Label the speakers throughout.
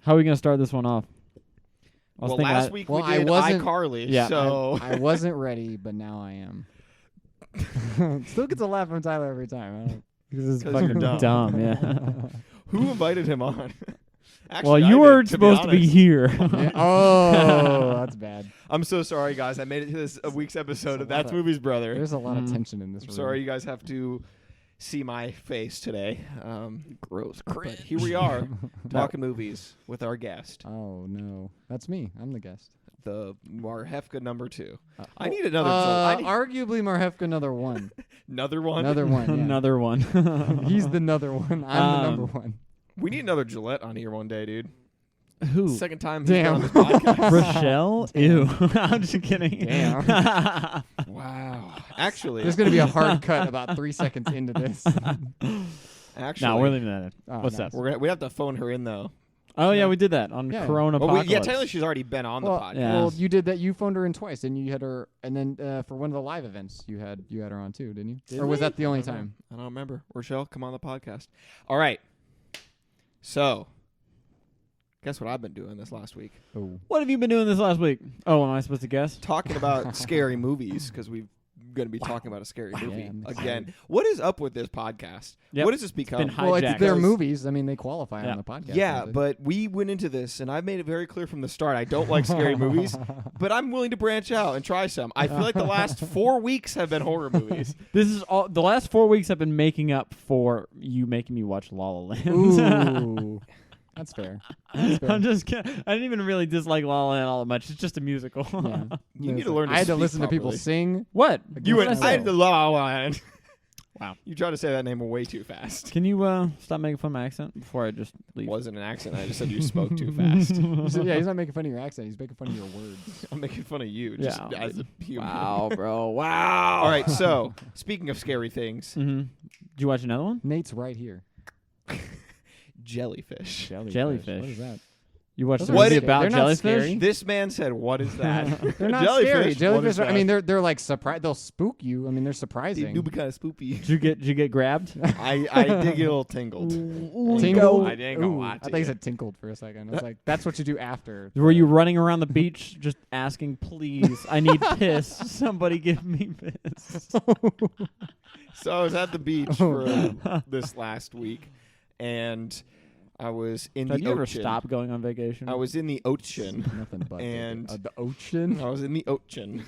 Speaker 1: How are we gonna start this one off?
Speaker 2: Well, last week we did iCarly.
Speaker 1: Yeah.
Speaker 2: So
Speaker 3: I wasn't ready, but now I am. Still gets a laugh from Tyler every time.
Speaker 1: Because it's
Speaker 2: 'Cause
Speaker 1: fucking
Speaker 2: you're
Speaker 1: dumb. Yeah.
Speaker 2: who invited him on? Actually,
Speaker 1: Well,
Speaker 2: I
Speaker 1: you
Speaker 2: did,
Speaker 1: were
Speaker 2: to
Speaker 1: supposed to be
Speaker 2: honest.
Speaker 1: here.
Speaker 3: Yeah. Oh, that's bad.
Speaker 2: I'm so sorry, guys. I made it to this week's episode
Speaker 3: There's a
Speaker 2: of That's
Speaker 3: lot of-
Speaker 2: Movies, Brother.
Speaker 3: There's a lot of
Speaker 1: Mhm.
Speaker 3: tension in this
Speaker 2: I'm
Speaker 3: room.
Speaker 2: sorry you guys have to see my face today.
Speaker 1: Gross.
Speaker 2: But here we are, talking movies with our guest,
Speaker 3: Oh no, that's me. I'm the guest.
Speaker 2: the Marhefka number 2.
Speaker 3: Uh,
Speaker 2: I need another. I need
Speaker 3: arguably Marhefka, another one.
Speaker 2: another one.
Speaker 3: Another one. Yeah.
Speaker 1: Another one.
Speaker 3: He's the another one. I'm the number
Speaker 1: Um,
Speaker 3: one.
Speaker 2: We need another Gillette on here one day, dude.
Speaker 1: Who?
Speaker 2: Second time he's been
Speaker 3: Damn.
Speaker 2: on this podcast.
Speaker 1: Rochelle?
Speaker 3: Damn.
Speaker 1: Ew. I'm just kidding.
Speaker 3: Damn.
Speaker 2: Wow. Actually,
Speaker 3: There's gonna be a hard cut about 3 seconds into this.
Speaker 2: actually,
Speaker 1: No, we're leaving that in.
Speaker 3: Oh,
Speaker 1: What's
Speaker 3: nice.
Speaker 1: that?
Speaker 2: we have to phone her in though.
Speaker 1: Oh, yeah, we did that on
Speaker 3: Yeah.
Speaker 1: Corona
Speaker 2: Well,
Speaker 1: Apocalypse.
Speaker 2: yeah, technically she's already been on the podcast.
Speaker 1: Yeah.
Speaker 3: Well, you did that. You phoned her in twice, and you had her. And then for one of the live events, you had her on too, didn't you?
Speaker 2: Did
Speaker 3: or was
Speaker 2: we?
Speaker 3: that the only
Speaker 2: I don't know.
Speaker 3: time?
Speaker 2: I don't remember. Rochelle, come on the podcast. All right. So, guess what I've been doing this last week?
Speaker 3: Oh,
Speaker 1: What have you been doing this last week? Oh, am I supposed to guess?
Speaker 2: Talking about scary movies because we're going to be talking about a scary
Speaker 3: Yeah,
Speaker 2: movie
Speaker 3: I'm
Speaker 2: again.
Speaker 3: excited.
Speaker 2: What is up with this podcast?
Speaker 1: Yep.
Speaker 2: What has this become?
Speaker 1: been
Speaker 3: well, it's
Speaker 1: hijacked.
Speaker 3: their
Speaker 2: Because-
Speaker 3: movies. I mean, they qualify
Speaker 1: Yeah.
Speaker 3: on the podcast.
Speaker 2: Yeah,
Speaker 3: don't they?
Speaker 2: but we went into this, and I made it very clear from the start I don't like scary movies, but I'm willing to branch out and try some. I feel like the last 4 weeks have been horror movies.
Speaker 1: This is all. The last 4 weeks have been making up for you making me watch La La Land.
Speaker 3: Ooh, that's fair. That's fair.
Speaker 1: I'm just kidding. I didn't even really dislike La La Land all that much. It's just a musical.
Speaker 3: Yeah.
Speaker 2: You need
Speaker 3: It's
Speaker 2: to
Speaker 3: like,
Speaker 2: learn to
Speaker 3: I had to
Speaker 2: speak
Speaker 3: listen to people
Speaker 2: properly.
Speaker 3: sing.
Speaker 1: What?
Speaker 2: You
Speaker 1: What
Speaker 2: went,
Speaker 1: did I
Speaker 2: I
Speaker 1: say?
Speaker 2: had the La La Land.
Speaker 1: Wow.
Speaker 2: You tried to say that name way too fast.
Speaker 1: Can you stop making fun of my accent before I just
Speaker 2: It
Speaker 1: leave?
Speaker 2: wasn't an accent. I just said you spoke too fast.
Speaker 3: Yeah, he's not making fun of your accent. He's making fun of your words.
Speaker 2: I'm making fun of you just
Speaker 1: Yeah.
Speaker 2: as a human.
Speaker 1: Wow, bro. Wow.
Speaker 2: All right, so speaking of scary things,
Speaker 1: Mm-hmm. Did you watch another one?
Speaker 3: Nate's right here.
Speaker 2: jellyfish.
Speaker 1: Jellyfish.
Speaker 3: What is that?
Speaker 1: You watched
Speaker 3: Those
Speaker 1: a
Speaker 3: are
Speaker 1: movie
Speaker 3: scary.
Speaker 1: about
Speaker 3: They're not
Speaker 1: jellyfish?
Speaker 3: scary.
Speaker 2: This man said, "What is that?"
Speaker 3: They're not
Speaker 2: Jellyfish?
Speaker 3: scary.
Speaker 2: What
Speaker 3: Jellyfish.
Speaker 2: is
Speaker 3: I mean,
Speaker 2: that?
Speaker 3: they're like surprise. They'll spook you. I mean, they're
Speaker 2: They
Speaker 3: surprising.
Speaker 2: do be kind of spoopy.
Speaker 1: Did you get grabbed?
Speaker 2: I did get a little tingled.
Speaker 3: Tingled.
Speaker 2: I didn't gonna
Speaker 3: Ooh,
Speaker 2: lie
Speaker 3: I
Speaker 2: to
Speaker 3: thought you
Speaker 2: you.
Speaker 3: said tinkled for a second. I was like, that's what you do after.
Speaker 1: Were you running around the beach just asking, please, I need piss. Somebody give me piss.
Speaker 2: So I was at the beach for this last week, and I was in
Speaker 1: Have
Speaker 2: the
Speaker 1: you ever
Speaker 2: ocean.
Speaker 1: stopped going on vacation?
Speaker 2: I was in the ocean.
Speaker 3: Nothing but
Speaker 2: And-
Speaker 3: the ocean.
Speaker 2: I was in the ocean.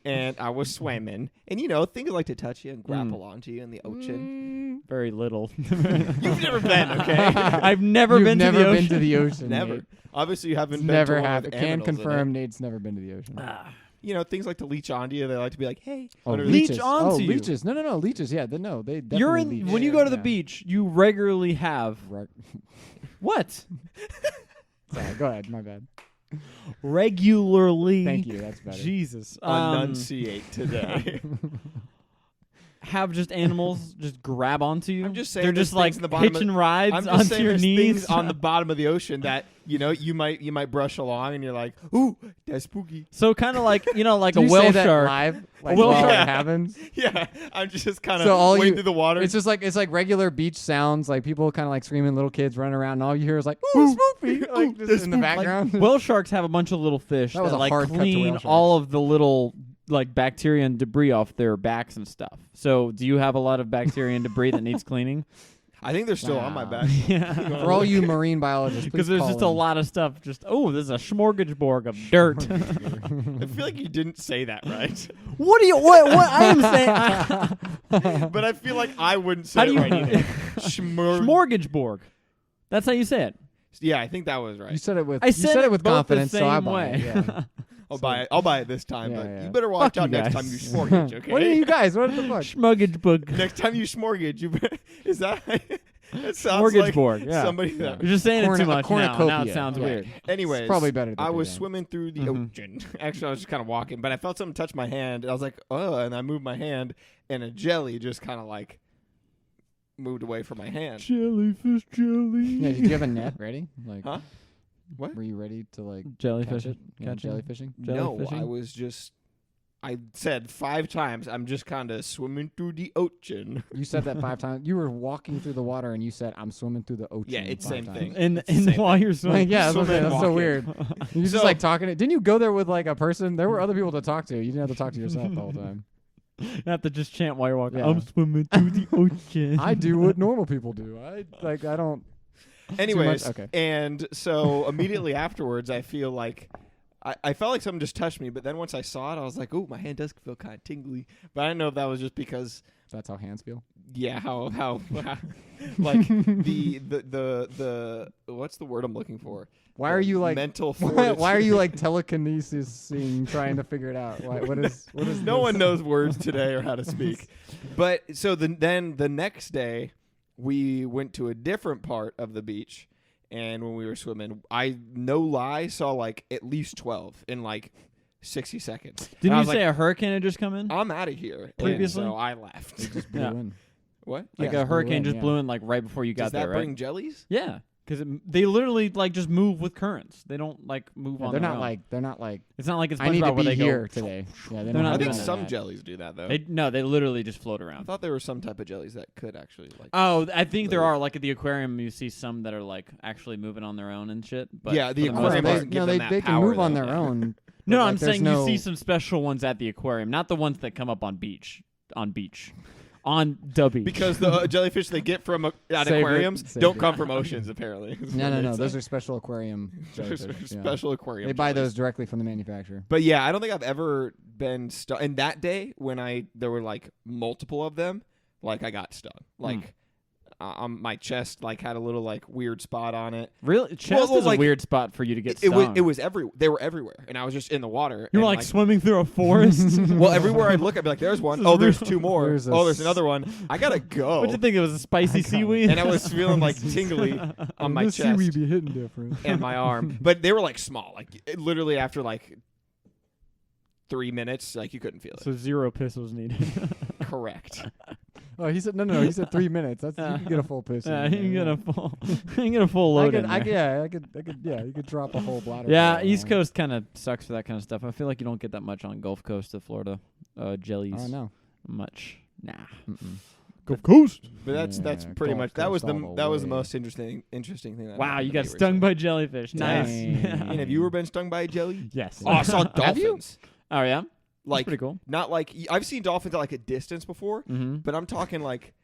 Speaker 2: And I was swimming. And, you know, things like to touch you and grapple onto you in the ocean.
Speaker 1: Very little.
Speaker 2: You've never been, okay?
Speaker 1: I've never
Speaker 3: You've
Speaker 1: been
Speaker 3: never
Speaker 1: to the
Speaker 3: been
Speaker 1: ocean.
Speaker 3: to the ocean.
Speaker 2: Never.
Speaker 3: Nate.
Speaker 2: Obviously, you haven't
Speaker 3: It's
Speaker 2: been
Speaker 3: never
Speaker 2: to one
Speaker 3: have.
Speaker 2: with
Speaker 3: Can
Speaker 2: aminals in
Speaker 3: confirm
Speaker 2: it.
Speaker 3: Nate's never been to the ocean.
Speaker 2: You know, things like to leech onto you. They like to be like, hey.
Speaker 3: Oh,
Speaker 2: under the-
Speaker 1: leech
Speaker 3: leeches.
Speaker 1: onto
Speaker 3: Oh,
Speaker 1: you.
Speaker 3: leeches. No, leeches. Yeah, no, they definitely
Speaker 1: You're in
Speaker 3: leech.
Speaker 1: when you go to the
Speaker 3: Yeah.
Speaker 1: beach, you regularly have
Speaker 3: Right.
Speaker 1: what?
Speaker 3: Sorry, go ahead. My bad.
Speaker 1: Regularly.
Speaker 3: Thank you. That's better.
Speaker 1: Jesus.
Speaker 2: Enunciate today.
Speaker 1: Have just animals just grab onto you.
Speaker 2: I'm just saying
Speaker 1: they're
Speaker 2: there's
Speaker 1: just like
Speaker 2: things in the bottom
Speaker 1: hitching
Speaker 2: of-
Speaker 1: rides
Speaker 2: I'm just
Speaker 1: onto
Speaker 2: saying
Speaker 1: your
Speaker 2: there's
Speaker 1: knees
Speaker 2: things on the bottom of the ocean that, you know, you might brush along and you're like, ooh, that's spooky.
Speaker 1: So kind of like like
Speaker 3: Do
Speaker 1: a
Speaker 3: you
Speaker 1: whale
Speaker 3: say that
Speaker 1: shark.
Speaker 3: live, like
Speaker 1: whale
Speaker 3: while
Speaker 1: shark.
Speaker 3: it happens.
Speaker 2: Yeah, I'm just kind of
Speaker 3: So all
Speaker 2: wading
Speaker 3: you-
Speaker 2: through the water.
Speaker 3: It's just like regular beach sounds, like people kind of like screaming, little kids running around, and all you hear is like, "Ooh, spoopy!" like just
Speaker 2: that's
Speaker 3: in the
Speaker 2: spoopy.
Speaker 3: background.
Speaker 1: Whale sharks have a bunch of little fish
Speaker 3: That was a
Speaker 1: like
Speaker 3: hard cut to
Speaker 1: clean
Speaker 3: whale
Speaker 1: all of the little like bacteria and debris off their backs and stuff. So do you have a lot of bacteria and debris that needs cleaning?
Speaker 2: I think they're still on my
Speaker 3: Wow.
Speaker 2: back.
Speaker 1: Yeah.
Speaker 3: For all you marine biologists,
Speaker 1: Because
Speaker 3: please
Speaker 1: there's
Speaker 3: call
Speaker 1: just a
Speaker 3: in.
Speaker 1: lot of stuff. Just there's a smorgasbord of dirt.
Speaker 2: I feel like you didn't say that right.
Speaker 1: What do you? What? I am saying.
Speaker 2: But I feel like I wouldn't say
Speaker 1: How do
Speaker 2: it
Speaker 1: you?
Speaker 2: right either. Schmor-
Speaker 1: Smorgasbord. That's how you say it.
Speaker 2: Yeah, I think that was
Speaker 3: You
Speaker 2: right.
Speaker 3: said it with
Speaker 1: I said
Speaker 3: it with
Speaker 1: both
Speaker 3: confidence,
Speaker 1: the
Speaker 3: so I
Speaker 1: same
Speaker 3: buy
Speaker 1: way.
Speaker 3: it. Yeah.
Speaker 2: I'll buy it this time,
Speaker 3: Yeah,
Speaker 2: but
Speaker 3: yeah.
Speaker 2: you better watch
Speaker 1: Fuck
Speaker 2: out
Speaker 1: you
Speaker 2: next
Speaker 1: guys.
Speaker 2: time you smorgage, okay?
Speaker 3: What are you guys? What the fuck?
Speaker 1: Smorgasbord.
Speaker 2: Next time you smorgage, is that it sounds like
Speaker 1: Smorgasbord. Yeah.
Speaker 2: somebody that
Speaker 1: You're just saying it too
Speaker 3: A
Speaker 1: much now. Now it
Speaker 3: cornucopia.
Speaker 1: sounds
Speaker 3: Yeah.
Speaker 1: weird.
Speaker 2: Anyways,
Speaker 3: It's probably better.
Speaker 2: I was
Speaker 3: than
Speaker 2: swimming through the
Speaker 1: Mhm.
Speaker 2: ocean. Actually, I was just kind of walking, but I felt something touch my hand. And I was like, "Oh!" And I moved my hand, and a jelly just kind of like moved away from my hand.
Speaker 1: Jellyfish jelly.
Speaker 3: Yeah, did you have a net ready? Like,
Speaker 2: Huh? What?
Speaker 3: Were you ready to like
Speaker 1: Jellyfish.
Speaker 3: catch it? Yeah,
Speaker 1: Catch it.
Speaker 3: jellyfishing.
Speaker 2: No,
Speaker 1: Jellyfishing?
Speaker 2: I was just I said 5 times, I'm just kind of swimming through the ocean.
Speaker 3: You said that 5 times. You were walking through the water and you said, "I'm swimming through the ocean."
Speaker 2: Yeah, it's
Speaker 3: 5
Speaker 2: same
Speaker 3: times.
Speaker 2: thing.
Speaker 1: And
Speaker 2: Same
Speaker 1: while
Speaker 2: thing.
Speaker 1: you're swimming,
Speaker 3: Like, yeah,
Speaker 2: Swimming
Speaker 3: that's
Speaker 2: and
Speaker 3: so
Speaker 2: walking.
Speaker 3: weird. You're just
Speaker 2: So-
Speaker 3: like talking. Didn't you go there with like a person? There were other people to talk to. You didn't have to talk to yourself the whole time.
Speaker 1: you have to just chant while you're walking.
Speaker 3: Yeah.
Speaker 1: I'm swimming through the ocean.
Speaker 3: I do what normal people do. I don't.
Speaker 2: Anyways,
Speaker 3: okay.
Speaker 2: and so immediately afterwards, I feel like I felt like something just touched me. But then once I saw it, I was like, "Oh, my hand does feel kind of tingly." But I don't know if that was just because,
Speaker 3: That's how hands feel.
Speaker 2: yeah, how like the what's the word I'm looking for?
Speaker 3: Why are you like?
Speaker 2: mental?
Speaker 3: Why are you like telekinesis trying to figure it out? What is?
Speaker 2: No
Speaker 3: this?
Speaker 2: one knows words today or how to speak. But so then the next day, we went to a different part of the beach, and when we were swimming, I no lie saw like at least 12 in like 60 seconds. And
Speaker 1: Didn't
Speaker 2: I
Speaker 1: you
Speaker 2: was
Speaker 1: say
Speaker 2: like,
Speaker 1: a hurricane had just come in?
Speaker 2: I'm out of here.
Speaker 1: Previously?
Speaker 2: And so I left.
Speaker 3: Just blew
Speaker 1: Yeah.
Speaker 3: in.
Speaker 2: What?
Speaker 1: Like
Speaker 3: Yeah,
Speaker 1: a
Speaker 3: blew
Speaker 1: hurricane
Speaker 3: in,
Speaker 1: just
Speaker 3: yeah.
Speaker 1: blew in like right before you got
Speaker 2: Does that
Speaker 1: there, right?
Speaker 2: bring jellies?
Speaker 1: Yeah, because they literally like just move with currents. They don't like move
Speaker 3: Yeah,
Speaker 1: on
Speaker 3: they're
Speaker 1: their
Speaker 3: not
Speaker 1: own.
Speaker 3: like. They're not like.
Speaker 1: It's not like it's
Speaker 3: I need to
Speaker 1: SpongeBob where
Speaker 3: be
Speaker 1: they
Speaker 3: here
Speaker 1: go.
Speaker 3: today. Yeah,
Speaker 1: They're
Speaker 3: don't
Speaker 1: not
Speaker 2: I
Speaker 3: have
Speaker 2: think
Speaker 1: doing
Speaker 3: none of
Speaker 2: some
Speaker 3: that.
Speaker 2: jellies do that though.
Speaker 1: They literally just float
Speaker 2: I
Speaker 1: around.
Speaker 2: thought there were some type of jellies that could actually like.
Speaker 1: Oh, I think there
Speaker 2: Move.
Speaker 1: are. Like at the aquarium, you see some that are like actually moving on their own and shit. But
Speaker 2: Yeah, the
Speaker 1: for most
Speaker 2: aquarium
Speaker 1: part-
Speaker 2: doesn't give them that
Speaker 3: they can
Speaker 2: power,
Speaker 3: move on
Speaker 2: though.
Speaker 3: their own.
Speaker 1: No,
Speaker 3: but, like,
Speaker 1: I'm
Speaker 3: there's
Speaker 1: saying
Speaker 3: no-
Speaker 1: you see some special ones at the aquarium, not the ones that come up on beach. On the beach.
Speaker 2: Because the jellyfish they get from at
Speaker 3: Save it,
Speaker 2: aquariums
Speaker 3: save
Speaker 2: don't
Speaker 3: it.
Speaker 2: come from oceans, apparently.
Speaker 3: No. Those are special aquarium jellyfish. Yeah.
Speaker 2: special aquarium.
Speaker 3: They buy
Speaker 2: jellies.
Speaker 3: those directly from the manufacturer.
Speaker 2: But yeah, I don't think I've ever been stung. And that day when there were like multiple of them, like I got stung. Like my chest like had a little like weird spot on it.
Speaker 1: really, chest
Speaker 2: well,
Speaker 1: is
Speaker 2: like,
Speaker 1: a weird spot for you to get
Speaker 2: It was
Speaker 1: stung.
Speaker 2: they were everywhere, and I was just in the water.
Speaker 1: You were
Speaker 2: and,
Speaker 1: like swimming through a forest.
Speaker 2: well, everywhere I'd look, I'd be like, "There's one.
Speaker 1: This
Speaker 2: Oh,
Speaker 1: is
Speaker 2: there's
Speaker 1: real.
Speaker 2: 2 more.
Speaker 3: There's a
Speaker 2: Oh, there's another one. I gotta go."
Speaker 1: What'd you think? It was a spicy
Speaker 3: I got it.
Speaker 1: seaweed.
Speaker 2: And I was feeling like tingly on my chest
Speaker 3: be hitting different.
Speaker 2: and my arm, but they were like small. Like literally after like 3 minutes, like you couldn't feel it.
Speaker 1: So 0 piss was needed.
Speaker 2: Correct.
Speaker 3: Oh, he said no. He said 3 minutes. That's you can get a full piss.
Speaker 1: Yeah,
Speaker 3: in
Speaker 1: you can
Speaker 3: there,
Speaker 1: get a full, you can get a full load in there.
Speaker 3: I could. Yeah, you could drop a whole bladder.
Speaker 1: Yeah,
Speaker 3: full,
Speaker 1: East Coast kind of sucks for that kind of stuff. I feel like you don't get that much on Gulf Coast of Florida. Jellies.
Speaker 3: Oh no.
Speaker 1: Much. Nah.
Speaker 3: Mm-mm.
Speaker 1: Gulf Coast.
Speaker 2: But that's
Speaker 3: Yeah,
Speaker 2: pretty
Speaker 3: Gulf
Speaker 2: much that was
Speaker 3: Coast
Speaker 2: the
Speaker 3: all
Speaker 2: that was the
Speaker 3: way.
Speaker 2: most interesting thing. That
Speaker 1: Wow,
Speaker 2: happened
Speaker 1: you
Speaker 2: to
Speaker 1: got
Speaker 2: me
Speaker 1: stung
Speaker 2: recently.
Speaker 1: by jellyfish. Nice.
Speaker 3: Dang.
Speaker 2: And have you ever been stung by a jelly?
Speaker 1: Yes.
Speaker 2: Oh, I saw
Speaker 3: Have you?
Speaker 2: dolphins.
Speaker 1: Oh yeah.
Speaker 2: Like
Speaker 1: That's pretty cool.
Speaker 2: not like I've seen dolphins at like a distance before,
Speaker 1: Mm-hmm.
Speaker 2: but I'm talking like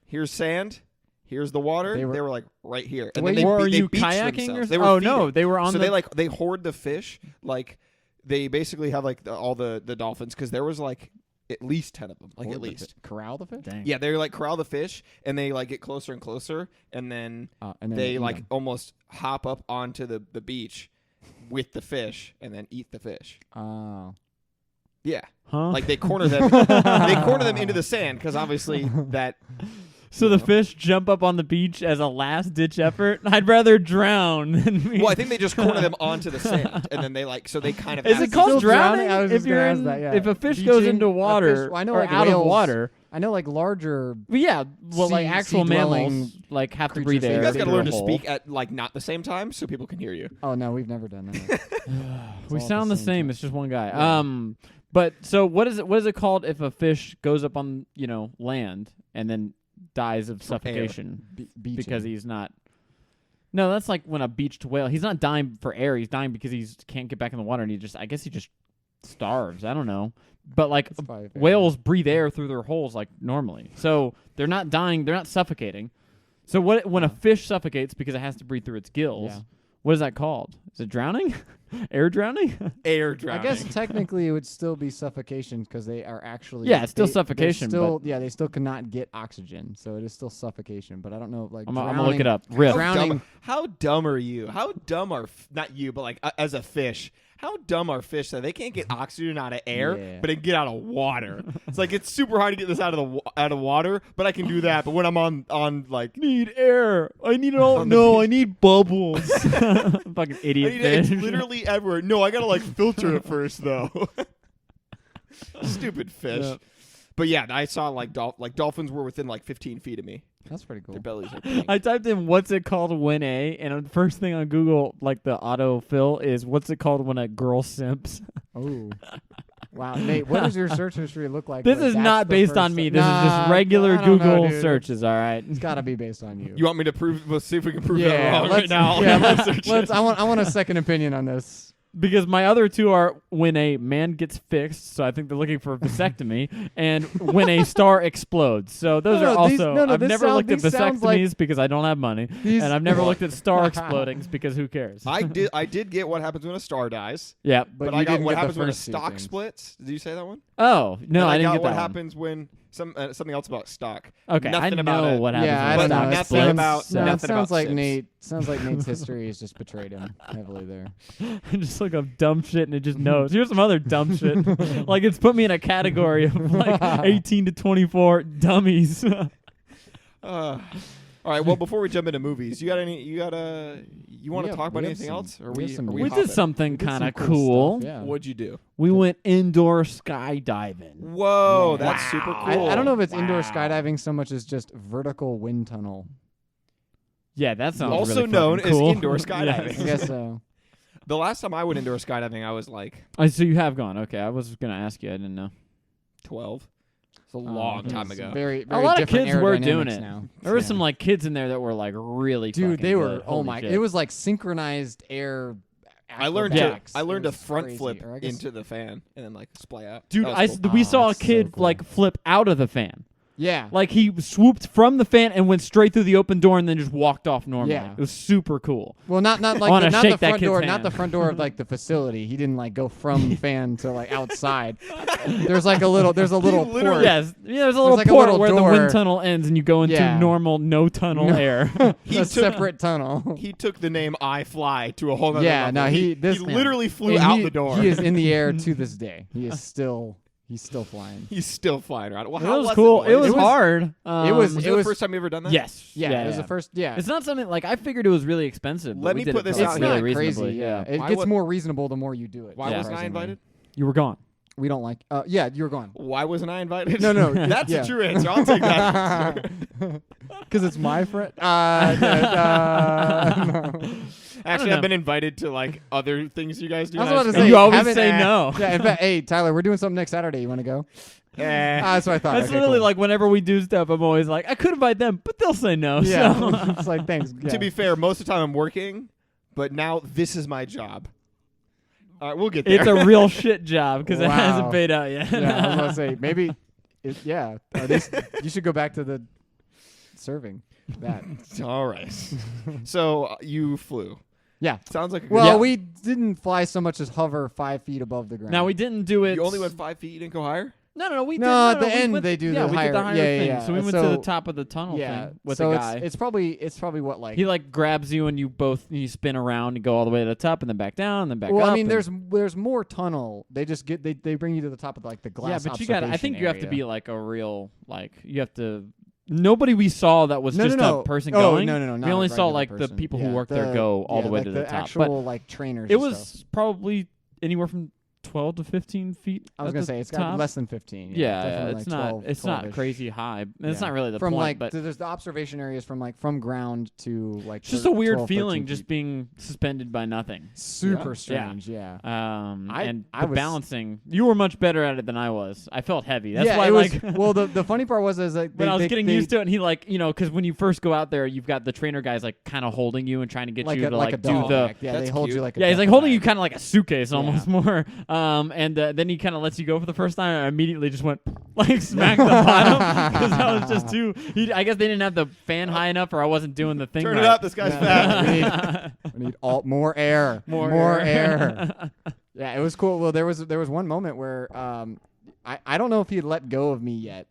Speaker 2: here's sand, here's the water.
Speaker 3: They
Speaker 2: They
Speaker 3: were-
Speaker 2: were like right here. And
Speaker 1: Wait,
Speaker 2: then
Speaker 1: were
Speaker 2: they
Speaker 1: you
Speaker 2: beached
Speaker 1: kayaking
Speaker 2: themselves.
Speaker 1: or
Speaker 2: They were
Speaker 1: Oh no,
Speaker 2: feeding.
Speaker 1: they were on
Speaker 2: So
Speaker 1: the.
Speaker 2: they hoard the fish. Like they basically have like all the dolphins because there was like at least 10 of them. Like
Speaker 3: Or
Speaker 2: at
Speaker 3: the
Speaker 2: least.
Speaker 3: corral the fish.
Speaker 1: Dang.
Speaker 2: Yeah, they like corral the fish and they like get closer and closer and then
Speaker 3: And then
Speaker 2: they
Speaker 3: eat
Speaker 2: like
Speaker 3: 'em.
Speaker 2: almost hop up onto the beach with the fish and then eat the fish.
Speaker 3: Oh.
Speaker 2: Yeah.
Speaker 1: Huh?
Speaker 2: Like they corner them they corner them into the sand because obviously that
Speaker 1: So the fish jump up on the beach as a last ditch effort. I'd rather drown than be.
Speaker 2: well, I think they just corner them onto the sand and then they like so they kind of
Speaker 1: Is
Speaker 2: have
Speaker 1: it
Speaker 2: to-
Speaker 1: called
Speaker 3: Still
Speaker 1: drowning?
Speaker 3: drowning? I was
Speaker 1: If
Speaker 3: just
Speaker 1: you're
Speaker 3: gonna ask
Speaker 1: in,
Speaker 3: that, yeah.
Speaker 1: if a fish goes
Speaker 3: Beaching,
Speaker 1: into
Speaker 3: a
Speaker 1: water,
Speaker 3: fish- I know
Speaker 1: or
Speaker 3: like
Speaker 1: out of
Speaker 3: whales-
Speaker 1: water.
Speaker 3: I know like larger.
Speaker 1: But yeah, well, like
Speaker 3: Sea-
Speaker 1: actual mammals,
Speaker 3: sea-dwelling
Speaker 1: like have to
Speaker 3: creatures
Speaker 1: breathe
Speaker 3: that
Speaker 1: air.
Speaker 2: you guys
Speaker 3: got
Speaker 2: got to
Speaker 1: through
Speaker 2: learn
Speaker 1: a
Speaker 2: to
Speaker 1: hole.
Speaker 2: speak at like not the same time so people can hear you.
Speaker 3: Oh no, we've never done that.
Speaker 1: We
Speaker 3: all at
Speaker 1: sound
Speaker 3: the
Speaker 1: the
Speaker 3: same
Speaker 1: same.
Speaker 3: time.
Speaker 1: It's just one guy.
Speaker 3: Yeah.
Speaker 1: But so what is it? What is it called if a fish goes up on land and then dies of suffocation
Speaker 3: Beaching.
Speaker 1: because he's not? No, that's like when a beached whale. He's not dying for air. He's dying because he can't get back in the water, and I guess he just starves. I don't know. But like
Speaker 3: That's probably fair.
Speaker 1: whales breathe air through their holes like normally, so they're not dying. They're not suffocating. So when a fish suffocates because it has to breathe through its gills,
Speaker 3: Yeah.
Speaker 1: what is that called? Is it drowning? Air drowning?
Speaker 2: Air
Speaker 3: I
Speaker 2: drowning.
Speaker 3: guess technically it would still be suffocation because they are actually.
Speaker 1: Yeah, it's still
Speaker 3: they're
Speaker 1: suffocation,
Speaker 3: Still, yeah, they still cannot get oxygen, so it is still suffocation. But I don't know, like
Speaker 1: I'm gonna look it up. Real.
Speaker 3: Drowning.
Speaker 2: How dumb are you? How dumb are not you, but like as a fish? How dumb are fish that they can't get oxygen out of air,
Speaker 3: Yeah.
Speaker 2: but they can get out of water? It's like it's super hard to get this out of water, but I can do that. But when I'm on like
Speaker 1: Need air. I need it all.
Speaker 2: On the
Speaker 1: No,
Speaker 2: beach.
Speaker 1: I need bubbles. Fucking
Speaker 2: I
Speaker 1: idiot
Speaker 2: mean,
Speaker 1: fish.
Speaker 2: it's literally everywhere. No, I gotta like filter it first though. Stupid fish.
Speaker 1: Yeah.
Speaker 2: But yeah, I saw like dolphins were within like 15 feet of me.
Speaker 3: That's pretty cool.
Speaker 2: Their bellies are pink.
Speaker 1: I typed in what's it called when and the first thing on Google, like the autofill, is what's it called when a girl simps.
Speaker 3: Oh. Wow, Nate, what does your search history look like?
Speaker 1: This
Speaker 3: where
Speaker 1: is
Speaker 3: that's
Speaker 1: not
Speaker 3: the
Speaker 1: based
Speaker 3: first
Speaker 1: on me.
Speaker 3: thing-
Speaker 1: This is just
Speaker 3: Nah,
Speaker 1: regular
Speaker 3: I don't know,
Speaker 1: Google
Speaker 3: dude.
Speaker 1: searches. All right.
Speaker 3: It's got to be based on you.
Speaker 2: You want me to prove? Let's see if we can prove that
Speaker 3: yeah,
Speaker 2: wrong right now.
Speaker 3: Yeah, let's. I want a second opinion on this.
Speaker 1: Because my other two are when a man gets fixed, so I think they're looking for a vasectomy, and when a star explodes. So those
Speaker 3: No,
Speaker 1: are
Speaker 3: no, these-
Speaker 1: also.
Speaker 3: no, no,
Speaker 1: I've
Speaker 3: this
Speaker 1: never
Speaker 3: sound-
Speaker 1: looked at
Speaker 3: these sounds like-
Speaker 1: vasectomies because I don't have money,
Speaker 3: These-
Speaker 1: and I've never looked at star explodings because who cares?
Speaker 2: I did get what happens when a star dies,
Speaker 1: Yeah.
Speaker 3: But
Speaker 2: but
Speaker 3: you
Speaker 2: I got
Speaker 3: didn't
Speaker 2: what
Speaker 3: get the
Speaker 2: happens when a
Speaker 3: first two
Speaker 2: stock
Speaker 3: things.
Speaker 2: splits. Did you say that one?
Speaker 1: Oh no,
Speaker 2: And
Speaker 1: I didn't
Speaker 2: got
Speaker 1: get
Speaker 2: what
Speaker 1: that
Speaker 2: happens when something else about stock.
Speaker 1: Okay,
Speaker 2: Nothing
Speaker 1: I
Speaker 2: about
Speaker 1: know
Speaker 2: it.
Speaker 1: what happens.
Speaker 3: Yeah, I
Speaker 1: when
Speaker 3: don't
Speaker 1: a
Speaker 3: know.
Speaker 1: stock
Speaker 3: It
Speaker 2: nothing
Speaker 1: splits.
Speaker 2: about-
Speaker 3: no, it
Speaker 2: nothing
Speaker 3: sounds
Speaker 2: about
Speaker 3: like
Speaker 2: Sims.
Speaker 3: Nate. Sounds like Nate's history has just betrayed him heavily there.
Speaker 1: Just look up dumb shit and it just knows. Here's some other dumb shit. Like it's put me in a category of like 18 to 24 dummies.
Speaker 2: All right. Well, before we jump into movies, you want to talk about
Speaker 3: we have
Speaker 2: anything
Speaker 3: some-
Speaker 2: else? Or
Speaker 3: we have
Speaker 2: we
Speaker 3: some
Speaker 2: are
Speaker 3: news.
Speaker 1: We
Speaker 2: hopping?
Speaker 1: did something
Speaker 3: We did
Speaker 1: kind
Speaker 3: some
Speaker 1: of
Speaker 3: cool
Speaker 1: cool.
Speaker 3: stuff, yeah.
Speaker 2: What'd you do?
Speaker 1: We went indoor skydiving.
Speaker 2: Whoa,
Speaker 3: Yeah.
Speaker 2: that's super cool.
Speaker 3: I don't know if it's indoor
Speaker 1: Wow.
Speaker 3: skydiving so much as just vertical wind tunnel.
Speaker 1: Yeah, that sounds
Speaker 2: Also
Speaker 1: really
Speaker 2: known
Speaker 1: fucking
Speaker 2: as
Speaker 1: cool.
Speaker 2: indoor
Speaker 1: Yes.
Speaker 2: skydiving.
Speaker 3: I guess so.
Speaker 2: The last time I went indoor skydiving, I was like
Speaker 1: So you have gone. Okay, I was gonna ask you. I didn't know.
Speaker 2: 12. It's a
Speaker 3: Oh,
Speaker 2: long time
Speaker 3: it's
Speaker 2: ago.
Speaker 3: Very,
Speaker 1: A
Speaker 3: very
Speaker 1: lot of
Speaker 3: different
Speaker 1: kids were doing
Speaker 3: aerodynamics
Speaker 1: it.
Speaker 3: now.
Speaker 1: There were
Speaker 3: Yeah.
Speaker 1: some like kids in there that were like really
Speaker 3: Dude,
Speaker 1: fucking
Speaker 3: they were.
Speaker 1: good.
Speaker 3: Oh
Speaker 1: Holy
Speaker 3: my!
Speaker 1: shit.
Speaker 3: It was like synchronized air.
Speaker 2: I learned to
Speaker 3: acrobatics.
Speaker 2: I learned
Speaker 3: It
Speaker 2: to
Speaker 3: was
Speaker 2: front
Speaker 3: crazy.
Speaker 2: flip
Speaker 3: Or I guess-
Speaker 2: into the fan and then like splay out.
Speaker 1: Dude,
Speaker 2: That was cool.
Speaker 1: we
Speaker 3: Oh,
Speaker 1: saw a
Speaker 3: that's so
Speaker 1: kid
Speaker 3: cool.
Speaker 1: like flip out of the fan.
Speaker 3: Yeah.
Speaker 1: Like he swooped from the fan and went straight through the open door and then just walked off normally.
Speaker 3: Yeah.
Speaker 1: It was super cool.
Speaker 3: Well, not
Speaker 1: I
Speaker 3: like
Speaker 1: wanna
Speaker 3: not
Speaker 1: shake
Speaker 3: the
Speaker 1: that
Speaker 3: front
Speaker 1: kid's
Speaker 3: door,
Speaker 1: hand.
Speaker 3: not the front door of like the facility. He didn't like go from the fan to like outside. There's a little
Speaker 2: literally-
Speaker 3: port.
Speaker 1: Yes. Yeah, there's a little
Speaker 3: like a
Speaker 1: port
Speaker 3: little
Speaker 1: where the
Speaker 3: door.
Speaker 1: wind tunnel ends and you go into
Speaker 3: Yeah.
Speaker 1: normal no tunnel
Speaker 3: No.
Speaker 1: air.
Speaker 2: He
Speaker 3: a
Speaker 2: took-
Speaker 3: separate tunnel.
Speaker 2: He took the name I Fly to a whole nother
Speaker 3: Yeah,
Speaker 2: level.
Speaker 3: no,
Speaker 2: he
Speaker 3: this man-
Speaker 2: literally flew
Speaker 3: And
Speaker 2: out
Speaker 3: he-
Speaker 2: the door.
Speaker 3: He is in the air to this day. He's still flying.
Speaker 2: He's still flying around. Well,
Speaker 1: It
Speaker 2: how
Speaker 1: was
Speaker 2: was
Speaker 1: cool.
Speaker 2: It,
Speaker 1: It was
Speaker 2: boys?
Speaker 1: hard.
Speaker 3: was-
Speaker 2: Was
Speaker 3: it
Speaker 2: it the first time you ever done that?
Speaker 1: Yes.
Speaker 3: Yeah, it was the first. Yeah,
Speaker 1: It's not something like I figured it was really expensive. but
Speaker 2: Let
Speaker 1: we
Speaker 2: me
Speaker 1: did
Speaker 2: put
Speaker 1: it
Speaker 2: this
Speaker 1: for
Speaker 2: out
Speaker 3: it's
Speaker 2: here.
Speaker 1: really
Speaker 3: not crazy.
Speaker 1: reasonably.
Speaker 3: Yeah, it
Speaker 2: Why
Speaker 3: gets
Speaker 2: wa-
Speaker 3: more reasonable the more you do it.
Speaker 2: Why
Speaker 1: Yeah.
Speaker 2: wasn't I
Speaker 3: surprisingly.
Speaker 2: invited?
Speaker 1: You were gone.
Speaker 3: We don't like. Yeah, you were gone.
Speaker 2: Why wasn't I invited?
Speaker 3: No, no,
Speaker 2: That's
Speaker 3: yeah.
Speaker 2: a true answer. I'll take that.
Speaker 3: Because it's my friend. No.
Speaker 2: Actually,
Speaker 1: know.
Speaker 2: I've been invited to like other things you guys do.
Speaker 3: I was
Speaker 2: and
Speaker 3: about to
Speaker 2: just
Speaker 3: say,
Speaker 1: you always
Speaker 3: haven't-
Speaker 1: say no.
Speaker 3: Yeah, in fact, hey Tyler, we're doing something next Saturday. You want to go?
Speaker 2: go, eh.
Speaker 3: That's what I thought.
Speaker 1: That's
Speaker 3: Okay,
Speaker 1: literally
Speaker 3: cool.
Speaker 1: like whenever we do stuff, I'm always like, I could invite them, but they'll say no.
Speaker 3: Yeah,
Speaker 1: So.
Speaker 3: it's like thanks. Yeah.
Speaker 2: To be fair, most of the time I'm working, but now this is my job. All right, we'll get there.
Speaker 1: It's a real shit job because it
Speaker 3: Wow.
Speaker 1: hasn't paid out yet.
Speaker 3: yeah, I was about to say maybe. Yeah, you should go back to the serving that.
Speaker 2: All right. So you flew.
Speaker 3: Yeah.
Speaker 2: Sounds like a good
Speaker 3: Well,
Speaker 1: Yeah.
Speaker 3: we didn't fly so much as hover 5 feet above the ground.
Speaker 1: Now we didn't do it.
Speaker 2: You only went 5 feet. You didn't go higher.
Speaker 1: No, we
Speaker 3: No,
Speaker 1: did.
Speaker 3: at the
Speaker 1: we
Speaker 3: end
Speaker 1: went-
Speaker 3: they do
Speaker 1: yeah,
Speaker 3: the
Speaker 1: we
Speaker 3: higher-
Speaker 1: did the higher
Speaker 3: yeah,
Speaker 1: thing.
Speaker 3: yeah.
Speaker 1: So we went to
Speaker 3: So-
Speaker 1: the top of the tunnel
Speaker 3: Yeah,
Speaker 1: thing with
Speaker 3: so
Speaker 1: the guy.
Speaker 3: it's probably what like.
Speaker 1: He like grabs you and you spin around and go all the way to the top and then back down and then back
Speaker 3: well,
Speaker 1: up.
Speaker 3: I mean,
Speaker 1: and-
Speaker 3: there's more tunnel. They just they bring you to the top of like the glass.
Speaker 1: yeah, but you got. I think you have to
Speaker 3: observation
Speaker 1: be like a real you have to. Nobody we saw that was
Speaker 3: area.
Speaker 1: just
Speaker 3: no.
Speaker 1: a person
Speaker 3: Oh,
Speaker 1: going.
Speaker 3: no, no, no. not
Speaker 1: We
Speaker 3: a
Speaker 1: only saw
Speaker 3: regular
Speaker 1: like the
Speaker 3: person.
Speaker 1: people
Speaker 3: Yeah,
Speaker 1: who work there go all the way
Speaker 3: like
Speaker 1: to the top.
Speaker 3: actual
Speaker 1: But
Speaker 3: like trainers.
Speaker 1: it
Speaker 3: and
Speaker 1: was
Speaker 3: stuff.
Speaker 1: probably anywhere from 12 to 15 feet.
Speaker 3: I was
Speaker 1: at
Speaker 3: gonna
Speaker 1: the
Speaker 3: say it's got
Speaker 1: top.
Speaker 3: less than 15.
Speaker 1: Yeah,
Speaker 3: definitely
Speaker 1: it's
Speaker 3: like
Speaker 1: not.
Speaker 3: 12,
Speaker 1: It's not
Speaker 3: 12-ish.
Speaker 1: crazy high. And It's
Speaker 3: Yeah.
Speaker 1: not really the
Speaker 3: From
Speaker 1: point.
Speaker 3: like
Speaker 1: but
Speaker 3: there's the observation areas from ground to like
Speaker 1: it's just
Speaker 3: thir-
Speaker 1: a weird
Speaker 3: 12,
Speaker 1: feeling
Speaker 3: 13
Speaker 1: just
Speaker 3: feet.
Speaker 1: being suspended by nothing.
Speaker 3: super
Speaker 2: Yeah.
Speaker 3: strange. Yeah.
Speaker 1: And
Speaker 3: I
Speaker 1: the
Speaker 3: was-
Speaker 1: balancing. You were much better at it than I was. I felt heavy. That's
Speaker 3: yeah,
Speaker 1: why
Speaker 3: it was.
Speaker 1: like
Speaker 3: Well, the funny part was is like
Speaker 1: when I was getting used to it, and he like because when you first go out there, you've got the trainer guys like kind of holding you and trying to get
Speaker 3: like
Speaker 1: you
Speaker 3: a,
Speaker 1: to
Speaker 3: like a
Speaker 1: do
Speaker 3: dog
Speaker 1: the.
Speaker 3: bag. Yeah,
Speaker 2: That's
Speaker 3: they hold
Speaker 2: cute.
Speaker 3: you like a
Speaker 1: Yeah, he's
Speaker 3: dog
Speaker 1: like holding you
Speaker 3: bag.
Speaker 1: kind of like a suitcase
Speaker 3: Yeah.
Speaker 1: almost more. And then he kind of lets you go for the first time. And I immediately just went like smack the bottom because I was just too. I guess they didn't have the fan high enough, or I wasn't doing the thing.
Speaker 2: Turn
Speaker 1: right.
Speaker 2: it up. This guy's fat.
Speaker 3: We need more air.
Speaker 1: More
Speaker 3: air. Yeah, it was cool. Well, there was one moment where I don't know if he had let go of me yet.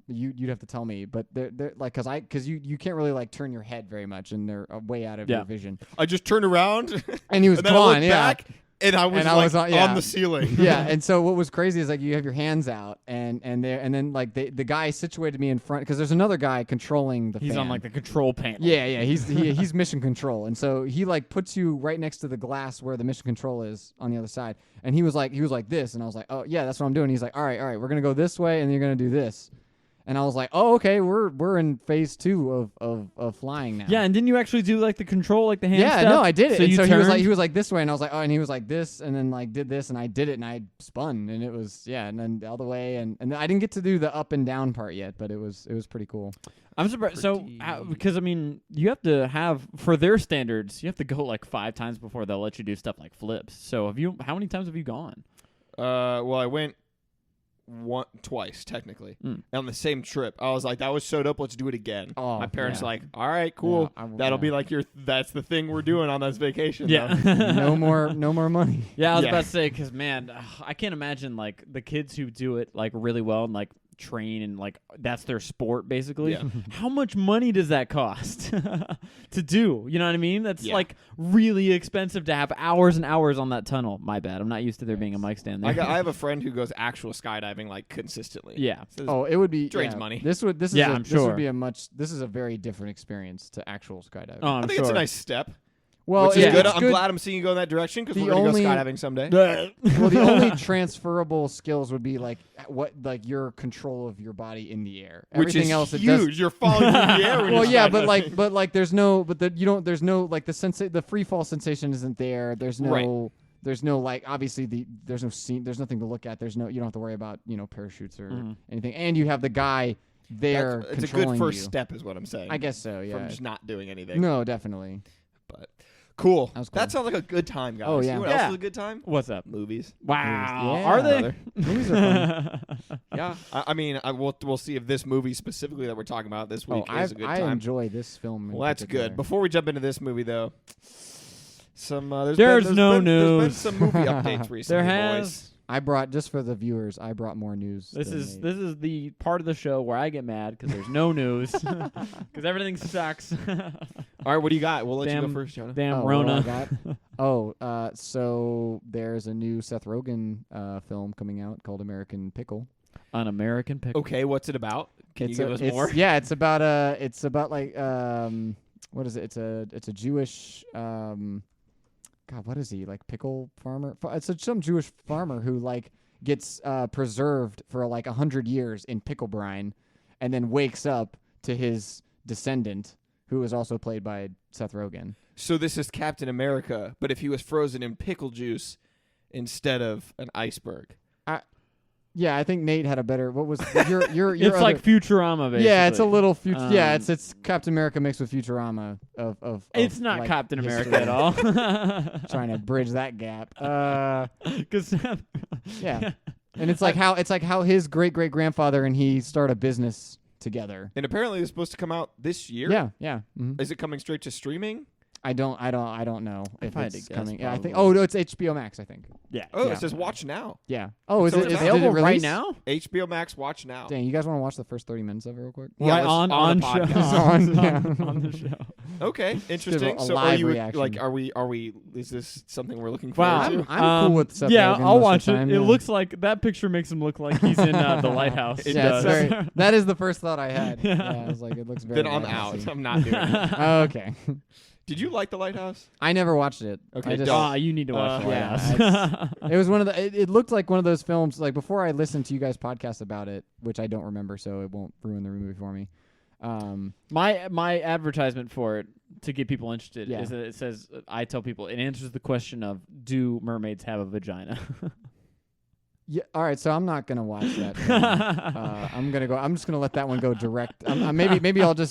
Speaker 3: You'd have to tell me, but they're like because you can't really like turn your head very much, and they're way out of
Speaker 1: Yeah.
Speaker 3: your vision.
Speaker 2: I just turned around
Speaker 3: And he was
Speaker 2: and then I
Speaker 3: gone.
Speaker 2: looked
Speaker 3: Yeah.
Speaker 2: back And I was
Speaker 3: And I
Speaker 2: like
Speaker 3: was on-
Speaker 2: on the ceiling.
Speaker 3: Yeah, and so what was crazy is like you have your hands out, and then like the guy situated me in front because there's another guy controlling the
Speaker 1: He's
Speaker 3: fan.
Speaker 1: on like the control panel.
Speaker 3: Yeah, he's mission control, and so he like puts you right next to the glass where the mission control is on the other side, and he was like this, and I was like, oh yeah, that's what I'm doing. He's like, all right, we're gonna go this way, and you're gonna do this, and I was like, oh okay, we're in phase 2 of flying now.
Speaker 1: Yeah, and didn't you actually do like the control, like the hand
Speaker 3: Yeah,
Speaker 1: stuff?
Speaker 3: no, I did it.
Speaker 1: So
Speaker 3: And
Speaker 1: you
Speaker 3: so
Speaker 1: turned?
Speaker 3: he was like this way, and I was like, oh, and he was like this, and then like did this, and I did it, and I spun, and it was and then the other way, and I didn't get to do the up and down part yet, but it was pretty cool.
Speaker 1: I'm surprised. So, because I mean, you have to have for their standards, you have to go like 5 times before they'll let you do stuff like flips. So, how many times have you gone?
Speaker 2: Well, I went twice technically on the same trip. I was like, that was so dope. Let's do it again.
Speaker 3: Oh,
Speaker 2: My parents
Speaker 3: yeah.
Speaker 2: are like, all right, cool.
Speaker 3: Yeah,
Speaker 2: That'll be like that's the thing we're doing on this vacation. though.
Speaker 3: no more money.
Speaker 1: Yeah, I was
Speaker 2: Yeah.
Speaker 1: about to say because man, I can't imagine like the kids who do it like really well and like train and like that's their sport basically.
Speaker 2: Yeah.
Speaker 1: How much money does that cost to do? You know what I mean? That's
Speaker 2: Yeah.
Speaker 1: like really expensive to have hours and hours on that tunnel. My bad. I'm not used to there being a mic stand there.
Speaker 2: I have a friend who goes actual skydiving like consistently.
Speaker 1: yeah.
Speaker 2: So
Speaker 3: Oh, it would be
Speaker 2: drains money.
Speaker 3: This is
Speaker 1: Yeah,
Speaker 3: a,
Speaker 1: I'm
Speaker 3: this
Speaker 1: sure.
Speaker 3: would be this is a very different experience to actual skydiving.
Speaker 1: Oh, I'm
Speaker 2: I think
Speaker 1: sure.
Speaker 2: it's a nice step.
Speaker 3: well,
Speaker 2: which is
Speaker 3: yeah,
Speaker 2: good.
Speaker 3: it's
Speaker 2: I'm glad I'm seeing you go in that direction because
Speaker 3: The
Speaker 2: we're gonna
Speaker 3: only-
Speaker 2: go skydiving someday.
Speaker 3: Well, the only transferable skills would be like your control of your body in the air.
Speaker 2: Which
Speaker 3: Everything
Speaker 2: is
Speaker 3: else it
Speaker 2: huge.
Speaker 3: does.
Speaker 2: You're falling through the air. When
Speaker 3: Well,
Speaker 2: you're
Speaker 3: yeah,
Speaker 2: skydiving.
Speaker 3: but like there's no there's no like the free fall sensation isn't there. There's no
Speaker 2: Right.
Speaker 3: there's no like obviously there's no scene, there's nothing to look at. You don't have to worry about parachutes or anything, and you have the guy there
Speaker 2: it's a
Speaker 3: controlling
Speaker 2: good first
Speaker 3: you.
Speaker 2: step, is what I'm saying.
Speaker 3: I guess so. Yeah.
Speaker 2: from just not doing anything.
Speaker 3: No, definitely.
Speaker 2: But cool.
Speaker 3: That was cool.
Speaker 2: That sounds like a good time, guys.
Speaker 3: Oh, yeah.
Speaker 2: You know what
Speaker 1: Yeah.
Speaker 2: else is a good time?
Speaker 1: What's up?
Speaker 2: Movies.
Speaker 1: Wow.
Speaker 3: Yeah.
Speaker 1: Are they?
Speaker 2: Brother.
Speaker 3: Movies are fun.
Speaker 2: Yeah. I mean, we'll see if this movie specifically that we're talking about this week is a good
Speaker 3: I
Speaker 2: time.
Speaker 3: enjoy this film. in
Speaker 2: Well, that's
Speaker 3: particular.
Speaker 2: good. Before we jump into this movie, though, there's
Speaker 1: There's
Speaker 2: been,
Speaker 1: no
Speaker 2: there's been
Speaker 1: news.
Speaker 2: some movie updates recently,
Speaker 1: There
Speaker 2: boys.
Speaker 1: has.
Speaker 3: I brought just for the viewers. I brought more news.
Speaker 1: This
Speaker 3: than
Speaker 1: is
Speaker 3: Nate.
Speaker 1: this is the part of the show where I get mad because there's no news because everything sucks.
Speaker 2: All right, what do you got? We'll let you
Speaker 1: Damn.
Speaker 2: go first, Jonah.
Speaker 1: Damn
Speaker 3: Oh, what do I
Speaker 1: Rona.
Speaker 3: got? So there's a new Seth Rogen film coming out called American Pickle.
Speaker 1: An American Pickle.
Speaker 2: Okay, what's it about? Can you give us more?
Speaker 3: Yeah, it's about like what is it? It's a Jewish God, what is he, like pickle farmer? It's some Jewish farmer who like gets preserved for like 100 years in pickle brine, and then wakes up to his descendant, who is also played by Seth Rogen.
Speaker 2: So this is Captain America, but if he was frozen in pickle juice instead of an iceberg.
Speaker 3: Yeah, I think Nate had a better. What was your
Speaker 1: It's
Speaker 3: other,
Speaker 1: like Futurama, basically.
Speaker 3: yeah, it's a little future. Yeah,
Speaker 1: Um,
Speaker 3: it's Captain America mixed with Futurama of
Speaker 1: It's not
Speaker 3: like,
Speaker 1: Captain America
Speaker 3: history.
Speaker 1: at all.
Speaker 3: Trying to bridge that gap.
Speaker 1: Because
Speaker 3: Yeah, and it's like how his great great-grandfather and he start a business together.
Speaker 2: And apparently it's supposed to come out this year.
Speaker 3: Yeah. Mhm.
Speaker 2: Is it coming straight to streaming?
Speaker 3: I don't know
Speaker 1: If
Speaker 3: if
Speaker 1: I had
Speaker 3: it's
Speaker 1: to guess,
Speaker 3: coming. Yeah, I think.
Speaker 1: probably.
Speaker 3: Oh no, it's HBO Max. I think.
Speaker 1: yeah.
Speaker 2: Oh,
Speaker 3: Yeah.
Speaker 2: it says watch now.
Speaker 3: Yeah. Oh, is
Speaker 2: So
Speaker 3: it?
Speaker 2: it's
Speaker 3: Did it
Speaker 1: available right
Speaker 3: release?
Speaker 1: now?
Speaker 2: HBO Max, watch now.
Speaker 3: Dang, you guys want to watch the first 30 minutes of it real quick?
Speaker 2: Yeah,
Speaker 1: right
Speaker 2: let's-
Speaker 1: on
Speaker 2: on a
Speaker 1: show.
Speaker 2: podcast.
Speaker 3: On,
Speaker 1: on the show.
Speaker 2: Okay, interesting.
Speaker 3: a
Speaker 2: So
Speaker 3: live
Speaker 2: are you
Speaker 3: reaction.
Speaker 2: like? Are we? Is this something we're looking
Speaker 1: Wow.
Speaker 2: forward to?
Speaker 3: I'm cool with Seth
Speaker 1: Yeah,
Speaker 3: Rogen
Speaker 1: I'll
Speaker 3: most
Speaker 1: watch
Speaker 3: of the time,
Speaker 1: it. It
Speaker 3: yeah.
Speaker 1: looks like that picture makes him look like he's in the lighthouse.
Speaker 2: It
Speaker 3: yeah,
Speaker 2: does.
Speaker 3: it's very, that is the first thought I had.
Speaker 1: Yeah.
Speaker 3: Yeah, I was like, it looks very.
Speaker 2: Then I'm
Speaker 3: lighthousey.
Speaker 2: out. I'm not doing it.
Speaker 3: Oh, okay.
Speaker 2: Did you like The Lighthouse?
Speaker 3: I never watched it.
Speaker 2: Okay,
Speaker 3: I just,
Speaker 2: don't.
Speaker 1: You need to watch the
Speaker 3: yeah,
Speaker 1: lighthouse.
Speaker 3: It was one of the. It looked like one of those films. Like before I listened to you guys' podcast about it, which I don't remember, so it won't ruin the movie for me.
Speaker 1: My advertisement for it to get people interested
Speaker 3: Yeah.
Speaker 1: is that it says I tell people it answers the question of do mermaids have a vagina?
Speaker 3: Yeah. All right. So I'm not gonna watch that. film. I'm gonna go. I'm just gonna let that one go direct. Maybe I'll get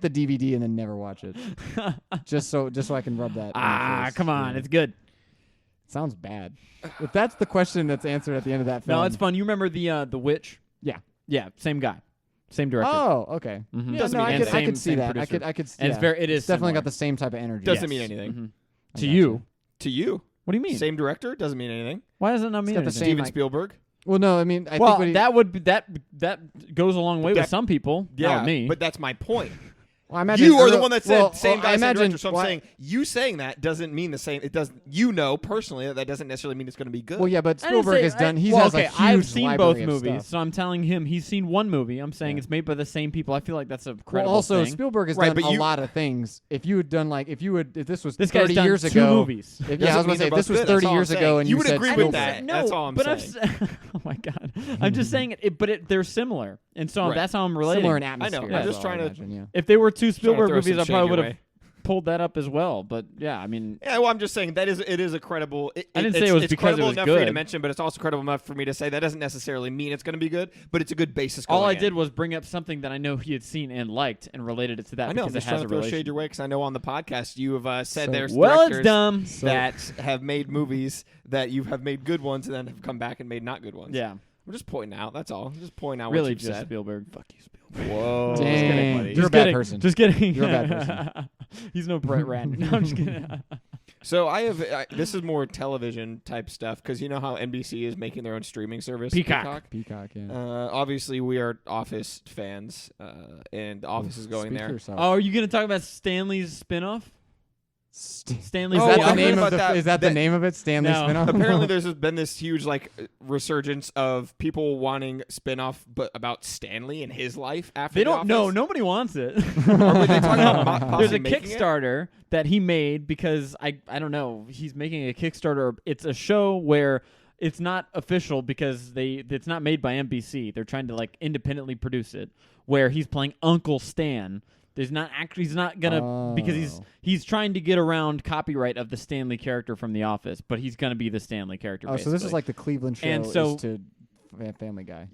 Speaker 3: the DVD and then never watch it. just so I can rub that. in my face.
Speaker 1: Come on,
Speaker 3: Yeah.
Speaker 1: it's good.
Speaker 3: Sounds bad. If that's the question that's answered at the end of that film.
Speaker 1: No, it's fun. You remember the witch?
Speaker 3: Yeah.
Speaker 1: Yeah, same guy, same director.
Speaker 3: Oh, okay.
Speaker 1: Mhm.
Speaker 3: Yeah,
Speaker 2: Doesn't
Speaker 3: no,
Speaker 2: mean
Speaker 3: I
Speaker 2: anything.
Speaker 3: could see
Speaker 1: Same
Speaker 3: that.
Speaker 1: producer.
Speaker 3: I could.
Speaker 1: And
Speaker 3: Yeah.
Speaker 1: it's very. It is
Speaker 3: definitely
Speaker 1: similar.
Speaker 3: got the same type of energy.
Speaker 2: Doesn't mean anything.
Speaker 1: Mhm.
Speaker 3: I
Speaker 1: To
Speaker 3: gotcha.
Speaker 1: you.
Speaker 2: To you,
Speaker 1: What do you mean?
Speaker 2: same director doesn't mean anything.
Speaker 1: Why does it not mean
Speaker 3: got the
Speaker 1: anything?
Speaker 3: same,
Speaker 2: Steven
Speaker 3: like-
Speaker 2: Spielberg.
Speaker 3: Well, no, I mean, I
Speaker 1: Well,
Speaker 3: think what he,
Speaker 1: that would be, that goes a long way with
Speaker 2: that-
Speaker 1: some people.
Speaker 2: Yeah,
Speaker 1: not with me.
Speaker 2: but that's my point.
Speaker 3: Well, I imagine
Speaker 2: You are the one that said
Speaker 3: well,
Speaker 2: same guy,
Speaker 3: I
Speaker 2: same
Speaker 3: imagine,
Speaker 2: director. So I'm
Speaker 3: well,
Speaker 2: saying you saying that doesn't mean the same. It doesn't. Personally that doesn't necessarily mean it's going to be good.
Speaker 3: Well, yeah, but
Speaker 1: I didn't
Speaker 3: Spielberg
Speaker 1: say-
Speaker 3: has done. He
Speaker 1: well,
Speaker 3: has
Speaker 1: okay,
Speaker 3: a huge
Speaker 1: I've seen both
Speaker 3: library of
Speaker 1: movies,
Speaker 3: stuff.
Speaker 1: so I'm telling him he's seen one movie. I'm saying
Speaker 3: Yeah.
Speaker 1: it's made by the same people. I feel like that's a
Speaker 3: Well,
Speaker 1: credible
Speaker 3: also
Speaker 1: thing.
Speaker 3: Spielberg has
Speaker 2: Right,
Speaker 3: done
Speaker 2: but
Speaker 3: a
Speaker 2: you-
Speaker 3: lot of things. If you had done if this was
Speaker 1: This guy's
Speaker 3: 30
Speaker 1: done
Speaker 3: years
Speaker 1: 2
Speaker 3: ago,
Speaker 1: movies.
Speaker 3: If,
Speaker 2: Doesn't
Speaker 3: I was
Speaker 2: mean
Speaker 3: gonna say
Speaker 2: they're
Speaker 3: if this
Speaker 2: both
Speaker 3: was
Speaker 2: good, that's
Speaker 3: 30
Speaker 2: all I'm
Speaker 3: years
Speaker 2: saying.
Speaker 3: ago, and
Speaker 2: You would
Speaker 3: said
Speaker 2: agree with
Speaker 3: Spielberg.
Speaker 2: that.
Speaker 1: No,
Speaker 2: That's all I'm
Speaker 1: but
Speaker 2: saying.
Speaker 1: oh my god, I'm just saying it. But they're similar, and so
Speaker 2: Right.
Speaker 1: that's how I'm relating.
Speaker 3: Similar in
Speaker 2: I
Speaker 3: atmosphere.
Speaker 2: know.
Speaker 1: I'm
Speaker 3: as
Speaker 2: just
Speaker 3: well,
Speaker 2: trying
Speaker 3: I
Speaker 2: to-
Speaker 3: imagine, yeah.
Speaker 1: If they were 2
Speaker 2: Trying to
Speaker 1: Spielberg
Speaker 2: throw
Speaker 1: movies,
Speaker 2: some
Speaker 1: I
Speaker 2: shade
Speaker 1: probably
Speaker 2: your
Speaker 1: would have
Speaker 2: way.
Speaker 1: pulled that up as well. But yeah, I mean,
Speaker 2: Yeah, well, I'm just saying it is a credible.
Speaker 1: I didn't say it was
Speaker 2: it's
Speaker 1: because
Speaker 2: credible
Speaker 1: it was
Speaker 2: enough for you to
Speaker 1: good.
Speaker 2: mention, but it's also credible enough for me to say that doesn't necessarily mean it's going to be good, but it's a good basis.
Speaker 1: all
Speaker 2: going
Speaker 1: I
Speaker 2: in.
Speaker 1: did was bring up something that I know he had seen and liked, and related it to that
Speaker 2: I know. I'm
Speaker 1: because it
Speaker 2: just trying
Speaker 1: has
Speaker 2: to
Speaker 1: a
Speaker 2: throw
Speaker 1: relation.
Speaker 2: shade your way because I know on the podcast you have said
Speaker 3: So-
Speaker 2: there's
Speaker 1: Well, it's
Speaker 2: directors
Speaker 1: dumb.
Speaker 2: that have made movies that you have made good ones and then have come back and made not good ones.
Speaker 1: Yeah,
Speaker 2: I'm just pointing out. That's all. Just pointing out
Speaker 1: really,
Speaker 2: what you
Speaker 1: just
Speaker 2: said.
Speaker 1: Spielberg. Fuck you, Spielberg.
Speaker 2: Whoa.
Speaker 3: Dang.
Speaker 2: Just kidding, buddy.
Speaker 3: You're
Speaker 1: Just
Speaker 3: a bad
Speaker 1: kidding.
Speaker 3: person.
Speaker 1: Just kidding.
Speaker 3: You're a bad person.
Speaker 1: He's no Brett Ratner. No, I'm just kidding.
Speaker 2: So this is more television type stuff because you know how NBC is making their own streaming service.
Speaker 1: Peacock.
Speaker 3: Peacock, yeah.
Speaker 2: Obviously, we are Office fans, and The Office is going
Speaker 3: Speak
Speaker 2: there.
Speaker 3: for yourself.
Speaker 1: Oh, are you gonna talk about Stanley's spinoff? Stanley's
Speaker 2: Oh,
Speaker 3: Is that
Speaker 2: I
Speaker 3: the
Speaker 2: heard
Speaker 3: name
Speaker 2: about
Speaker 3: of the?
Speaker 2: that.
Speaker 3: Is that the name of it? Stanley
Speaker 1: No.
Speaker 3: spinoff.
Speaker 2: Apparently, there's been this huge resurgence of people wanting spin-off, but about Stanley and his life after.
Speaker 1: They
Speaker 2: The
Speaker 1: don't. No,
Speaker 2: Office.
Speaker 1: nobody wants it.
Speaker 2: Are they talking about possibly
Speaker 1: There's a
Speaker 2: making it?
Speaker 1: Kickstarter that he made because I don't know. He's making a Kickstarter. It's a show where it's not official because it's not made by NBC. They're trying to independently produce it. Where he's playing Uncle Stan. He's not gonna because he's trying to get around copyright of the Stanley character from The Office, but he's gonna be the Stanley character.
Speaker 3: Oh, so this is
Speaker 1: basically.
Speaker 3: like the Cleveland show
Speaker 1: And so-
Speaker 3: is to Family Guy.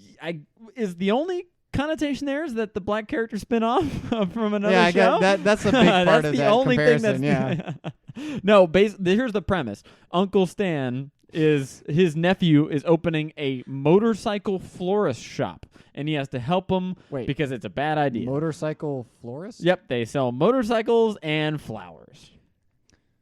Speaker 1: Is the only connotation there is that the black character spin off from another
Speaker 3: Yeah, I
Speaker 1: show?
Speaker 3: got that. That's a big part
Speaker 1: That's
Speaker 3: of
Speaker 1: the
Speaker 3: that
Speaker 1: only
Speaker 3: comparison.
Speaker 1: thing
Speaker 3: Yeah.
Speaker 1: that's no. Here's the premise: Uncle Stan is his nephew is opening a motorcycle florist shop, and he has to help him
Speaker 3: Wait.
Speaker 1: because it's a bad idea.
Speaker 3: Motorcycle florist.
Speaker 1: Yep, they sell motorcycles and flowers.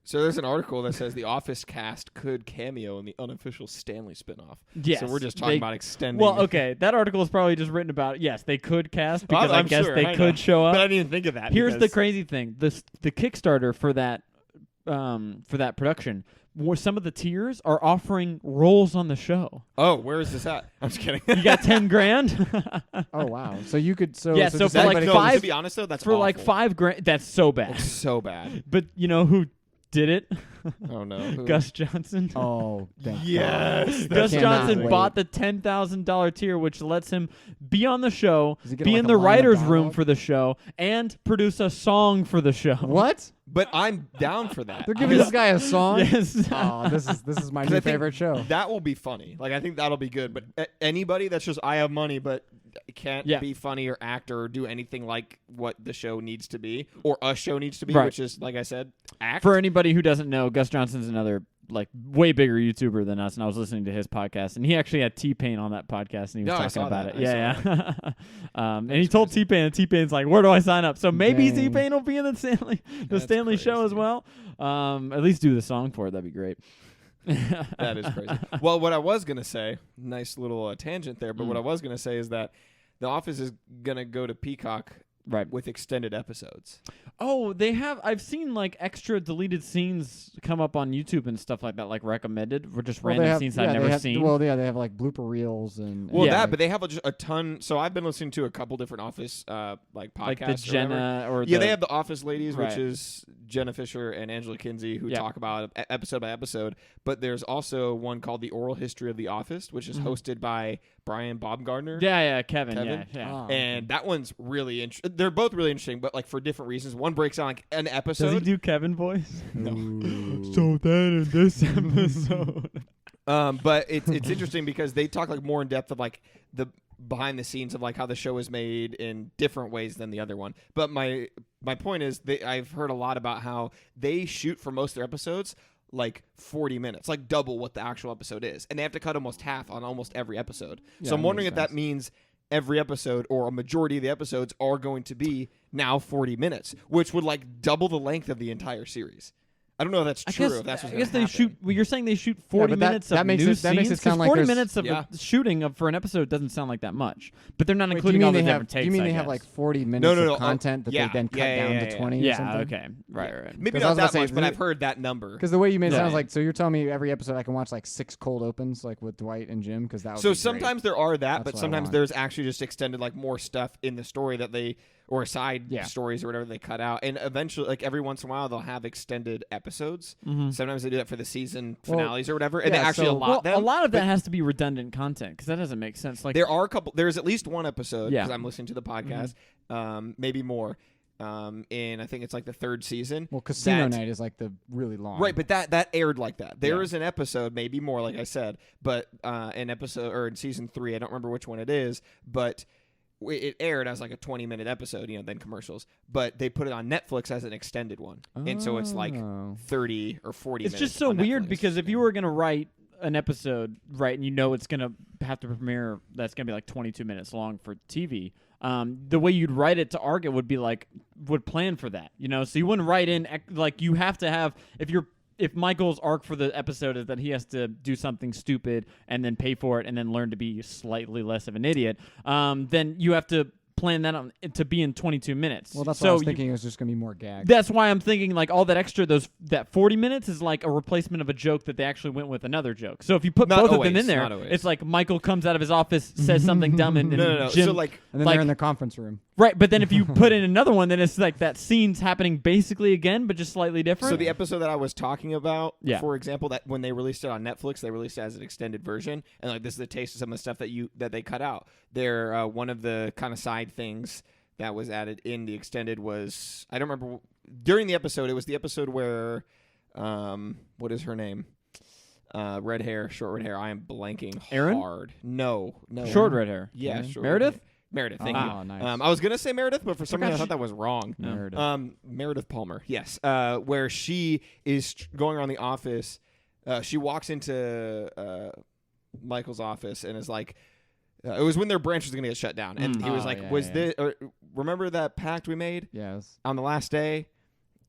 Speaker 2: So there's an article that says the Office cast could cameo in the unofficial Stanley spinoff.
Speaker 1: Yes,
Speaker 2: So we're just talking about extending.
Speaker 1: Well, okay, that article is probably just written about. Yes, they could cast because
Speaker 2: I'm
Speaker 1: I guess
Speaker 2: sure,
Speaker 1: they
Speaker 2: I know.
Speaker 1: could show up.
Speaker 2: But I didn't even think of that.
Speaker 1: Here's the
Speaker 2: because-
Speaker 1: crazy thing: the Kickstarter for that production, where some of the tiers are offering roles on the show.
Speaker 2: Oh, where is this at? I'm just kidding.
Speaker 1: You got 10 grand
Speaker 3: Oh wow. So you could. So
Speaker 1: Yeah,
Speaker 3: So,
Speaker 1: so
Speaker 3: does
Speaker 1: for, like,
Speaker 3: anybody-
Speaker 2: no,
Speaker 1: five-
Speaker 2: to be honest though, that's
Speaker 1: for like
Speaker 2: awful.
Speaker 1: 5 grand. That's so bad.
Speaker 2: It's so bad.
Speaker 1: But you know who did it?
Speaker 2: Oh no. Who?
Speaker 1: Gus Johnson.
Speaker 3: Oh, thank
Speaker 2: Yes,
Speaker 3: God.
Speaker 1: Gus
Speaker 3: Cannot
Speaker 1: Johnson
Speaker 3: wait.
Speaker 1: bought the $10,000 tier, which lets him be on the show,
Speaker 3: Does he get,
Speaker 1: be
Speaker 3: like,
Speaker 1: in
Speaker 3: a
Speaker 1: the
Speaker 3: line of
Speaker 1: writer's room
Speaker 3: dialogue?
Speaker 1: for the show, and produce a song for the show.
Speaker 3: What?
Speaker 2: But I'm down for that.
Speaker 3: They're giving this guy a song.
Speaker 1: Yes.
Speaker 3: Oh, this is my
Speaker 2: 'Cause
Speaker 3: new
Speaker 2: I think
Speaker 3: favorite show.
Speaker 2: That will be funny. Like I think that'll be good. But anybody that's just I have money but can't
Speaker 1: Yeah.
Speaker 2: be funny or act or do anything like what the show needs to be or a show needs to be,
Speaker 1: Right.
Speaker 2: which is like I said, act.
Speaker 1: For anybody who doesn't know, Gus Johnson's another way bigger YouTuber than us, and I was listening to his podcast, and he actually had T-Pain on that podcast, and he was
Speaker 2: Yeah, I
Speaker 1: talking
Speaker 2: saw
Speaker 1: about
Speaker 2: that.
Speaker 1: it.
Speaker 2: I
Speaker 1: Yeah. And he told T-Pain, and T-Pain's like, "Where do I sign up?" So maybe
Speaker 3: Dang.
Speaker 1: T-Pain will be in the
Speaker 2: That's
Speaker 1: Stanley show as
Speaker 2: crazy.
Speaker 1: well. At least do the song for it. That'd be great.
Speaker 2: That is crazy. Well, what I was gonna say, nice little tangent there, but what I was gonna say is that The Office is gonna go to Peacock
Speaker 1: Right.
Speaker 2: with extended episodes.
Speaker 1: Oh, they have. I've seen extra deleted scenes come up on YouTube and stuff like that, recommended, or just
Speaker 3: Well, they
Speaker 1: random
Speaker 3: have-
Speaker 1: scenes
Speaker 3: yeah,
Speaker 1: I've
Speaker 3: they
Speaker 1: never
Speaker 3: have-
Speaker 1: seen.
Speaker 3: Well, yeah, they have like blooper reels and.
Speaker 2: Well,
Speaker 1: Yeah.
Speaker 2: that, but they have just a ton. So I've been listening to a couple different Office podcasts.
Speaker 1: like the
Speaker 2: or whatever.
Speaker 1: Jenna or
Speaker 2: Yeah,
Speaker 1: the,
Speaker 2: they have the Office ladies,
Speaker 1: Right.
Speaker 2: which is Jenna Fisher and Angela Kinsey, who
Speaker 1: Yeah.
Speaker 2: talk about episode by episode. But there's also one called The Oral History of The Office, which is hosted by Brian Baumgartner.
Speaker 1: Yeah, Kevin.
Speaker 2: Kevin?
Speaker 1: Yeah.
Speaker 3: Ah.
Speaker 2: And that one's really interesting. They're both really interesting, but for different reasons. One breaks down an
Speaker 1: Does he
Speaker 2: episode.
Speaker 1: do Kevin voice?
Speaker 3: Ooh.
Speaker 1: So then in this episode.
Speaker 2: But it's interesting because they talk more in depth of the behind the scenes of how the show is made in different ways than the other one. But my point is I've heard a lot about how they shoot for most of their episodes 40 minutes, double what the actual episode is, and they have to cut almost half on almost every episode.
Speaker 3: Yeah,
Speaker 2: so I'm
Speaker 3: that
Speaker 2: wondering
Speaker 3: makes
Speaker 2: if that
Speaker 3: sense.
Speaker 2: means every episode or a majority of the episodes are going to be now 40 minutes, which would double the length of the entire series. I don't know if that's
Speaker 1: I
Speaker 2: true.
Speaker 1: guess,
Speaker 2: if that's what's
Speaker 1: I guess
Speaker 2: gonna
Speaker 1: they shoot.
Speaker 2: happen.
Speaker 1: Well, you're saying they shoot 40
Speaker 3: but that-
Speaker 1: minutes
Speaker 3: that
Speaker 1: of
Speaker 3: makes
Speaker 1: new
Speaker 3: it- that makes it
Speaker 1: scenes? 'Cause
Speaker 3: sound like
Speaker 1: 40
Speaker 3: there's-
Speaker 1: minutes of
Speaker 2: Yeah.
Speaker 1: the shooting for an episode doesn't sound like that much. But they're not
Speaker 3: Wait, do you
Speaker 1: including
Speaker 3: mean
Speaker 1: all the
Speaker 3: they
Speaker 1: different
Speaker 3: have?
Speaker 1: takes.
Speaker 3: Do you mean
Speaker 1: I
Speaker 3: they have
Speaker 1: guess.
Speaker 3: like 40 minutes
Speaker 2: no,
Speaker 3: of content that
Speaker 2: yeah,
Speaker 3: they then cut
Speaker 2: yeah,
Speaker 3: down
Speaker 2: yeah,
Speaker 3: to
Speaker 2: yeah.
Speaker 3: 20 or
Speaker 1: Yeah.
Speaker 3: something?
Speaker 1: Okay. Right.
Speaker 2: Maybe
Speaker 3: 'Cause I
Speaker 2: not
Speaker 3: was
Speaker 2: that
Speaker 3: about to
Speaker 2: much,
Speaker 3: say,
Speaker 2: but
Speaker 3: the-
Speaker 2: I've heard that number.
Speaker 3: Because the way you made it
Speaker 1: Yeah.
Speaker 3: sounds like, so you're telling me every episode I can watch like 6 cold opens, like with Dwight and Jim, because that would
Speaker 2: So
Speaker 3: be great.
Speaker 2: sometimes there are that,
Speaker 3: That's
Speaker 2: but
Speaker 3: what I
Speaker 2: sometimes
Speaker 3: want.
Speaker 2: there's actually just extended like more stuff in the story that they or side
Speaker 3: Yeah.
Speaker 2: stories or whatever they cut out, and eventually, like every once in a while, they'll have extended episodes.
Speaker 1: Mm-hmm.
Speaker 2: Sometimes they do that for the season
Speaker 3: Well,
Speaker 2: finales or whatever, and they
Speaker 3: yeah,
Speaker 2: actually
Speaker 3: so-
Speaker 2: allot them.
Speaker 1: A lot of
Speaker 2: but
Speaker 1: that has to be redundant content because that doesn't make sense. Like
Speaker 2: there are a couple. There's at least one episode
Speaker 1: Yeah.
Speaker 2: because I'm listening to the podcast, maybe more. In I think it's like the 3rd season.
Speaker 3: Well, Casino
Speaker 2: that-
Speaker 3: Night is like the really long.
Speaker 2: Right, but that aired like that. There
Speaker 3: Yeah.
Speaker 2: is an episode, maybe more, like I said, but an episode or in season 3, I don't remember which one it is, but it aired as like a 20-minute episode, then commercials. But they put it on Netflix as an extended one, and so it's like
Speaker 3: Oh.
Speaker 2: 30 or 40.
Speaker 1: it's
Speaker 2: minutes
Speaker 1: just so
Speaker 2: on
Speaker 1: weird
Speaker 2: Netflix.
Speaker 1: because if you were gonna write an episode, right, and you know it's gonna have to premiere, that's gonna be like 22 minutes long for TV. The way you'd write it to Arget would be like would plan for that, So you wouldn't write in like you have to have if Michael's arc for the episode is that he has to do something stupid and then pay for it and then learn to be slightly less of an idiot, then you have to plan that on to be in 22 minutes.
Speaker 3: Well, that's
Speaker 1: so
Speaker 3: what I was
Speaker 1: you-
Speaker 3: thinking. It was just gonna be more gags.
Speaker 1: That's why I'm thinking like all that extra that 40 minutes is like a replacement of a joke that they actually went with another joke. So if you put
Speaker 2: Not
Speaker 1: both of
Speaker 2: always,
Speaker 1: them in there,
Speaker 2: not always.
Speaker 1: it's like Michael comes out of his office, says something dumb, and
Speaker 2: no.
Speaker 1: Jim,
Speaker 2: So like
Speaker 3: and then
Speaker 1: like-
Speaker 3: they're in the conference room.
Speaker 1: right. But then if you put in another one, then it's like that scene's happening basically again, but just slightly different.
Speaker 2: So the episode that I was talking about,
Speaker 1: Yeah.
Speaker 2: for example, that when they released it on Netflix, they released it as an extended version, and like this is a taste of some of the stuff that they cut out. They're one of the kind of side things that was added in the extended was I don't remember during the episode. It was the episode where, what is her name? Red hair, short red hair. I am blanking
Speaker 1: Erin?
Speaker 2: hard. No.
Speaker 1: Short red hair.
Speaker 2: Yeah,
Speaker 3: Erin?
Speaker 2: short
Speaker 1: Meredith?
Speaker 2: red hair. Meredith, thank
Speaker 3: Oh,
Speaker 2: you.
Speaker 3: nice.
Speaker 2: I was gonna say Meredith, but for some reason I
Speaker 1: Forgot
Speaker 2: thought that was wrong.
Speaker 3: Meredith.
Speaker 2: Meredith Palmer, yes. Where she is going around the office. She walks into Michael's office and is like, it was when their branch was going to get shut down. And he was
Speaker 3: Oh,
Speaker 2: like,
Speaker 3: yeah,
Speaker 2: was
Speaker 3: yeah.
Speaker 2: this, or, remember that pact we made
Speaker 3: Yes.
Speaker 2: on the last day?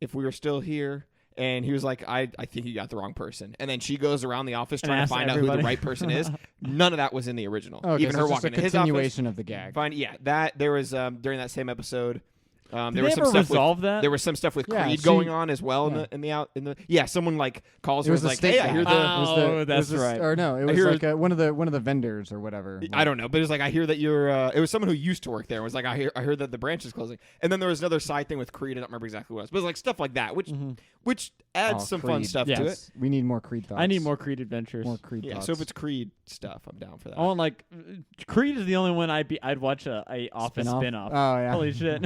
Speaker 2: If we were still here? And he was like, I think you got the wrong person. And then she goes around the office
Speaker 1: And
Speaker 2: trying to
Speaker 1: asks
Speaker 2: find out who
Speaker 1: everybody.
Speaker 2: the right person is. None of that was in the original.
Speaker 3: Oh, okay,
Speaker 2: Even
Speaker 3: so
Speaker 2: her
Speaker 3: it's just
Speaker 2: walking
Speaker 3: a
Speaker 2: into his office.
Speaker 3: continuation of the gag.
Speaker 2: That there was during that same episode.
Speaker 1: Did
Speaker 2: There
Speaker 1: they
Speaker 2: was some
Speaker 1: ever
Speaker 2: stuff
Speaker 1: resolve
Speaker 2: with,
Speaker 1: that?
Speaker 2: There was some stuff with
Speaker 3: Yeah,
Speaker 2: Creed
Speaker 3: she-
Speaker 2: going on as well
Speaker 3: yeah.
Speaker 2: in the someone like calls
Speaker 3: It
Speaker 2: her
Speaker 3: was
Speaker 2: and
Speaker 3: the
Speaker 2: is like,
Speaker 3: steak
Speaker 2: hey,
Speaker 3: guy.
Speaker 2: I hear the
Speaker 3: It was the-
Speaker 1: Oh,
Speaker 3: it was
Speaker 1: that's
Speaker 3: the-
Speaker 1: right.
Speaker 3: Or no, it
Speaker 2: I
Speaker 3: was
Speaker 2: hear-
Speaker 3: like one of the vendors or whatever.
Speaker 2: I don't know, but it's like I hear that you're. It was someone who used to work there. It was like I heard that the branch is closing, and then there was another side thing with Creed. I don't remember exactly what it was, but it was like stuff like that, which adds
Speaker 3: Oh,
Speaker 2: some fun
Speaker 3: Creed.
Speaker 2: stuff to it.
Speaker 1: Yes.
Speaker 3: We need more Creed thoughts.
Speaker 1: I need more Creed adventures.
Speaker 3: More Creed
Speaker 2: Yeah,
Speaker 3: thoughts.
Speaker 2: so if it's Creed stuff, I'm down for that.
Speaker 1: I want like Creed is the only one I'd watch a Office spin-off.
Speaker 3: Oh yeah.
Speaker 1: Holy shit!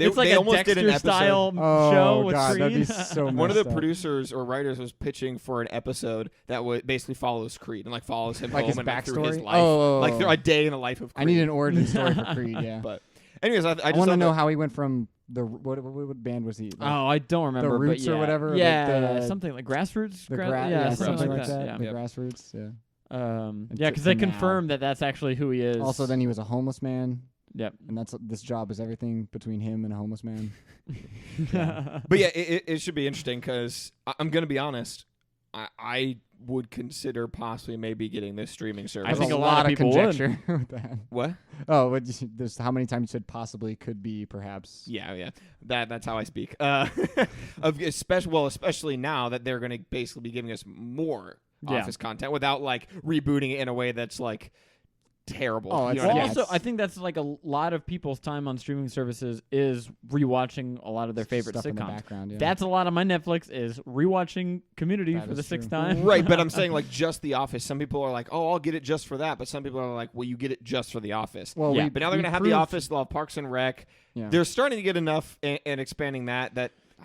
Speaker 1: it's like
Speaker 2: they
Speaker 1: a
Speaker 2: almost did an
Speaker 1: Dexter style
Speaker 3: Oh,
Speaker 1: show with
Speaker 3: God,
Speaker 1: Creed.
Speaker 3: that'd be so
Speaker 2: One of the
Speaker 3: messed up.
Speaker 2: producers or writers was pitching for an episode that would basically follows Creed and like follows him
Speaker 3: Like
Speaker 2: home
Speaker 3: his
Speaker 2: and like, through his
Speaker 3: backstory?
Speaker 2: life,
Speaker 3: Oh.
Speaker 2: like through a day in the life of Creed.
Speaker 3: I need an origin story for Creed. Yeah.
Speaker 2: But anyways, I
Speaker 3: I
Speaker 2: just
Speaker 3: want to
Speaker 2: thought
Speaker 3: know
Speaker 2: that-
Speaker 3: how he went from the what band was he?
Speaker 1: Oh, I don't remember. but
Speaker 3: Roots or
Speaker 1: yeah.
Speaker 3: whatever, like
Speaker 1: Yeah,
Speaker 3: the-
Speaker 1: something like Grassroots.
Speaker 3: The
Speaker 1: yeah, something like that.
Speaker 3: The
Speaker 1: Yeah,
Speaker 3: grassroots. Yeah.
Speaker 1: yeah,
Speaker 3: And
Speaker 1: because
Speaker 3: to
Speaker 1: they
Speaker 3: now.
Speaker 1: confirmed that that's actually who he is.
Speaker 3: Also, then he was a homeless man,
Speaker 1: yep.
Speaker 3: and this job is everything between him and a homeless man.
Speaker 2: But yeah, it should be interesting because I'm gonna be honest. I would consider possibly maybe getting this streaming service.
Speaker 1: I think
Speaker 3: There's
Speaker 1: a lot of people would.
Speaker 3: conjecture with that.
Speaker 2: What?
Speaker 3: Oh, there's how many times you said possibly, could be, perhaps.
Speaker 2: Yeah. That's how I speak. Especially now that they're gonna basically be giving us more
Speaker 1: Yeah.
Speaker 2: Office content without like rebooting it in a way that's like terrible.
Speaker 3: Oh,
Speaker 2: You
Speaker 3: it's-
Speaker 2: know what I
Speaker 1: Well,
Speaker 2: mean?
Speaker 3: yeah,
Speaker 1: also, I think that's like a lot of people's time on streaming services is rewatching a lot of their favorite
Speaker 3: Stuff in the
Speaker 1: sitcoms.
Speaker 3: background. Yeah.
Speaker 1: That's a lot of my Netflix is rewatching Community
Speaker 3: That
Speaker 1: for the
Speaker 3: is
Speaker 1: sixth
Speaker 3: true.
Speaker 1: time.
Speaker 2: Right, but I'm saying like just The Office. Some people are like, "Oh, I'll get it just for that," but some people are like, "Well, you get it just for The Office."
Speaker 3: well,
Speaker 1: yeah,
Speaker 3: we,
Speaker 2: But now they're
Speaker 3: we
Speaker 2: gonna have The
Speaker 3: proved-
Speaker 2: Office. They'll have Parks and Rec.
Speaker 3: Yeah.
Speaker 2: They're starting to get enough and expanding that.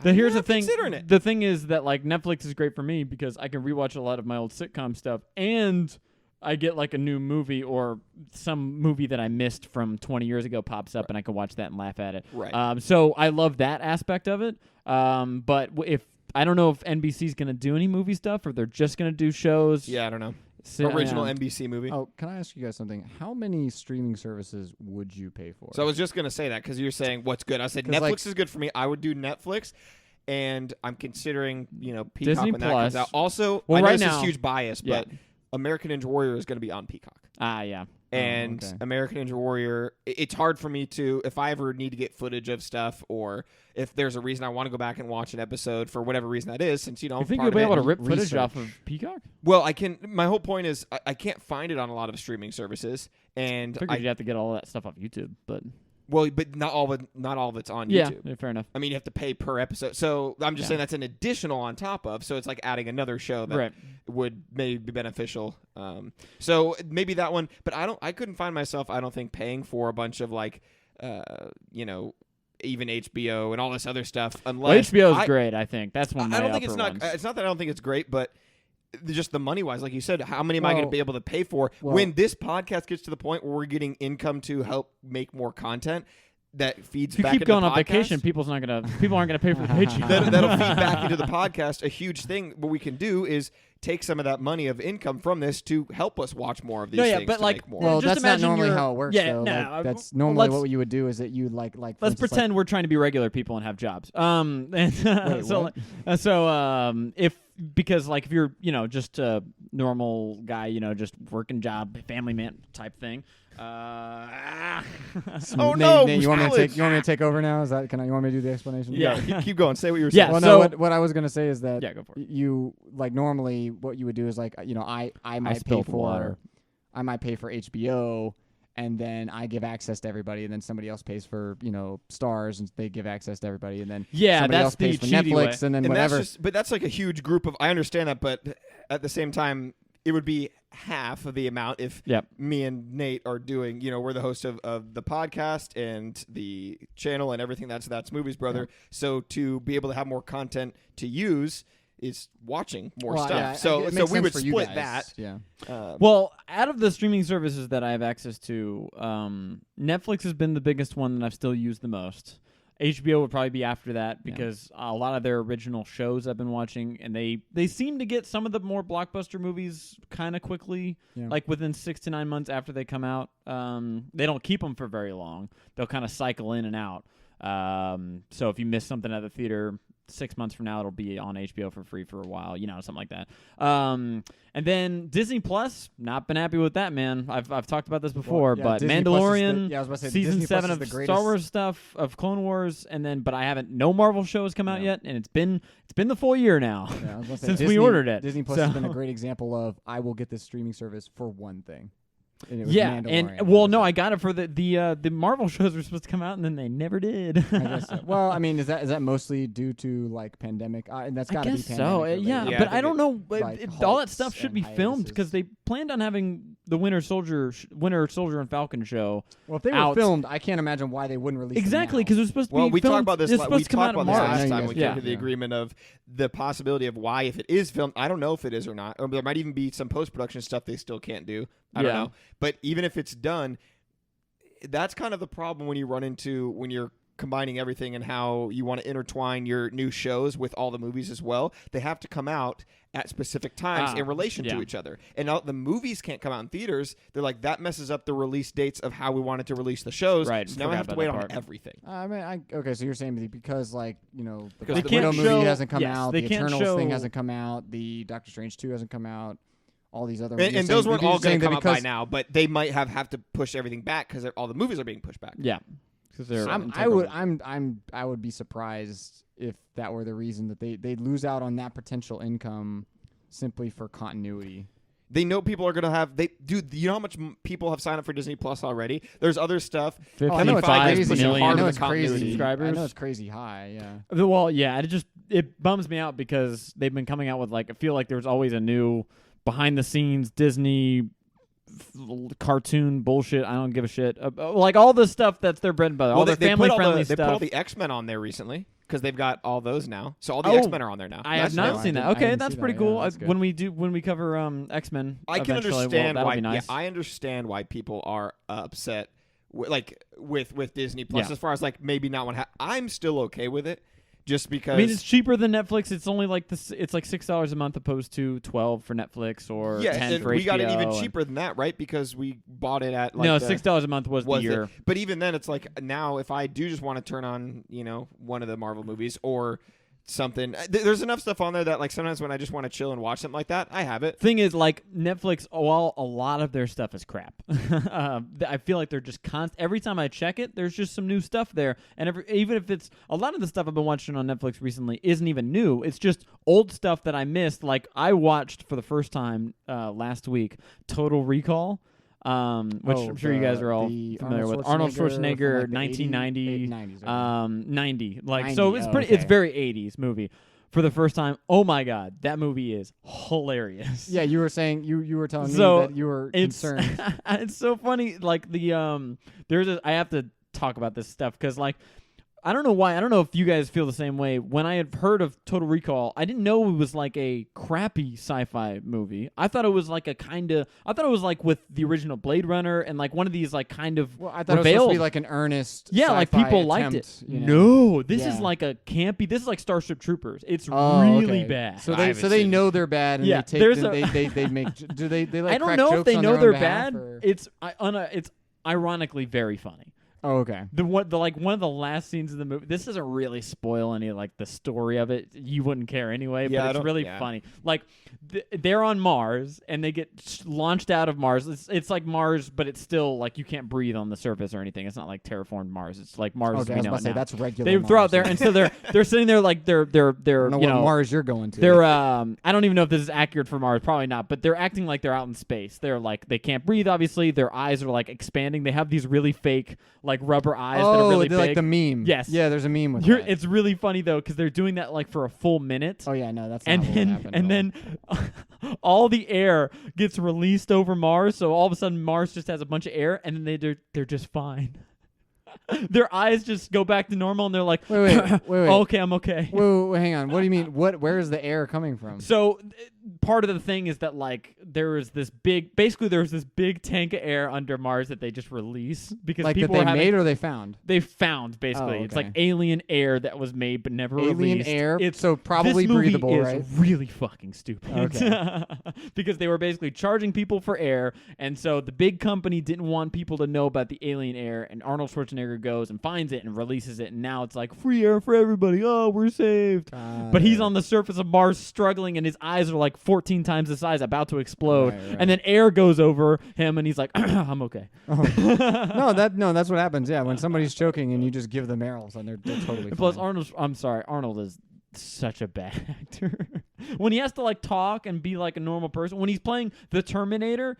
Speaker 1: Here's
Speaker 2: I'm
Speaker 1: the thing.
Speaker 2: considering it.
Speaker 1: The thing is that like Netflix is great for me because I can rewatch a lot of my old sitcom stuff, and I get like a new movie or some movie that I missed from 20 years ago pops up, and I can watch that and laugh at it.
Speaker 2: Right.
Speaker 1: So I love that aspect of it. But if I don't know if NBC's gonna do any movie stuff or they're just gonna do shows.
Speaker 2: Yeah, I don't know.
Speaker 1: So,
Speaker 2: Original NBC movie.
Speaker 3: Oh, can I ask you guys something? How many streaming services would you pay for?
Speaker 2: So I was just gonna say that because you're saying what's good. I said
Speaker 3: 'Cause,
Speaker 2: Netflix
Speaker 3: like-
Speaker 2: is good for me. I would do Netflix, and I'm considering Peacock
Speaker 1: Disney
Speaker 2: when that comes
Speaker 1: Plus.
Speaker 2: out. Also,
Speaker 1: Well,
Speaker 2: I know
Speaker 1: right
Speaker 2: this
Speaker 1: now-
Speaker 2: is huge bias,
Speaker 1: Yeah.
Speaker 2: but American Ninja Warrior is going to be on Peacock.
Speaker 1: Yeah.
Speaker 2: And
Speaker 3: okay.
Speaker 2: American Ninja Warrior, it's hard for me to, if I ever need to get footage of stuff, or if there's a reason I want to go back and watch an episode for whatever reason that is, since
Speaker 1: You
Speaker 2: I'm
Speaker 1: think
Speaker 2: part
Speaker 1: you'll be
Speaker 2: of
Speaker 1: able
Speaker 2: it.
Speaker 1: to rip footage
Speaker 3: research.
Speaker 1: off of Peacock?
Speaker 2: Well, I can. My whole point is I can't find it on a lot of streaming services, and
Speaker 1: Figured you'd have to get all that stuff off YouTube, but
Speaker 2: but not all of it's on
Speaker 1: yeah,
Speaker 2: YouTube.
Speaker 1: fair enough.
Speaker 2: I mean, you have to pay per episode. So I'm just
Speaker 1: Yeah.
Speaker 2: saying that's an additional on top of. So it's like adding another show that
Speaker 1: Right.
Speaker 2: would maybe be beneficial. So maybe that one. But I couldn't find myself, I don't think, paying for a bunch of even HBO and all this other stuff
Speaker 1: Well,
Speaker 2: unless
Speaker 1: HBO is
Speaker 2: I-
Speaker 1: great. I think that's one. Of
Speaker 2: I
Speaker 1: my
Speaker 2: don't think it's
Speaker 1: upper
Speaker 2: not.
Speaker 1: ones.
Speaker 2: It's not that I don't think it's great, but just the money wise, like you said, how many am I going to
Speaker 3: Well-
Speaker 2: be able to pay for when this podcast gets to the point where we're getting income to help make more content that feeds
Speaker 1: If you
Speaker 2: back
Speaker 1: keep
Speaker 2: into
Speaker 1: going
Speaker 2: the
Speaker 1: on
Speaker 2: podcast?
Speaker 1: vacation, people aren't gonna pay for the paycheck.
Speaker 2: That'll feed back into the podcast. A huge thing what we can do is take some of that money of income from this to help us watch more of these
Speaker 1: No, yeah,
Speaker 2: things
Speaker 1: but
Speaker 2: to
Speaker 1: like-
Speaker 2: make more.
Speaker 3: Well,
Speaker 1: just
Speaker 3: that's not
Speaker 1: imagine
Speaker 3: normally
Speaker 1: you're-
Speaker 3: how it works.
Speaker 1: Yeah,
Speaker 3: though.
Speaker 1: no,
Speaker 3: Like, that's normally
Speaker 1: let's-
Speaker 3: what you would do is that you like. For
Speaker 1: Let's
Speaker 3: instance, like-
Speaker 1: pretend we're trying to be regular people and have jobs. And
Speaker 3: Wait, what?
Speaker 1: If because like if you're just a normal guy, just working job, family man type thing.
Speaker 2: Oh,
Speaker 3: Nate,
Speaker 2: no,
Speaker 3: Nate, you want me to
Speaker 2: Alex.
Speaker 3: take over now? Is that you want me to do the explanation?
Speaker 1: Yeah.
Speaker 2: keep going. Say what you were
Speaker 1: Yeah,
Speaker 2: saying.
Speaker 3: Well,
Speaker 1: so-
Speaker 3: no. What I was gonna say is that
Speaker 1: Yeah, go for it.
Speaker 3: you like normally what you would do is like I might pay
Speaker 1: spilled
Speaker 3: for
Speaker 1: water.
Speaker 3: I might pay for HBO, and then I give access to everybody, and then somebody else pays for Stars, and they give access to everybody, and then
Speaker 1: Yeah,
Speaker 3: somebody
Speaker 1: that's
Speaker 3: else pays
Speaker 1: the
Speaker 3: for
Speaker 1: cheaty way.
Speaker 3: Netflix, and then
Speaker 2: And
Speaker 3: whatever.
Speaker 2: but that's like a huge group of. I understand that, but at the same time, it would be half of the amount if
Speaker 1: Yep.
Speaker 2: me and Nate are doing. We're the host of the podcast and the channel and everything. That's Movies Brother. So to be able to have more content to use is watching more
Speaker 3: Well,
Speaker 2: stuff.
Speaker 3: yeah,
Speaker 2: so
Speaker 3: it
Speaker 2: so
Speaker 3: makes
Speaker 2: we
Speaker 3: sense
Speaker 2: would
Speaker 3: for you
Speaker 2: split
Speaker 3: guys.
Speaker 2: that.
Speaker 3: Yeah.
Speaker 1: Well, out of the streaming services that I have access to, Netflix has been the biggest one that I've still used the most. HBO would probably be after that because a lot of their original shows I've been watching, and they seem to get some of the more blockbuster movies kind of quickly,
Speaker 3: Yeah.
Speaker 1: like within 6 to 9 months after they come out. They don't keep them for very long. They'll kind of cycle in and out. So if you miss something at the theater, 6 months from now it'll be on HBO for free for a while, something like that. And then Disney Plus, not been happy with that, man. I've talked about this before,
Speaker 3: yeah,
Speaker 1: but
Speaker 3: Disney Plus is
Speaker 1: Mandalorian,
Speaker 3: the- yeah, I was about to say,
Speaker 1: season
Speaker 3: Disney Plus
Speaker 1: 7
Speaker 3: is
Speaker 1: of
Speaker 3: the
Speaker 1: Star
Speaker 3: greatest-
Speaker 1: Wars stuff of Clone Wars, but I haven't. No Marvel shows come out
Speaker 3: Yeah.
Speaker 1: yet, and it's been the full year now
Speaker 3: Yeah, I was gonna say,
Speaker 1: since we
Speaker 3: Disney-
Speaker 1: ordered it.
Speaker 3: Disney Plus has been a
Speaker 1: So-
Speaker 3: great example of I will get this streaming service for one thing. And it was
Speaker 1: Yeah,
Speaker 3: Mandalorian.
Speaker 1: and well, no, I got it for the Marvel shows were supposed to come out, and then they never did.
Speaker 3: I guess so. Well, I mean, is that mostly due to like pandemic? And that's
Speaker 1: I
Speaker 3: got to be
Speaker 1: guess
Speaker 3: pandemic.
Speaker 1: so.
Speaker 3: related.
Speaker 1: Yeah,
Speaker 2: Yeah,
Speaker 1: but
Speaker 2: I
Speaker 1: I don't know.
Speaker 3: like,
Speaker 1: All that
Speaker 3: halts
Speaker 1: stuff should
Speaker 3: and
Speaker 1: be filmed
Speaker 3: hiatuses.
Speaker 1: because they planned on having the Winter Soldier and Falcon show.
Speaker 3: Well, if they were
Speaker 1: out.
Speaker 3: filmed, I can't imagine why they wouldn't release
Speaker 1: Exactly,
Speaker 3: them
Speaker 1: because it was supposed to
Speaker 2: Well,
Speaker 1: be
Speaker 2: we
Speaker 1: filmed.
Speaker 2: talked about this.
Speaker 1: It's
Speaker 2: We
Speaker 1: supposed to come
Speaker 2: talked
Speaker 1: out
Speaker 2: about
Speaker 1: in
Speaker 2: this
Speaker 1: March.
Speaker 3: I know
Speaker 2: last
Speaker 3: you
Speaker 2: time.
Speaker 3: guys
Speaker 2: We
Speaker 3: did.
Speaker 2: came
Speaker 1: Yeah.
Speaker 2: to the agreement of the possibility of why, if it is filmed, I don't know if it is or not. Or there might even be some post production stuff they still can't do. I don't
Speaker 1: Yeah.
Speaker 2: know. But even if it's done, that's kind of the problem when you're combining everything and how you want to intertwine your new shows with all the movies as well. They have to come out at specific times in relation
Speaker 1: yeah.
Speaker 2: to each other. And now the movies can't come out in theaters. They're like, that messes up the release dates of how we wanted to release the shows.
Speaker 1: Right,
Speaker 2: So now we
Speaker 1: forgot
Speaker 2: have to
Speaker 1: about
Speaker 2: wait
Speaker 1: that
Speaker 2: on
Speaker 1: part.
Speaker 2: everything.
Speaker 3: I mean, okay, so you're saying because the
Speaker 2: Because
Speaker 3: Black
Speaker 2: they
Speaker 3: Widow
Speaker 2: can't
Speaker 3: movie
Speaker 1: show-
Speaker 3: hasn't come
Speaker 1: yes,
Speaker 3: out,
Speaker 1: they
Speaker 3: the
Speaker 1: can't
Speaker 3: Eternals
Speaker 1: show-
Speaker 3: thing hasn't come out, the Doctor Strange 2 hasn't come out, all these other
Speaker 2: And
Speaker 3: you're
Speaker 2: those
Speaker 3: saying-
Speaker 2: weren't
Speaker 3: you're
Speaker 2: all going
Speaker 3: saying
Speaker 2: to
Speaker 3: that
Speaker 2: come out by
Speaker 3: because-
Speaker 2: now, but they might have to push everything back because all the movies are being pushed back.
Speaker 1: Yeah, because they're.
Speaker 3: I would be surprised if that were the reason that they'd lose out on that potential income simply for continuity.
Speaker 2: They know people are going to have. Dude, you know how much people have signed up for Disney Plus already? There's other stuff.
Speaker 3: Oh, I know it's
Speaker 2: 55 is
Speaker 3: crazy.
Speaker 2: pushing hard
Speaker 3: I
Speaker 2: to
Speaker 3: know
Speaker 2: the
Speaker 3: it's crazy.
Speaker 2: continuity.
Speaker 1: Subscribers.
Speaker 3: I know it's crazy high. Yeah.
Speaker 1: Well, yeah, it bums me out because they've been coming out with I feel like there's always a new behind the scenes Disney cartoon bullshit. I don't give a shit. Like all the stuff that's their bread and butter. All their family friendly
Speaker 2: They put all
Speaker 1: stuff.
Speaker 2: the X-Men on there recently because they've got all those now. So all the
Speaker 1: Oh,
Speaker 2: X-Men are on there now.
Speaker 1: I have
Speaker 2: That's
Speaker 1: not
Speaker 2: nice.
Speaker 1: seen that.
Speaker 3: I
Speaker 1: Okay,
Speaker 3: didn't
Speaker 1: that's
Speaker 3: see
Speaker 1: pretty
Speaker 3: that.
Speaker 1: cool.
Speaker 3: Yeah, that's good.
Speaker 1: When we cover X-Men,
Speaker 2: I can
Speaker 1: eventually,
Speaker 2: understand
Speaker 1: that'll
Speaker 2: why.
Speaker 1: be nice.
Speaker 2: Yeah, I understand why people are upset, with Disney Plus.
Speaker 1: Yeah.
Speaker 2: As far as maybe not want to. I'm still okay with it, just because.
Speaker 1: I mean, it's cheaper than Netflix. It's only it's like $6 a month opposed to $12 for Netflix or
Speaker 2: yeah,
Speaker 1: $10
Speaker 2: and
Speaker 1: for
Speaker 2: we
Speaker 1: HBO.
Speaker 2: got it even
Speaker 1: and-
Speaker 2: cheaper than that, right? Because we bought it at
Speaker 1: no,
Speaker 2: the,
Speaker 1: $6 a month was the year.
Speaker 2: it? But even then, it's now if I do just want to turn on one of the Marvel movies or something. There's enough stuff on there that like sometimes when I just want to chill and watch something like that, I have it.
Speaker 1: Thing is, like Netflix, while a lot of their stuff is crap, I feel like they're just every time I check it, there's just some new stuff there, and even if it's a lot of the stuff I've been watching on Netflix recently isn't even new. It's just old stuff that I missed. Like I watched for the first time last week Total Recall. Which I'm sure you guys are all familiar with. Arnold Schwarzenegger,
Speaker 3: from, like,
Speaker 1: 1990,
Speaker 3: 90s, right?
Speaker 1: 90. Like
Speaker 3: 90,
Speaker 1: so, it's
Speaker 3: oh,
Speaker 1: pretty.
Speaker 3: okay.
Speaker 1: It's very 80s movie. For the first time, oh my god, that movie is hilarious.
Speaker 3: Yeah, you were saying you were telling me
Speaker 1: So,
Speaker 3: that you were concerned.
Speaker 1: It's so funny. Like the I have to talk about this stuff because like. I don't know why. I don't know if you guys feel the same way. When I had heard of Total Recall, I didn't know it was like a crappy sci-fi movie. I thought it was like I thought it was like with the original Blade Runner and like one of these like kind of
Speaker 3: Well, I thought it was supposed
Speaker 1: revealed.
Speaker 3: to be like an earnest.
Speaker 1: Yeah, like
Speaker 3: sci-fi
Speaker 1: people liked it.
Speaker 3: attempt, you know?
Speaker 1: No, this is
Speaker 3: Yeah.
Speaker 1: like a campy. This is like Starship Troopers. It's
Speaker 3: Oh,
Speaker 1: really
Speaker 3: okay.
Speaker 1: bad.
Speaker 3: So
Speaker 2: I
Speaker 3: they
Speaker 2: haven't seen
Speaker 3: know they're bad and
Speaker 1: Yeah,
Speaker 3: they take
Speaker 1: there's
Speaker 3: them,
Speaker 1: a-
Speaker 3: they make do they like
Speaker 1: I don't
Speaker 3: crack
Speaker 1: know if
Speaker 3: jokes
Speaker 1: they
Speaker 3: on
Speaker 1: know
Speaker 3: their
Speaker 1: they're
Speaker 3: own behalf,
Speaker 1: bad.
Speaker 3: or-
Speaker 1: It's ironically very funny.
Speaker 3: Oh, okay.
Speaker 1: The one of the last scenes of the movie. This doesn't really spoil any like the story of it. You wouldn't care anyway,
Speaker 2: Yeah, I
Speaker 1: but it's
Speaker 2: don't-
Speaker 1: really
Speaker 2: yeah.
Speaker 1: funny. Like they're on Mars and they get launched out of Mars. It's like Mars, but it's still like you can't breathe on the surface or anything. It's not like terraformed Mars. It's like Mars as
Speaker 3: Okay, I
Speaker 1: we
Speaker 3: was
Speaker 1: know
Speaker 3: about
Speaker 1: it
Speaker 3: to say
Speaker 1: now.
Speaker 3: that's regular.
Speaker 1: They throw out
Speaker 3: Mars.
Speaker 1: there, and so they're sitting there like they're
Speaker 3: I don't know
Speaker 1: you
Speaker 3: what
Speaker 1: know
Speaker 3: Mars you're going to.
Speaker 1: they're I don't even know if this is accurate for Mars, probably not, but they're acting like they're out in space. They're like they can't breathe, obviously. Their eyes are like expanding. They have these really fake like rubber eyes that are really
Speaker 3: they're
Speaker 1: big.
Speaker 3: like the meme.
Speaker 1: Yes.
Speaker 3: Yeah, there's a meme with that.
Speaker 1: It's really funny though because they're doing that like for a full minute.
Speaker 3: Oh yeah, no, that's not
Speaker 1: And
Speaker 3: what
Speaker 1: then,
Speaker 3: happened
Speaker 1: and
Speaker 3: at all.
Speaker 1: then, all the air gets released over Mars. So all of a sudden, Mars just has a bunch of air, and then they're just fine. Their eyes just go back to normal, and they're like,
Speaker 3: Wait.
Speaker 1: "Oh, okay, I'm okay."
Speaker 3: Wait, hang on. What do you mean? Where is the air coming from?
Speaker 1: So part of the thing is that like there's this big tank of air under Mars that they just release because
Speaker 3: Like that
Speaker 1: people
Speaker 3: they
Speaker 1: are having,
Speaker 3: made or they found?
Speaker 1: they found basically.
Speaker 3: Oh,
Speaker 1: It's like
Speaker 3: okay.
Speaker 1: alien air that was made but never
Speaker 3: Alien
Speaker 1: released.
Speaker 3: air,
Speaker 1: It's
Speaker 3: so probably
Speaker 1: this movie
Speaker 3: breathable,
Speaker 1: is
Speaker 3: right?
Speaker 1: really fucking stupid.
Speaker 3: Okay.
Speaker 1: Because they were basically charging people for air, and so the big company didn't want people to know about the alien air, and Arnold Schwarzenegger goes and finds it and releases it, and now it's like free air for everybody. Oh, we're saved. But he's on the surface of Mars struggling, and his eyes are like 14 times the size, about to explode.
Speaker 3: Right.
Speaker 1: And then air goes over him, and he's like, I'm okay.
Speaker 3: No, that's what happens. Yeah, when somebody's choking and you just give them arrows, and they're totally fine.
Speaker 1: Plus, Arnold is such a bad actor. When he has to like talk and be like a normal person, when he's playing the Terminator,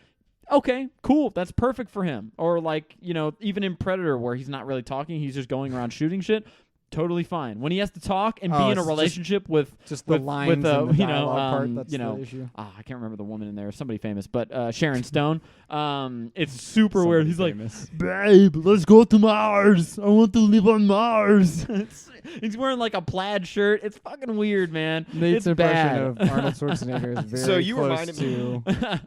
Speaker 1: okay, cool, that's perfect for him. Or like, you know, even in Predator where he's not really talking, he's just going around shooting shit, totally fine. When he has to talk and be in
Speaker 3: it's
Speaker 1: a
Speaker 3: just-
Speaker 1: relationship with
Speaker 3: just the lines and the
Speaker 1: you know,
Speaker 3: dialogue part. That's
Speaker 1: you know,
Speaker 3: the issue.
Speaker 1: I can't remember the woman in there, somebody famous, but Sharon Stone. It's super weird. He's like, babe, let's go to Mars. I want to live on Mars. He's wearing like a plaid shirt. It's fucking weird, man.
Speaker 3: Nate's
Speaker 1: It's
Speaker 3: impression
Speaker 1: bad.
Speaker 3: of Arnold Schwarzenegger is very
Speaker 2: So you
Speaker 3: close
Speaker 2: reminded me-
Speaker 3: to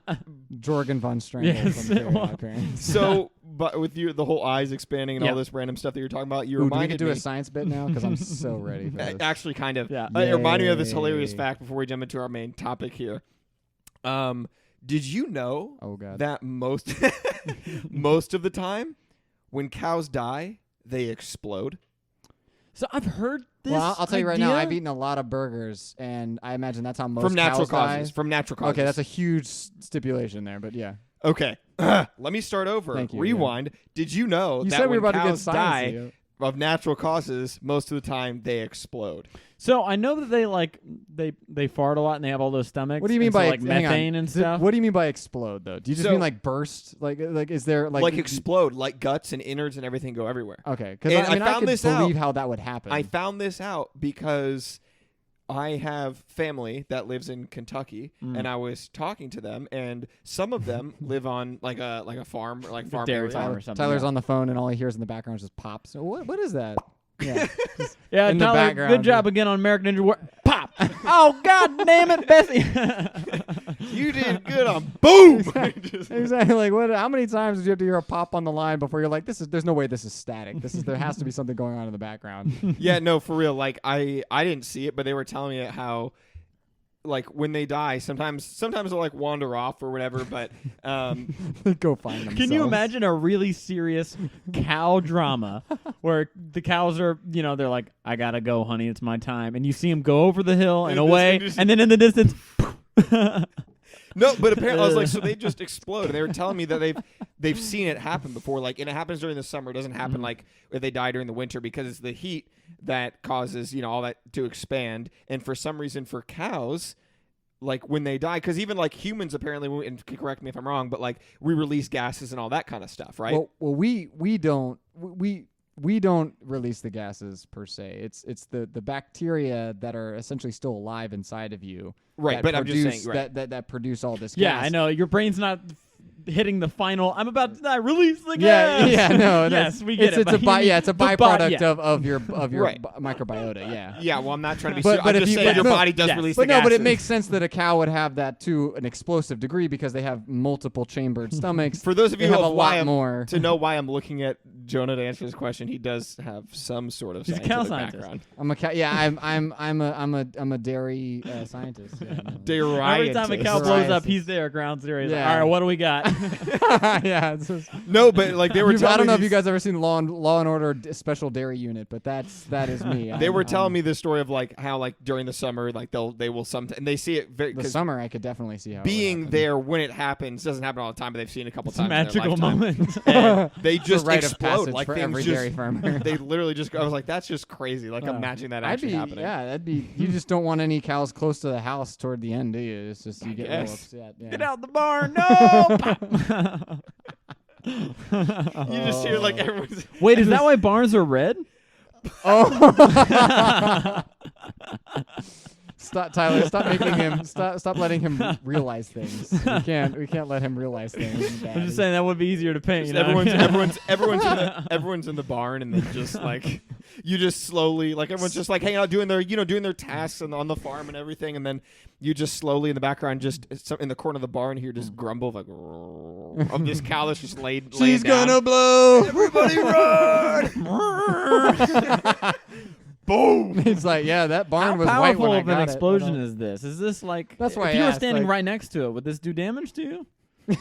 Speaker 3: Jorgen von Strangle
Speaker 1: Yes,
Speaker 3: from
Speaker 1: it
Speaker 3: Fairly
Speaker 1: was.
Speaker 3: Odd Parents.
Speaker 2: So, but with you, the whole eyes expanding and
Speaker 1: Yeah.
Speaker 2: all this random stuff that you're talking about, you
Speaker 3: Ooh, do we
Speaker 2: reminded
Speaker 3: get to
Speaker 2: me.
Speaker 3: a science bit now? Because I'm so ready for this.
Speaker 2: Actually, kind of.
Speaker 1: Yeah.
Speaker 2: It reminded me of this hilarious
Speaker 3: Yay.
Speaker 2: fact before we jump into our main topic here. Did you know
Speaker 3: Oh god.
Speaker 2: that most of the time when cows die, they explode?
Speaker 1: So I've heard this.
Speaker 3: Well, I'll tell you right now,
Speaker 1: idea.
Speaker 3: I've eaten a lot of burgers, and I imagine that's how most
Speaker 2: From natural
Speaker 3: cows die.
Speaker 2: causes. From natural causes.
Speaker 3: Okay, that's a huge stipulation there, but yeah.
Speaker 2: Okay. Let me start over.
Speaker 3: Thank you,
Speaker 2: Rewind. Did you know
Speaker 3: You
Speaker 2: that
Speaker 3: said we
Speaker 2: when
Speaker 3: were about to get
Speaker 2: cows
Speaker 3: science.
Speaker 2: die of natural causes, most of the time they explode?
Speaker 1: So I know that they like they fart a lot and they have all those stomachs.
Speaker 3: What do you mean
Speaker 1: and so,
Speaker 3: by
Speaker 1: like
Speaker 3: hang on.
Speaker 1: methane and stuff?
Speaker 3: What do you mean by explode though? Do you just
Speaker 2: So-
Speaker 3: mean like burst? Like is there
Speaker 2: Like explode, like guts and innards and everything go everywhere.
Speaker 3: Okay, because
Speaker 2: And
Speaker 3: I mean
Speaker 2: I
Speaker 3: I
Speaker 2: found
Speaker 3: could
Speaker 2: this out.
Speaker 3: believe how that would happen.
Speaker 2: I found this out because I have family that lives in Kentucky, and I was talking to them, and some of them live on like a farm or like farm
Speaker 1: dairy
Speaker 2: area.
Speaker 1: farm or something.
Speaker 3: Tyler's
Speaker 1: yeah.
Speaker 3: on the phone, and all he hears in the background is just pops. What is that? Yeah.
Speaker 1: Yeah,
Speaker 3: in the
Speaker 1: Tyler,
Speaker 3: background.
Speaker 1: good job again on American Ninja War. Pop! Oh god damn it, Bessie!
Speaker 2: You did good on boom. Just-
Speaker 3: Exactly. Like what? How many times did you have to hear a pop on the line before you're like, there's no way this is static. There has to be something going on in the background.
Speaker 2: yeah, no, for real. Like I didn't see it, but they were telling me how like when they die, sometimes they'll like wander off or whatever. But
Speaker 3: Go find themselves.
Speaker 1: Can you imagine a really serious cow drama where the cows are, they're like, I gotta go, honey, it's my time, and you see them go over the hill and away, and then in the distance.
Speaker 2: No, but apparently I was like, so they just explode. And they were telling me that they've seen it happen before. Like, and it happens during the summer. It doesn't happen like if they die during the winter because it's the heat that causes all that to expand. And for some reason, for cows, like when they die, because even like humans apparently, and correct me if I'm wrong, but like we release gases and all that kind of stuff, right?
Speaker 3: Well, we don't release the gases per se. It's the bacteria that are essentially still alive inside of you.
Speaker 2: Right, but I'm just saying, right.
Speaker 3: that produce all this
Speaker 1: Yeah,
Speaker 3: gas.
Speaker 1: I know. Your brain's not hitting the final. I'm about to die. Release the
Speaker 3: Yeah,
Speaker 1: gas.
Speaker 3: yeah, no.
Speaker 1: Yes, we get it.
Speaker 3: It's a byproduct
Speaker 1: yeah.
Speaker 3: of your
Speaker 2: Right.
Speaker 3: microbiota. Yeah.
Speaker 2: Yeah, well, I'm not trying to be.
Speaker 3: But
Speaker 2: I'm
Speaker 3: if
Speaker 2: just
Speaker 3: you-
Speaker 2: saying
Speaker 3: but
Speaker 2: your
Speaker 3: no,
Speaker 2: body does
Speaker 1: yes.
Speaker 2: release
Speaker 3: But
Speaker 2: the
Speaker 3: no, but it
Speaker 2: gases.
Speaker 3: makes sense that a cow would have that to an explosive degree because they have multiple chambered stomachs.
Speaker 2: For those of you
Speaker 3: they
Speaker 2: who
Speaker 3: have a
Speaker 2: why
Speaker 3: lot
Speaker 2: I'm,
Speaker 3: more.
Speaker 2: to know why I'm looking at Jonah to answer this question, he does have some sort of
Speaker 1: He's a
Speaker 2: scientific
Speaker 1: cow scientist.
Speaker 2: background.
Speaker 3: I'm a yeah. I'm a dairy scientist. Yeah, no.
Speaker 2: Dairy
Speaker 1: Every time a cow
Speaker 3: Psoriasis.
Speaker 1: blows up, he's there, ground zero. He's like,
Speaker 3: Yeah.
Speaker 1: all right, what do we got?
Speaker 3: Yeah. It's just,
Speaker 2: No, but like they were telling
Speaker 3: I don't know if
Speaker 2: me
Speaker 3: you guys ever seen Law and Order Special Dairy Unit, but that is me.
Speaker 2: they were telling me this story of like how like during the summer like they will sometimes and they see it very
Speaker 3: the
Speaker 2: because
Speaker 3: summer. I could definitely see how it would
Speaker 2: being
Speaker 3: happen.
Speaker 2: there when it happens doesn't happen all the time, but they've seen it a couple
Speaker 1: It's a
Speaker 2: times. in their
Speaker 1: magical
Speaker 2: lifetime.
Speaker 1: moment.
Speaker 2: And they
Speaker 3: It's a
Speaker 2: just
Speaker 3: rite of
Speaker 2: explode
Speaker 3: passage
Speaker 2: like
Speaker 3: for
Speaker 2: things
Speaker 3: every
Speaker 2: just
Speaker 3: dairy farmer.
Speaker 2: they literally just I was like that's just crazy. Like
Speaker 3: Wow.
Speaker 2: imagine that
Speaker 3: I'd
Speaker 2: actually
Speaker 3: be
Speaker 2: happening.
Speaker 3: yeah. That'd be you just don't want any cows close to the house toward the end, do you? It's just you get real
Speaker 2: guess.
Speaker 3: upset. Yeah.
Speaker 1: Get out the barn. No.
Speaker 2: You just hear like everyone's
Speaker 1: Wait, is that why barns are red?
Speaker 3: Oh. Stop, Tyler. Stop making him. Stop letting him realize things. We can't let him realize things.
Speaker 1: I'm just saying that would be easier to paint. You know?
Speaker 2: everyone's in the barn and then just like you just slowly like everyone's just like hanging out doing their tasks on the farm and everything, and then you just slowly in the background just in the corner of the barn here just grumble like of this cow that's just laying
Speaker 3: She's
Speaker 2: down.
Speaker 3: gonna blow.
Speaker 2: Everybody run! Boom!
Speaker 3: It's like, yeah, that barn
Speaker 1: How
Speaker 3: was white
Speaker 1: powerful
Speaker 3: when I
Speaker 1: of an
Speaker 3: got
Speaker 1: explosion
Speaker 3: it.
Speaker 1: is this? Is this like
Speaker 3: That's why
Speaker 1: if
Speaker 3: I
Speaker 1: you were
Speaker 3: asked,
Speaker 1: standing
Speaker 3: like-
Speaker 1: right next to it, would this do damage to you?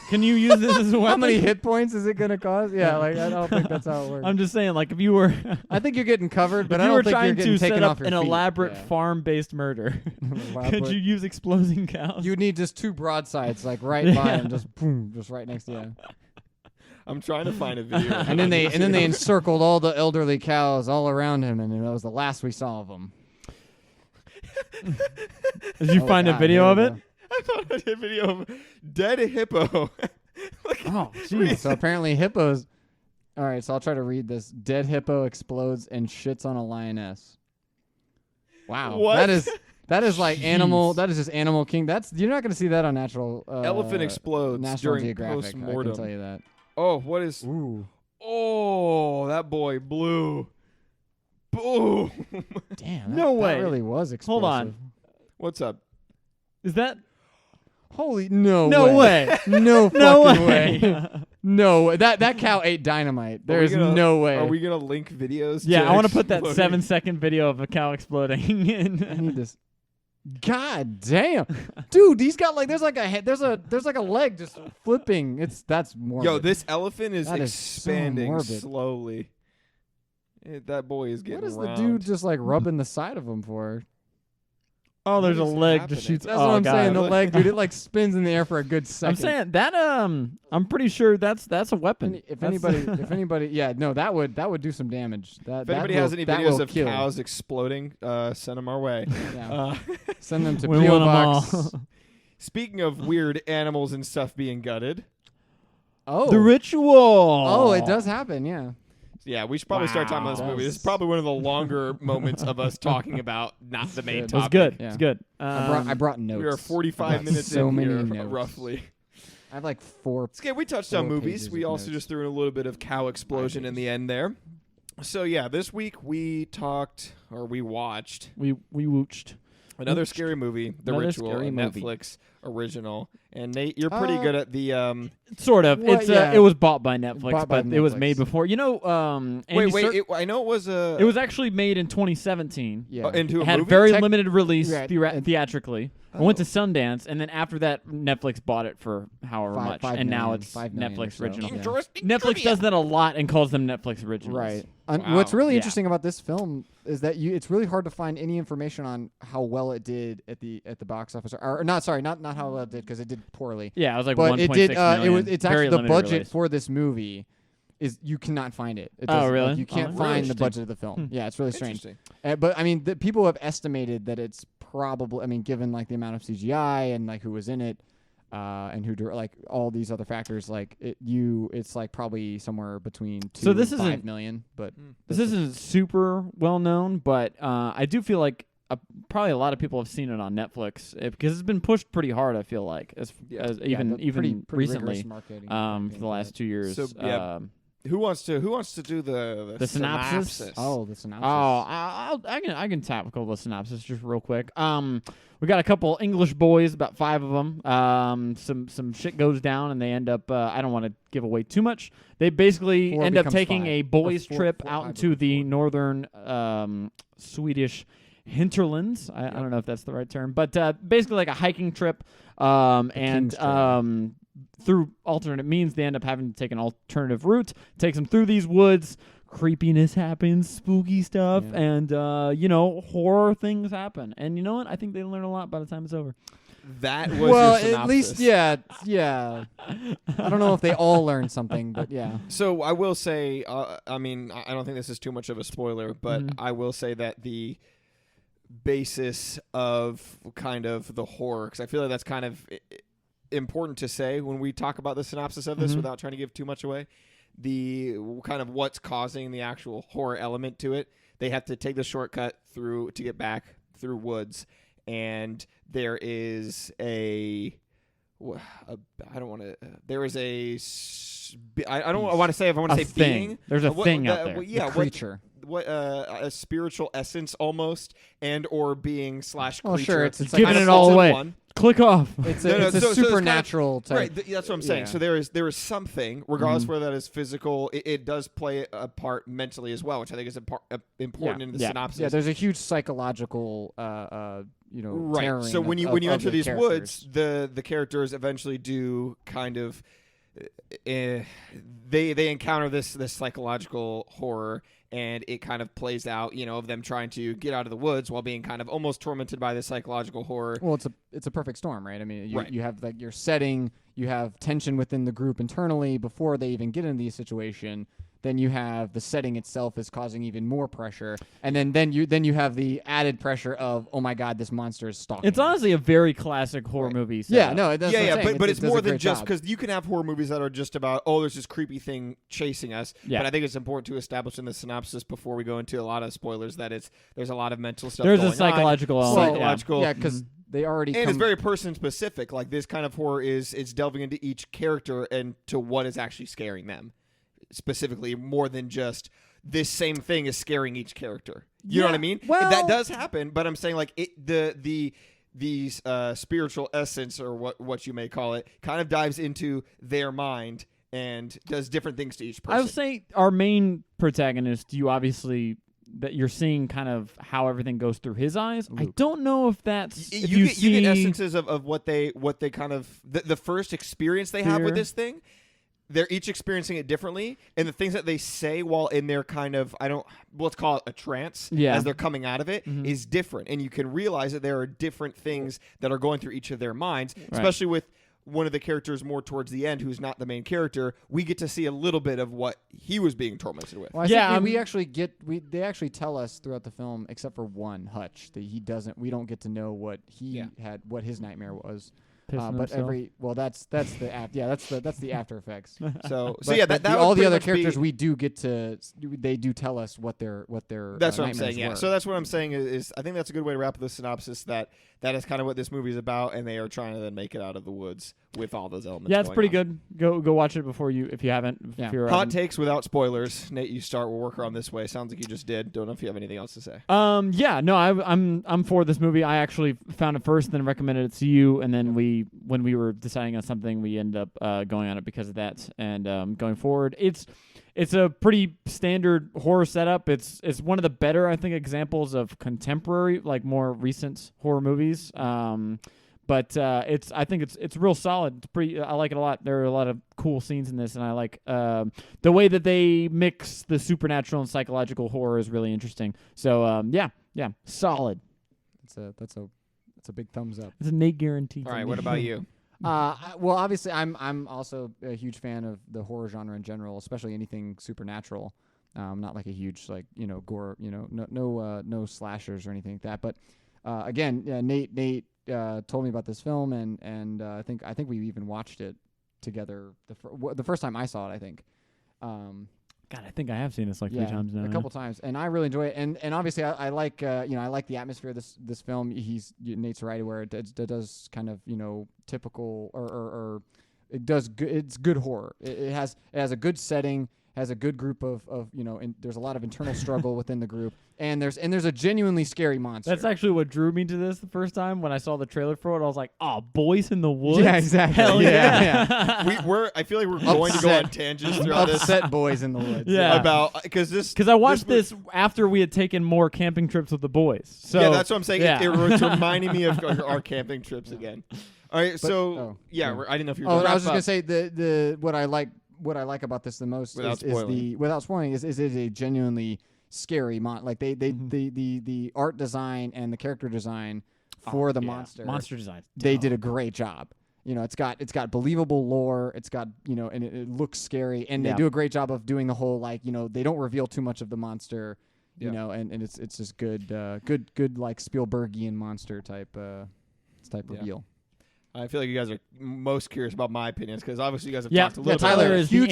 Speaker 1: Can you use this as a weapon?
Speaker 3: How many hit points is it gonna cause? Yeah, like I don't think that's how it works.
Speaker 1: I'm just saying, like if you were
Speaker 3: I think you're getting covered, but
Speaker 1: if
Speaker 3: I
Speaker 1: you were
Speaker 3: don't think you're
Speaker 1: trying
Speaker 3: getting
Speaker 1: to
Speaker 3: taken
Speaker 1: set
Speaker 3: off
Speaker 1: up
Speaker 3: your
Speaker 1: an
Speaker 3: feet.
Speaker 1: elaborate
Speaker 3: Yeah.
Speaker 1: farm-based murder,
Speaker 3: Elaborate.
Speaker 1: could you use exploding cows?
Speaker 3: You need just two broadsides, like right by
Speaker 1: Yeah.
Speaker 3: him, just boom, just right next to you.
Speaker 2: I'm trying to find a video.
Speaker 3: And then they encircled all the elderly cows all around him, and that was the last we saw of them.
Speaker 1: Did you
Speaker 3: Oh,
Speaker 1: find a
Speaker 3: God,
Speaker 1: video of
Speaker 3: there
Speaker 1: it?
Speaker 3: we
Speaker 2: I thought I did a video of dead hippo.
Speaker 3: Oh, jeez. So apparently hippos. All right, so I'll try to read this. Dead hippo explodes and shits on a lioness. Wow,
Speaker 2: What?
Speaker 3: that is like animal.
Speaker 1: Jeez.
Speaker 3: That is just Animal King. You're not going to see that on Natural.
Speaker 2: Elephant explodes
Speaker 3: National
Speaker 2: during
Speaker 3: Geographic. I
Speaker 2: post-mortem.
Speaker 3: can tell you that.
Speaker 2: Oh, what is?
Speaker 3: Ooh,
Speaker 2: Oh, that boy blew. Boom.
Speaker 3: damn!
Speaker 1: No
Speaker 3: that
Speaker 1: way.
Speaker 3: really was explosive.
Speaker 1: Hold on.
Speaker 2: What's up?
Speaker 1: Is that
Speaker 3: Holy no!
Speaker 1: no way?
Speaker 3: No
Speaker 1: No
Speaker 3: fucking
Speaker 1: way.
Speaker 3: way! No way! That cow ate dynamite. There
Speaker 2: Are we
Speaker 3: is
Speaker 2: gonna-
Speaker 3: no way.
Speaker 2: Are we gonna link videos?
Speaker 1: Yeah, I want to put that
Speaker 2: exploding?
Speaker 1: 7-second video of a cow exploding
Speaker 3: I
Speaker 1: in.
Speaker 3: need this. God damn, dude! He's got like there's like a head, there's like a leg just flipping. That's morbid.
Speaker 2: Yo, this elephant is
Speaker 3: That is so
Speaker 2: expanding
Speaker 3: morbid.
Speaker 2: slowly. That boy is getting
Speaker 3: What is
Speaker 2: round.
Speaker 3: the dude just like rubbing the side of him for?
Speaker 1: Oh, there's a
Speaker 2: What is
Speaker 1: leg
Speaker 2: happening?
Speaker 1: just shoots.
Speaker 3: That's
Speaker 1: oh,
Speaker 3: what I'm
Speaker 1: God.
Speaker 3: saying. The leg, dude, it like spins in the air for a good second.
Speaker 1: I'm saying that I'm pretty sure that's a weapon.
Speaker 3: If
Speaker 1: That's-
Speaker 3: anybody, yeah, no, that would do some damage.
Speaker 2: If anybody has any
Speaker 3: that
Speaker 2: videos
Speaker 3: will
Speaker 2: of
Speaker 3: kill.
Speaker 2: cows exploding, send them our way.
Speaker 3: Yeah. Send them to
Speaker 1: we
Speaker 3: PO
Speaker 1: want 'em
Speaker 3: Box.
Speaker 1: all.
Speaker 2: Speaking of weird animals and stuff being gutted,
Speaker 3: Oh,
Speaker 1: The Ritual.
Speaker 3: oh, it does happen. Yeah.
Speaker 2: yeah, we should probably start talking about this
Speaker 3: Wow.
Speaker 2: movie. This is probably one of the longer moments of us talking about not the main
Speaker 3: It was
Speaker 1: It was
Speaker 2: topic.
Speaker 1: good.
Speaker 3: Yeah.
Speaker 1: It's good.
Speaker 3: I brought notes.
Speaker 2: We are 45
Speaker 3: I
Speaker 2: minutes
Speaker 3: so
Speaker 2: in
Speaker 3: many
Speaker 2: here,
Speaker 3: notes.
Speaker 2: roughly.
Speaker 3: I have like 4.
Speaker 2: Okay, we touched on
Speaker 3: 4
Speaker 2: movies.
Speaker 3: pages
Speaker 2: We
Speaker 3: of
Speaker 2: also
Speaker 3: notes.
Speaker 2: just threw in a little bit of cow explosion in the end there. So yeah, this week we watched
Speaker 1: We wooched.
Speaker 2: another
Speaker 1: Wooched.
Speaker 2: scary movie, The
Speaker 1: Another
Speaker 2: Ritual,
Speaker 1: scary
Speaker 2: a
Speaker 1: movie.
Speaker 2: Netflix original. And Nate, you're pretty good at the
Speaker 1: Sort of.
Speaker 3: Well,
Speaker 1: It's
Speaker 3: yeah.
Speaker 1: it was bought by Netflix,
Speaker 3: Bought by
Speaker 1: but it was
Speaker 3: Netflix.
Speaker 1: made before. You know, Andy
Speaker 2: wait, I know it was
Speaker 1: it was actually made in 2017.
Speaker 3: Yeah.
Speaker 2: into a
Speaker 1: It had
Speaker 2: movie.
Speaker 1: very
Speaker 3: Tech-
Speaker 1: limited release
Speaker 3: Right.
Speaker 1: theatrically. I went to Sundance, and then after that, Netflix bought it for however much, and now
Speaker 3: million,
Speaker 1: it's
Speaker 3: 5 million or
Speaker 1: Netflix
Speaker 3: so.
Speaker 1: original.
Speaker 3: Yeah.
Speaker 2: Interesting
Speaker 1: Netflix
Speaker 2: trivia.
Speaker 1: does that a lot and calls them Netflix originals.
Speaker 3: Right.
Speaker 2: Wow.
Speaker 3: What's really
Speaker 1: Yeah.
Speaker 3: interesting about this film is that it's really hard to find any information on how well it did at the box office, or not how well it did, because it did poorly.
Speaker 1: Yeah, it was like
Speaker 3: But
Speaker 1: 1.6
Speaker 3: it did.
Speaker 1: million.
Speaker 3: It's
Speaker 1: Very
Speaker 3: actually the
Speaker 1: limited
Speaker 3: budget
Speaker 1: release.
Speaker 3: for this movie is you cannot find it. It
Speaker 1: Oh,
Speaker 3: doesn't-
Speaker 1: really?
Speaker 3: Like, you can't
Speaker 1: Oh,
Speaker 3: find the
Speaker 1: interesting.
Speaker 3: budget of the film. Yeah, it's really strange.
Speaker 2: Interesting.
Speaker 3: But I mean, people have estimated that it's probably. I mean, given like the amount of CGI and like who was in it, and who like all these other factors, like it's like probably somewhere between 2
Speaker 1: So this
Speaker 3: and 5
Speaker 1: isn't-
Speaker 3: million. But
Speaker 1: This isn't super well known, but I do feel like probably a lot of people have seen it on Netflix because it's been pushed pretty hard. I feel like as
Speaker 3: yeah,
Speaker 1: even
Speaker 3: the pretty
Speaker 1: recently,
Speaker 3: rigorous marketing
Speaker 1: for the last 2 years.
Speaker 2: So, yeah. Who wants to do the
Speaker 1: synopsis?
Speaker 3: Oh, the synopsis.
Speaker 1: I can tackle the synopsis just real quick. We got a couple English boys, about 5 of them. Some shit goes down, and they end up. I don't want to give away too much. They basically
Speaker 3: 4
Speaker 1: end up
Speaker 3: becomes
Speaker 1: taking
Speaker 3: 5.
Speaker 1: a boys'
Speaker 3: Or 4
Speaker 1: trip
Speaker 3: 4
Speaker 1: out
Speaker 3: 5
Speaker 1: into
Speaker 3: becomes
Speaker 1: the
Speaker 3: 4.
Speaker 1: northern Swedish hinterlands. I don't know if that's the right term, but basically like a hiking trip. And
Speaker 3: King's Trail.
Speaker 1: through alternate means, they end up having to take an alternative route. Takes them through these woods. Creepiness happens, spooky stuff,
Speaker 3: Yeah.
Speaker 1: and horror things happen. And you know what? I think they learn a lot by the time it's over.
Speaker 2: That was
Speaker 3: Well,
Speaker 2: your synopsis.
Speaker 3: at least, yeah. I don't know if they all learned something, but yeah.
Speaker 2: So I will say, I mean, I don't think this is too much of a spoiler, but
Speaker 1: Mhm.
Speaker 2: I will say that the basis of kind of the horror, because I feel like that's kind of important to say when we talk about the synopsis of this
Speaker 1: Mhm.
Speaker 2: without trying to give too much away. The kind of what's causing the actual horror element to it. They have to take the shortcut through to get back through woods, and there is I don't want to. There is I don't want to say if I want to
Speaker 1: A
Speaker 2: say
Speaker 1: thing.
Speaker 2: being.
Speaker 1: There's a
Speaker 2: What-
Speaker 1: thing out there.
Speaker 2: yeah,
Speaker 3: The creature.
Speaker 2: what a spiritual essence almost, and or being / creature.
Speaker 3: Oh, sure, it's
Speaker 1: Giving
Speaker 2: kind of
Speaker 1: it all
Speaker 2: falls in
Speaker 1: away.
Speaker 2: one.
Speaker 1: Click off.
Speaker 3: It's
Speaker 2: No,
Speaker 3: a,
Speaker 2: no,
Speaker 3: it's a
Speaker 2: so it's kind of-
Speaker 3: supernatural type.
Speaker 2: Right, that's what I'm saying.
Speaker 3: yeah.
Speaker 2: So there is something, regardless
Speaker 1: Mhm.
Speaker 2: whether that is physical, it does play a part mentally as well, which I think is important in the
Speaker 1: Yeah.
Speaker 2: synopsis.
Speaker 3: Yeah, there's a huge psychological,
Speaker 2: Right.
Speaker 3: tearing
Speaker 2: So when you
Speaker 3: of
Speaker 2: enter
Speaker 3: the
Speaker 2: these
Speaker 3: characters.
Speaker 2: woods, the characters eventually do kind of they encounter this psychological horror, and it kind of plays out, of them trying to get out of the woods while being kind of almost tormented by this psychological horror.
Speaker 3: Well, it's a perfect storm, right? I mean,
Speaker 2: Right.
Speaker 3: you have like your setting, you have tension within the group internally before they even get into the situation. Then you have the setting itself is causing even more pressure, and then you have the added pressure of, oh my god, this monster is stalking.
Speaker 1: It's
Speaker 3: me.
Speaker 1: honestly a very classic horror movie.
Speaker 3: Yeah,
Speaker 1: setup.
Speaker 3: no, that's
Speaker 2: Yeah,
Speaker 3: what I'm
Speaker 2: yeah,
Speaker 3: saying.
Speaker 2: but
Speaker 3: It
Speaker 2: it's
Speaker 3: does
Speaker 2: more
Speaker 3: a
Speaker 2: than
Speaker 3: great
Speaker 2: just
Speaker 3: job.
Speaker 2: because you can have horror movies that are just about, there's this creepy thing chasing us.
Speaker 1: Yeah.
Speaker 2: But I think it's important to establish in the synopsis before we go into a lot of spoilers that there's a lot of mental stuff.
Speaker 1: There's
Speaker 2: going
Speaker 1: a psychological
Speaker 2: on,
Speaker 1: element.
Speaker 2: psychological,
Speaker 3: Yeah, because they already
Speaker 2: and
Speaker 3: come,
Speaker 2: it's very person specific. Like this kind of horror it's delving into each character and to what is actually scaring them specifically, more than just this same thing is scaring each character. You know what I mean?
Speaker 3: well-
Speaker 2: That does happen, but I'm saying like these spiritual essence, or what you may call it, kind of dives into their mind and does different things to each person.
Speaker 1: I would say our main protagonist, that you're seeing kind of how everything goes through his eyes. I
Speaker 3: Luke.
Speaker 1: don't know if that's if
Speaker 2: you get
Speaker 1: see-
Speaker 2: essences of what they kind of the first experience they have with
Speaker 1: Fear.
Speaker 2: this thing. They're each experiencing it differently, and the things that they say while in their kind of let's call it a trance,
Speaker 1: Yeah.
Speaker 2: as they're coming out of it, is different, and you can realize that there are different things that are going through each of their minds, especially with one of the characters more towards the end, who's not the main character. We get to see a little bit of what he was being tormented with.
Speaker 3: Well, I
Speaker 1: Yeah,
Speaker 3: think we actually they actually tell us throughout the film, except for one, Hutch, that he doesn't. We don't get to know what he had, what his nightmare was.
Speaker 1: Pissing
Speaker 3: But
Speaker 1: himself.
Speaker 3: that's the that's the after effects.
Speaker 2: So
Speaker 3: But-
Speaker 2: yeah,
Speaker 3: but
Speaker 2: that
Speaker 3: all
Speaker 2: would
Speaker 3: the
Speaker 2: pretty
Speaker 3: other
Speaker 2: much be-
Speaker 3: characters we do get to. They do tell us what their
Speaker 2: That's what I'm
Speaker 3: nightmares
Speaker 2: saying. Yeah.
Speaker 3: were.
Speaker 2: So that's what I'm saying is I think that's a good way to wrap up the synopsis. That is kind of what this movie is about, and they are trying to then make it out of the woods with all those elements.
Speaker 1: Yeah, it's
Speaker 2: going
Speaker 1: pretty
Speaker 2: on.
Speaker 1: good. Go watch it before if you haven't.
Speaker 3: Yeah.
Speaker 1: If you're,
Speaker 2: Hot takes without spoilers. Nate, you start. We'll work around this way. Sounds like you just did. Don't know if you have anything else to say.
Speaker 1: Yeah, no, I'm for this movie. I actually found it first, then recommended it to you, and then when we were deciding on something, we ended up going on it because of that. And going forward, it's a pretty standard horror setup. It's one of the better, I think, examples of contemporary, like more recent horror movies. But I think it's real solid. It's pretty. I like it a lot. There are a lot of cool scenes in this, and I like the way that they mix the supernatural and psychological horror is really interesting. So yeah, solid.
Speaker 3: That's a big thumbs up.
Speaker 1: It's a Nate guarantee.
Speaker 2: All right, what about you?
Speaker 3: Well, obviously, I'm also a huge fan of the horror genre in general, especially anything supernatural. Not like a huge gore, no slashers or anything like that. But again, Nate told me about this film, and I think we even watched it together the first time I saw it. I think.
Speaker 1: God, I think I have seen this like 3 times now.
Speaker 3: A couple times, and I really enjoy it. And obviously, I like I like the atmosphere of this film. Nate's right where it does kind of typical or it does good. It's good horror. It has a good setting. Has a good group of and there's a lot of internal struggle within the group, and there's a genuinely scary monster.
Speaker 1: That's actually what drew me to this the first time when I saw the trailer for it. I was like, "Oh, Boys in the Woods."
Speaker 3: Yeah, exactly.
Speaker 1: Hell yeah.
Speaker 2: I feel like we're going to go on tangents throughout this.
Speaker 3: Upset Boys in the Woods.
Speaker 1: Yeah.
Speaker 2: About because
Speaker 1: I watched this after we had taken more camping trips with the boys. So
Speaker 2: yeah, that's what I'm saying.
Speaker 1: Yeah.
Speaker 2: It's reminding me of our camping trips again. All right, so
Speaker 3: yeah.
Speaker 2: I didn't know if you were.
Speaker 3: I was just gonna say the what I like about this the most
Speaker 2: without
Speaker 3: spoiling is it a genuinely scary like the art design and the character design for the
Speaker 1: monster design.
Speaker 3: They did a great job. It's got believable lore. It's got and it looks scary, and they do a great job of doing the whole they don't reveal too much of the monster. And it's just good like Spielbergian monster type reveal.
Speaker 2: I feel like you guys are most curious about my opinions because obviously you guys have
Speaker 1: Yeah,
Speaker 2: talked a little
Speaker 1: Tyler
Speaker 2: bit.
Speaker 1: is
Speaker 3: huge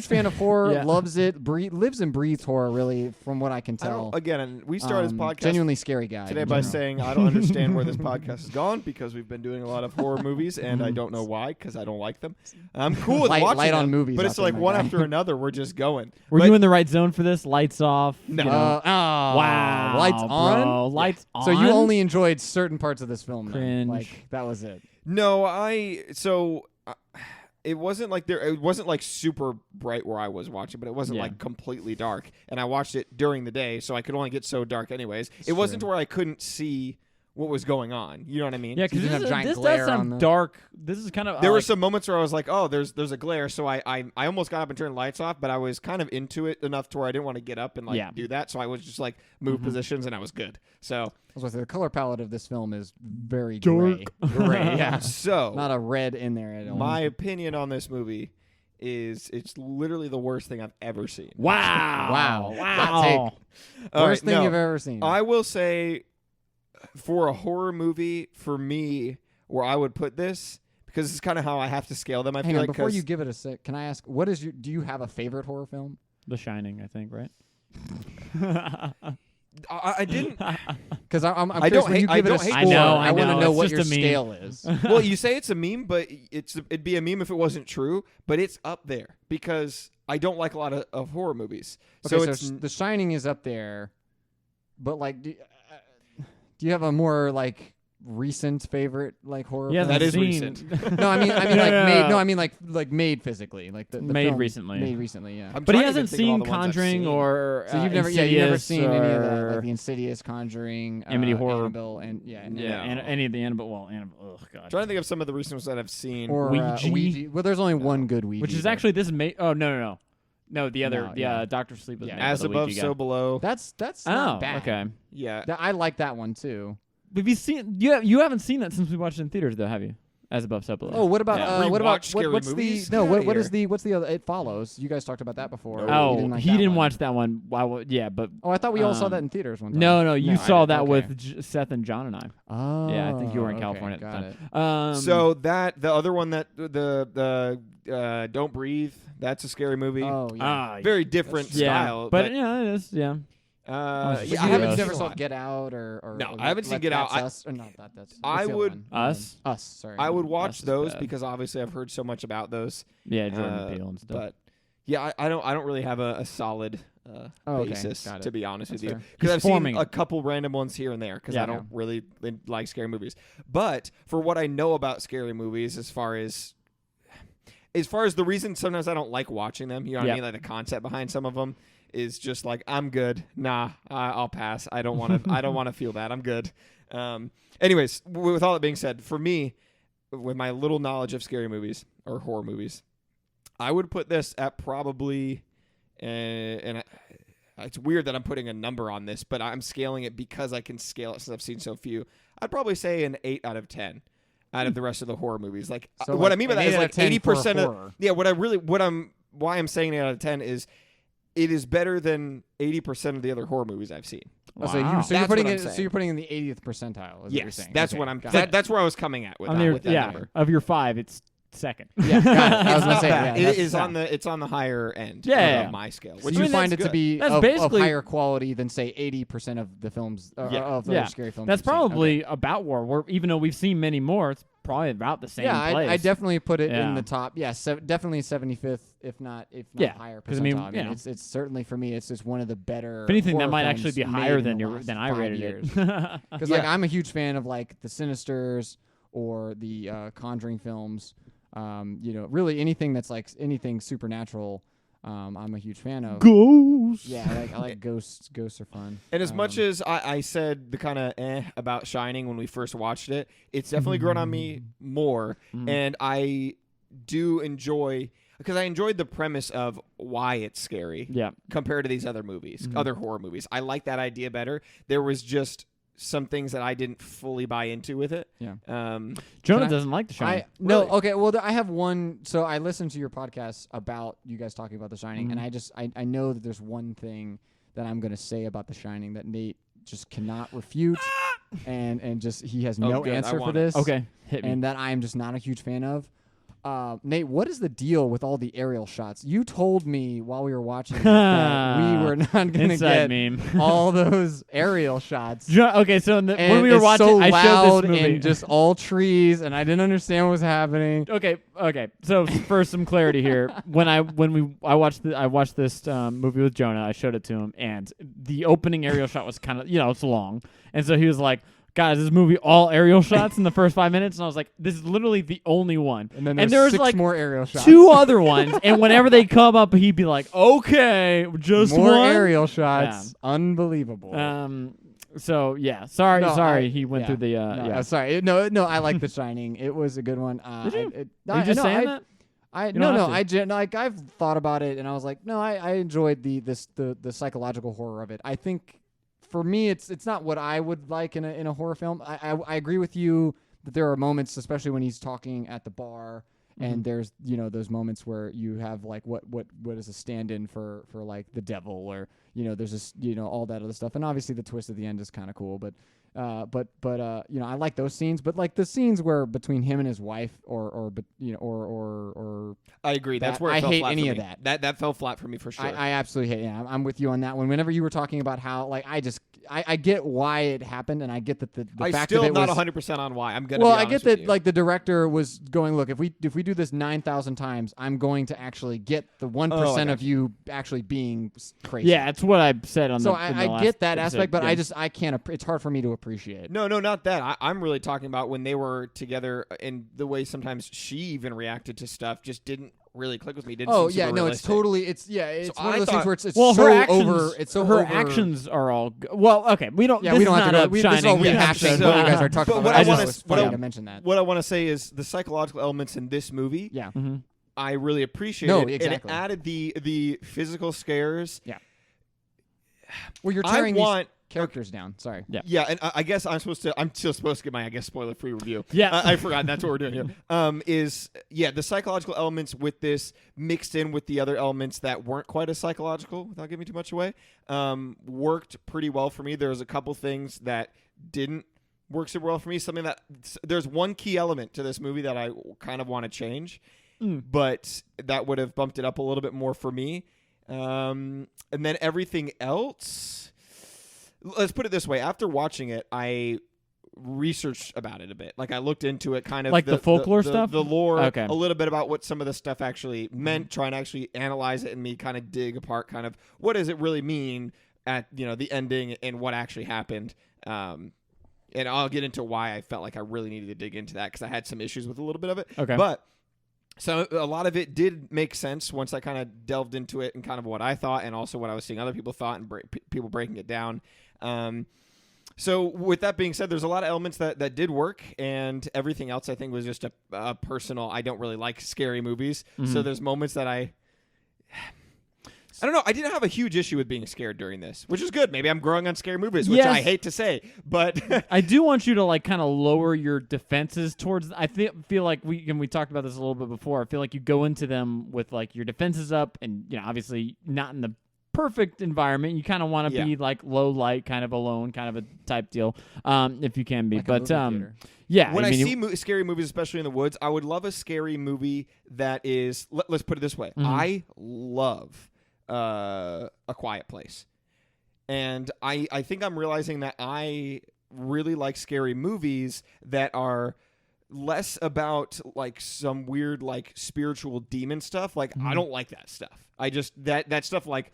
Speaker 3: fan of horror.
Speaker 1: Yeah.
Speaker 3: Loves it. Lives and breathes horror. Really, from what I can tell.
Speaker 2: Again, we started this podcast
Speaker 3: genuinely scary guy
Speaker 2: today by saying I don't understand where this podcast has gone because we've been doing a lot of horror movies and I don't know why because I don't like them. I'm cool with watching
Speaker 3: light
Speaker 2: them,
Speaker 3: on movies,
Speaker 2: but it's like one after another. We're just going.
Speaker 1: Were you in the right zone for this? Lights off.
Speaker 2: No.
Speaker 1: Wow.
Speaker 3: Lights on.
Speaker 1: Bro. Lights on.
Speaker 3: So you only enjoyed certain parts of this film. Then.
Speaker 1: Cringe.
Speaker 3: Like that was it.
Speaker 2: No, it wasn't like it wasn't like super bright where I was watching, but it wasn't like completely dark. And I watched it during the day, so I could only get so dark anyways. It wasn't to where I couldn't see what was going on. You know what I mean?
Speaker 1: Yeah, because this does sound dark. This is kind of
Speaker 2: there were some moments where I was like, oh, there's a glare, so I almost got up and turned lights off, but I was kind of into it enough to where I didn't want to get up and do that, so I was just like move positions and I was good. So
Speaker 3: the color palette of this film is very gray. Yeah.
Speaker 2: So
Speaker 3: not a red in there at all.
Speaker 2: My opinion on this movie is it's literally the worst thing I've ever seen.
Speaker 3: Wow. Worst thing you've ever seen.
Speaker 2: I will say for a horror movie, for me, where I would put this, because this is kind of how I have to scale them.
Speaker 3: Hang on, before you give it a sec, can I ask, do you have a favorite horror film?
Speaker 1: The Shining, I think, right?
Speaker 2: I didn't.
Speaker 3: Because I'm
Speaker 2: I
Speaker 3: curious,
Speaker 2: don't
Speaker 3: when
Speaker 2: hate.
Speaker 3: you give it a score, I want to know what your scale is.
Speaker 2: Well, you say it's a meme, but it'd be a meme if it wasn't true. But it's up there because I don't like a lot of horror movies.
Speaker 3: Okay, so The Shining is up there, but like, do you have a more like recent favorite like horror?
Speaker 1: Yeah,
Speaker 2: that is
Speaker 1: seen.
Speaker 2: recent.
Speaker 3: No, I mean like made. No, I mean like made physically, like the
Speaker 1: made
Speaker 3: film
Speaker 1: recently.
Speaker 3: Made recently, yeah.
Speaker 1: But he hasn't seen Conjuring or
Speaker 3: so you've never seen any of that, like the Insidious, Conjuring,
Speaker 1: Amityville Horror,
Speaker 3: Annabelle, and
Speaker 1: any of the Annabelle. Well, Annabelle. Oh god.
Speaker 2: I'm trying to think of some of the recent ones that I've seen.
Speaker 3: Or Ouija. Well, there's only one good Ouija,
Speaker 1: which is actually this made. Oh no, the other Doctor Sleep. Was
Speaker 2: As Above, So Below.
Speaker 3: That's not bad.
Speaker 1: Okay.
Speaker 2: Yeah,
Speaker 3: I like that one too.
Speaker 1: Have you seen? You haven't seen that since we watched it in theaters, though, have you? As Above, So Below.
Speaker 3: Oh, what about what's
Speaker 2: movies?
Speaker 3: what's the other? It Follows. You guys talked about that before.
Speaker 1: Oh, he didn't watch that one. But
Speaker 3: I thought we all saw that in theaters one time.
Speaker 1: No, you saw that with Seth and John and I.
Speaker 3: Oh,
Speaker 1: yeah, I think you were in California at the
Speaker 3: time.
Speaker 2: So the other one that the Don't Breathe. That's a scary movie.
Speaker 3: Oh, yeah.
Speaker 2: Very different style.
Speaker 1: But yeah, it is. Yeah.
Speaker 2: I
Speaker 3: haven't never saw Get Out or
Speaker 2: no, I haven't seen Get Out.
Speaker 3: Us, or not that. That's
Speaker 2: I would
Speaker 1: Us.
Speaker 3: Sorry,
Speaker 2: I would watch those because obviously I've heard so much about those.
Speaker 1: Yeah, Jordan Peele and stuff.
Speaker 2: But yeah, I don't really have a solid basis to be honest with you because I've seen a couple random ones here and there because I don't really like scary movies. But for what I know about scary movies, as far as the reason sometimes I don't like watching them, you know what I mean, like the concept behind some of them. is just like, I'm good. Nah, I'll pass. I don't want to. I don't want to feel that. I'm good. Anyways, with all that being said, for me, with my little knowledge of scary movies or horror movies, I would put this at probably, it's weird that I'm putting a number on this, but I'm scaling it because I can scale it since I've seen so few. I'd probably say an 8 out of 10 out of the rest of the horror movies. Like,
Speaker 3: So,
Speaker 2: what
Speaker 3: like,
Speaker 2: I mean by
Speaker 3: an
Speaker 2: that is
Speaker 3: 8 out
Speaker 2: like
Speaker 3: of 10 for
Speaker 2: 80% of
Speaker 3: horror.
Speaker 2: why I'm saying 8 out of 10 is it is better than 80% of the other horror movies I've seen.
Speaker 3: Oh, so,
Speaker 1: Wow.
Speaker 3: you're
Speaker 2: That's
Speaker 3: putting
Speaker 2: what I'm
Speaker 3: it. So
Speaker 2: saying.
Speaker 3: you're putting in the 80th percentile. Is what you're
Speaker 2: Yes,
Speaker 3: saying.
Speaker 2: that's
Speaker 3: Okay,
Speaker 2: what I'm.
Speaker 3: got it.
Speaker 2: That's where I was coming at with,
Speaker 1: On
Speaker 2: with that
Speaker 1: yeah,
Speaker 2: number.
Speaker 1: of your 5, it's second.
Speaker 3: Yeah, got it. I was
Speaker 2: It's
Speaker 3: gonna
Speaker 2: not
Speaker 3: say
Speaker 2: bad.
Speaker 3: yeah,
Speaker 2: It
Speaker 3: that's-
Speaker 2: is on the. It's on the higher end.
Speaker 1: Yeah.
Speaker 2: Of my scale.
Speaker 3: So
Speaker 2: Which
Speaker 3: you
Speaker 2: is
Speaker 3: find it
Speaker 2: good.
Speaker 3: to be
Speaker 1: That's
Speaker 3: of
Speaker 1: basically-
Speaker 3: higher quality than say 80% of the films of the scary films.
Speaker 1: That's
Speaker 3: you've seen.
Speaker 1: probably about where even though we've seen many more, it's probably about the same
Speaker 3: Yeah,
Speaker 1: place.
Speaker 3: I definitely put it
Speaker 1: Yeah.
Speaker 3: in the top. Yeah, definitely 75th, if not
Speaker 1: Yeah,
Speaker 3: higher
Speaker 1: 'cause,
Speaker 3: percentile.
Speaker 1: I mean, yeah.
Speaker 3: it's certainly for me. It's just one of the better.
Speaker 1: If anything, that
Speaker 3: horror
Speaker 1: might
Speaker 3: films
Speaker 1: actually be
Speaker 3: made
Speaker 1: higher
Speaker 3: in the
Speaker 1: than
Speaker 3: last
Speaker 1: than I
Speaker 3: 5
Speaker 1: rated
Speaker 3: years.
Speaker 1: it.
Speaker 3: Because like I'm a huge fan of like the Sinisters or the Conjuring films. Really anything that's like anything supernatural. I'm a huge fan of.
Speaker 1: Ghosts.
Speaker 3: Yeah, I like ghosts. Ghosts are fun.
Speaker 2: And as much as I said the kind of about Shining when we first watched it, it's definitely grown on me more. And I do enjoy, because I enjoyed the premise of why it's scary
Speaker 1: Yeah.
Speaker 2: compared to these other movies, other horror movies. I like that idea better. There was just some things that I didn't fully buy into with it.
Speaker 3: Yeah.
Speaker 1: Jonah
Speaker 3: I-
Speaker 1: doesn't like The Shining.
Speaker 3: No,
Speaker 2: Really?
Speaker 3: okay. Well, I have one. So I listened to your podcast about you guys talking about The Shining, and I know that there's one thing that I'm going to say about The Shining that Nate just cannot refute, and just he has no
Speaker 2: good. I
Speaker 3: answer for
Speaker 2: want it.
Speaker 3: this.
Speaker 1: Okay, hit me.
Speaker 3: And that I am just not a huge fan of. Nate, what is the deal with all the aerial shots? You told me while we were watching it that we were not going to
Speaker 1: Inside
Speaker 3: get
Speaker 1: meme.
Speaker 3: all those aerial shots.
Speaker 1: Okay, so
Speaker 3: And
Speaker 1: when we were
Speaker 3: it's
Speaker 1: watching,
Speaker 3: so
Speaker 1: I showed
Speaker 3: loud
Speaker 1: this movie.
Speaker 3: and just all trees, and I didn't understand what was happening.
Speaker 1: Okay. So for some clarity here, when I watched this movie with Jonah, I showed it to him, and the opening aerial shot was kind of it's long, and so he was like, "Guys, this movie all aerial shots in the first 5 minutes," and I was like, "This is literally the only one."
Speaker 3: And then
Speaker 1: there
Speaker 3: there's
Speaker 1: was
Speaker 3: 6
Speaker 1: like
Speaker 3: more aerial shots.
Speaker 1: 2 other ones, and whenever they come up, he'd be like, "Okay, just
Speaker 3: more
Speaker 1: one."
Speaker 3: aerial shots. Unbelievable.
Speaker 1: So yeah, sorry,
Speaker 3: No,
Speaker 1: he went through the
Speaker 3: sorry. No, I like The Shining. It was a good one.
Speaker 1: Did you?
Speaker 3: I
Speaker 1: you just
Speaker 3: no,
Speaker 1: saying
Speaker 3: I,
Speaker 1: that?
Speaker 3: I
Speaker 1: don't
Speaker 3: no,
Speaker 1: have to.
Speaker 3: like I've thought about it, and I was like, no, I enjoyed the psychological horror of it. I think for me, it's not what I would like in a horror film. I agree with you that there are moments, especially when he's talking at the bar, and there's those moments where you have like what is a stand-in for like the devil, or there's this all that other stuff, and obviously the twist at the end is kind of cool, but I like those scenes, but like the scenes where between him and his wife, or
Speaker 2: I agree. That's
Speaker 3: that-
Speaker 2: where it
Speaker 3: I
Speaker 2: fell
Speaker 3: hate
Speaker 2: flat
Speaker 3: any
Speaker 2: for
Speaker 3: of
Speaker 2: me.
Speaker 3: that.
Speaker 2: That fell flat for me for sure.
Speaker 3: I absolutely hate. Yeah, I'm with you on that one. Whenever you were talking about how like I get why it happened, and I get that the
Speaker 2: I'm
Speaker 3: fact
Speaker 2: still
Speaker 3: of it
Speaker 2: not
Speaker 3: was
Speaker 2: 100% on why. I'm gonna.
Speaker 3: well,
Speaker 2: be
Speaker 3: I
Speaker 2: honest
Speaker 3: get
Speaker 2: with
Speaker 3: that
Speaker 2: you.
Speaker 3: like the director was going, look, if we do this 9,000 times, I'm going to actually get the 1%
Speaker 2: gotcha.
Speaker 3: of you actually being crazy.
Speaker 1: Yeah, it's what I said on
Speaker 3: So
Speaker 1: the. in the
Speaker 3: I
Speaker 1: last
Speaker 3: get that
Speaker 1: episode.
Speaker 3: aspect, but
Speaker 1: Yeah.
Speaker 3: I can't. It's hard for me to appreciate.
Speaker 2: No, not that. I'm really talking about when they were together, and the way sometimes she even reacted to stuff just didn't really click with me. Didn't
Speaker 3: Oh
Speaker 2: seem
Speaker 3: yeah,
Speaker 2: super
Speaker 3: no,
Speaker 2: realistic.
Speaker 3: it's totally. It's yeah, it's
Speaker 2: So
Speaker 3: one
Speaker 2: I
Speaker 3: of those things
Speaker 2: thought-
Speaker 3: where it's
Speaker 1: Well,
Speaker 3: so
Speaker 1: her actions,
Speaker 3: over. It's so
Speaker 1: her
Speaker 3: over.
Speaker 1: actions are all well. Okay, we don't.
Speaker 3: Yeah,
Speaker 1: this
Speaker 3: we don't
Speaker 1: is
Speaker 3: have
Speaker 1: not
Speaker 3: to
Speaker 1: a
Speaker 3: go. This is all
Speaker 1: Shining
Speaker 3: rehashing
Speaker 1: episode.
Speaker 3: what you guys are talking
Speaker 2: But
Speaker 3: about.
Speaker 2: what
Speaker 3: I
Speaker 2: I
Speaker 3: just
Speaker 2: wanna-
Speaker 3: was
Speaker 2: what
Speaker 3: funny
Speaker 2: I-
Speaker 3: to mention that.
Speaker 2: What I want to say is the psychological elements in this movie.
Speaker 3: Yeah.
Speaker 1: Mhm.
Speaker 2: I really appreciated.
Speaker 3: No,
Speaker 2: And it
Speaker 3: exactly.
Speaker 2: added the physical scares.
Speaker 3: Well, you're
Speaker 2: I
Speaker 3: tearing these
Speaker 2: want.
Speaker 3: characters down. Sorry.
Speaker 1: Yeah.
Speaker 2: Yeah, and I guess I'm still supposed to get my spoiler-free review.
Speaker 1: Yeah.
Speaker 2: I forgot that's what we're doing here. The psychological elements with this mixed in with the other elements that weren't quite as psychological, without giving too much away, worked pretty well for me. There was a couple things that didn't work super well for me. There's one key element to this movie that I kind of want to change, but that would have bumped it up a little bit more for me. And then everything else, let's put it this way. After watching it, I researched about it a bit. Like I looked into it, kind of
Speaker 1: Like the folklore stuff?
Speaker 2: the lore,
Speaker 1: Okay.
Speaker 2: a little bit about what some of the stuff actually meant, trying to actually analyze it and me kind of dig apart kind of what does it really mean at the ending and what actually happened. And I'll get into why I felt like I really needed to dig into that because I had some issues with a little bit of it.
Speaker 1: Okay.
Speaker 2: But So a lot of it did make sense once I kind of delved into it and kind of what I thought and also what I was seeing other people thought and people breaking it down. So with that being said, there's a lot of elements that did work, and everything else I think was just a personal. I don't really like scary movies, so there's moments that I don't know. I didn't have a huge issue with being scared during this, which is good. Maybe I'm growing on scary movies, which I hate to say, but
Speaker 1: I do want you to like kind of lower your defenses towards. I feel like we talked about this a little bit before. I feel like you go into them with like your defenses up, and obviously not in the perfect environment. You kind of want to be like low light, kind of alone, kind of a type deal, if you can be.
Speaker 3: Like
Speaker 1: but
Speaker 3: yeah,
Speaker 2: when I see scary movies, especially in the woods, I would love a scary movie that is. Let's put it this way: I love A Quiet Place, and I think I'm realizing that I really like scary movies that are less about like some weird like spiritual demon stuff. Like I don't like that stuff. I just that stuff like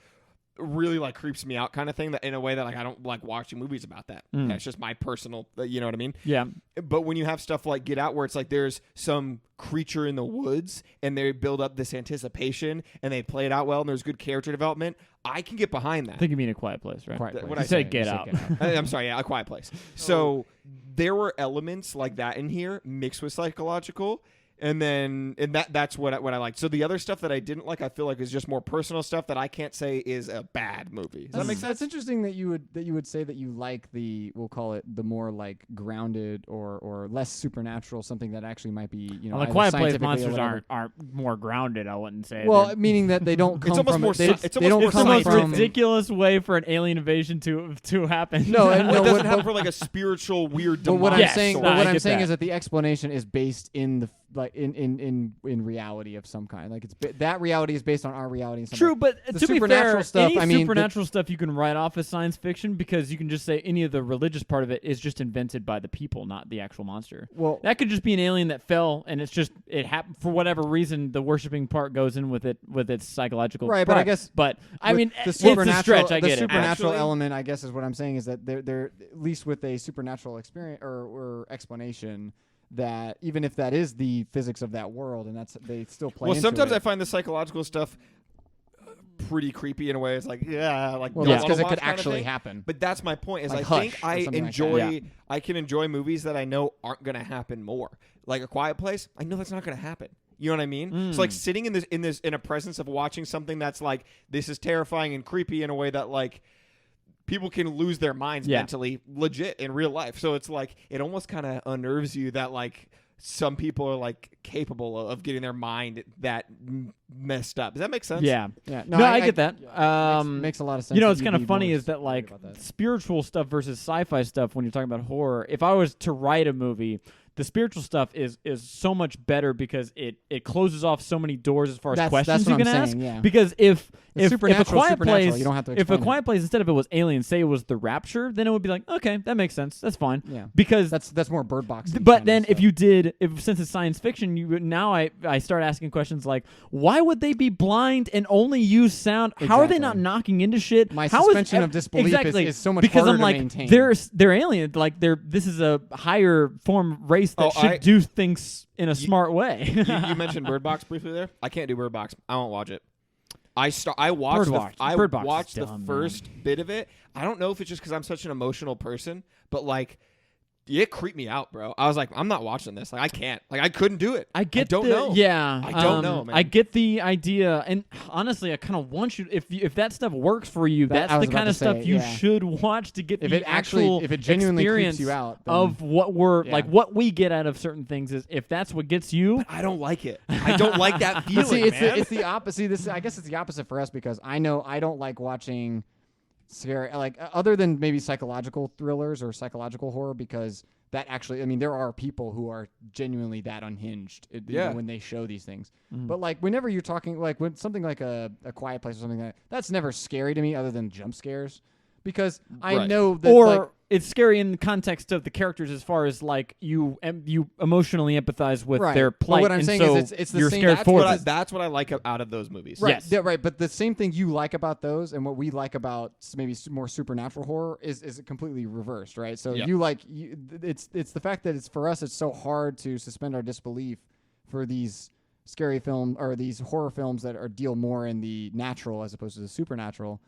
Speaker 2: really like creeps me out kind of thing, that in a way that like I don't like watching movies about that. That's just my personal, you know what I mean?
Speaker 1: Yeah.
Speaker 2: But when you have stuff like Get Out where it's like there's some creature in the woods and they build up this anticipation and they play it out well and there's good character development, I can get behind that.
Speaker 1: I think you mean A Quiet Place, right?
Speaker 3: Quiet Place.
Speaker 2: What
Speaker 1: You
Speaker 2: I
Speaker 1: said Get Out.
Speaker 2: I'm sorry, yeah, A Quiet Place. So there were elements like that in here mixed with psychological. And that's what I liked. So the other stuff that I didn't like, I feel like is just more personal stuff that I can't say is a bad movie. Does that make sense?
Speaker 3: That's interesting that you would say that you like we'll call it the more like grounded or less supernatural, something that actually might be
Speaker 1: Well, The
Speaker 3: either
Speaker 1: Quiet Place
Speaker 3: scientifically or
Speaker 1: monsters
Speaker 3: whatever.
Speaker 1: aren't more grounded. I wouldn't say.
Speaker 3: Well,
Speaker 1: They're-
Speaker 3: meaning that they don't come
Speaker 2: almost
Speaker 3: from
Speaker 2: more
Speaker 3: they,
Speaker 2: sci- it's
Speaker 3: they
Speaker 2: almost
Speaker 3: don't
Speaker 2: more
Speaker 1: it's the
Speaker 3: come
Speaker 1: most
Speaker 3: from
Speaker 1: ridiculous way for an alien invasion to happen.
Speaker 3: No, and
Speaker 2: Well,
Speaker 3: no,
Speaker 2: it doesn't
Speaker 3: what-
Speaker 2: happen for like a spiritual weird
Speaker 3: But
Speaker 2: demonic
Speaker 3: what I'm
Speaker 1: Yes,
Speaker 3: saying,
Speaker 1: no,
Speaker 3: but
Speaker 1: I
Speaker 3: what I'm
Speaker 1: get
Speaker 3: saying
Speaker 1: that.
Speaker 3: is that the explanation is based in the like in reality of some kind. Like that reality is based on our reality. In some
Speaker 1: True,
Speaker 3: way.
Speaker 1: but
Speaker 3: The
Speaker 1: to be
Speaker 3: supernatural
Speaker 1: fair,
Speaker 3: stuff,
Speaker 1: any
Speaker 3: I mean,
Speaker 1: supernatural stuff you can write off as science fiction because you can just say any of the religious part of it is just invented by the people, not the actual monster.
Speaker 3: Well,
Speaker 1: That could just be an alien that fell, and it's just it happened for whatever reason. The worshiping part goes in with its psychological
Speaker 3: Right, but I
Speaker 1: part.
Speaker 3: guess
Speaker 1: But I
Speaker 3: with
Speaker 1: mean,
Speaker 3: the
Speaker 1: it's a
Speaker 3: supernatural,
Speaker 1: stretch. I
Speaker 3: the
Speaker 1: get it.
Speaker 3: supernatural
Speaker 2: Actually-
Speaker 3: element, I guess, is what I'm saying is that they're at least with a supernatural experience or explanation. That even if that is the physics of that world, and that's they still play.
Speaker 2: Well,
Speaker 3: into
Speaker 2: sometimes
Speaker 3: it.
Speaker 2: I find the psychological stuff pretty creepy in a way. It's like, like
Speaker 3: Well,
Speaker 2: don't
Speaker 3: that's
Speaker 2: wanna
Speaker 3: because it
Speaker 2: watch
Speaker 3: could
Speaker 2: kind of
Speaker 3: actually
Speaker 2: thing.
Speaker 3: happen.
Speaker 2: But that's my point. Is
Speaker 3: Like
Speaker 2: I
Speaker 3: Hush
Speaker 2: think
Speaker 3: or
Speaker 2: I
Speaker 3: something like that.
Speaker 2: enjoy.
Speaker 1: Yeah.
Speaker 2: I can enjoy movies that I know aren't going to happen more. Like A Quiet Place, I know that's not going to happen. You know what I mean? So like sitting in a presence of watching something that's like this is terrifying and creepy in a way that like people can lose their minds mentally, legit in real life. So it's like it almost kind of unnerves you that like some people are like capable of getting their mind that messed up. Does that make sense?
Speaker 1: Yeah.
Speaker 3: Yeah,
Speaker 1: No, I get that.
Speaker 3: makes a lot of sense.
Speaker 1: You know,
Speaker 3: that
Speaker 1: it's
Speaker 3: you'd
Speaker 1: kind of
Speaker 3: be
Speaker 1: funny
Speaker 3: more
Speaker 1: is that like
Speaker 3: worried about that.
Speaker 1: spiritual stuff versus sci-fi stuff when you're talking about horror. If I was to write a movie, the spiritual stuff is so much better because it closes off so many doors as far as
Speaker 3: That's
Speaker 1: questions
Speaker 3: what
Speaker 1: you can
Speaker 3: I'm
Speaker 1: ask.
Speaker 3: saying, yeah.
Speaker 1: Because if a
Speaker 3: supernatural,
Speaker 1: quiet place,
Speaker 3: you don't have to
Speaker 1: if a
Speaker 3: explain
Speaker 1: quiet place instead of it was alien, say it was the rapture, then it would be like, okay, that makes sense, that's fine.
Speaker 3: Yeah.
Speaker 1: Because
Speaker 3: That's more Bird Box.
Speaker 1: but then if you did, since it's science fiction, you would now I start asking questions like, why would they be blind and only use sound? How are they not
Speaker 3: Exactly.
Speaker 1: knocking into shit?
Speaker 3: My
Speaker 1: How
Speaker 3: suspension
Speaker 1: ev-
Speaker 3: of disbelief
Speaker 1: exactly,
Speaker 3: is so much
Speaker 1: because
Speaker 3: harder
Speaker 1: I'm
Speaker 3: to
Speaker 1: like,
Speaker 3: maintain.
Speaker 1: they're alien. Like this is a higher form race that should do things in a smart way.
Speaker 2: You mentioned Bird Box briefly there. I can't do Bird Box. I won't watch it. I watched
Speaker 1: Bird Box is
Speaker 2: watched
Speaker 1: dumb,
Speaker 2: the first bit of it. I don't know if it's just because I'm such an emotional person, but like it creeped me out, bro. I was like, I'm not watching this. Like I can't. Like I couldn't do it.
Speaker 1: I
Speaker 2: don't
Speaker 1: the,
Speaker 2: know.
Speaker 1: Yeah,
Speaker 2: I don't know, man.
Speaker 1: I get the idea, and honestly, I kind of want you. If that stuff works for you,
Speaker 3: That- I
Speaker 1: that's
Speaker 3: was
Speaker 1: the
Speaker 3: about
Speaker 1: kind
Speaker 3: to
Speaker 1: of stuff
Speaker 3: say,
Speaker 1: you
Speaker 3: yeah.
Speaker 1: should watch to get
Speaker 3: If
Speaker 1: the
Speaker 3: it actually-
Speaker 1: actual
Speaker 3: if it genuinely creeps
Speaker 1: experience
Speaker 3: you out, then-
Speaker 1: of what we're
Speaker 3: Yeah.
Speaker 1: like, what we get out of certain things is if that's what gets you.
Speaker 2: I don't like it. I don't like that feeling,
Speaker 3: But see,
Speaker 2: man.
Speaker 3: it's the opposite. I guess it's the opposite for us because I know I don't like watching scary, like other than maybe psychological thrillers or psychological horror because that actually, I mean, there are people who are genuinely that unhinged you know, when they show these things. But like whenever you're talking, like when something like a Quiet Place or something like that's never scary to me other than jump scares because I
Speaker 2: Right.
Speaker 3: know that
Speaker 1: Or
Speaker 3: like,
Speaker 1: it's scary in the context of the characters as far as like you emotionally empathize with
Speaker 3: Right.
Speaker 1: their
Speaker 3: But
Speaker 1: plight.
Speaker 3: what I'm
Speaker 1: and
Speaker 3: saying
Speaker 1: so
Speaker 3: is it's the
Speaker 1: you're
Speaker 3: same-
Speaker 1: scared
Speaker 2: that's
Speaker 1: for
Speaker 2: what
Speaker 1: them.
Speaker 2: that's what I like out of those movies.
Speaker 3: Right,
Speaker 1: Yes.
Speaker 3: yeah, right. But the same thing you like about those and what we like about maybe more supernatural horror is completely reversed, right? So
Speaker 2: Yeah.
Speaker 3: it's the fact that it's for us it's so hard to suspend our disbelief for these scary film or these horror films that are deal more in the natural as opposed to the supernatural,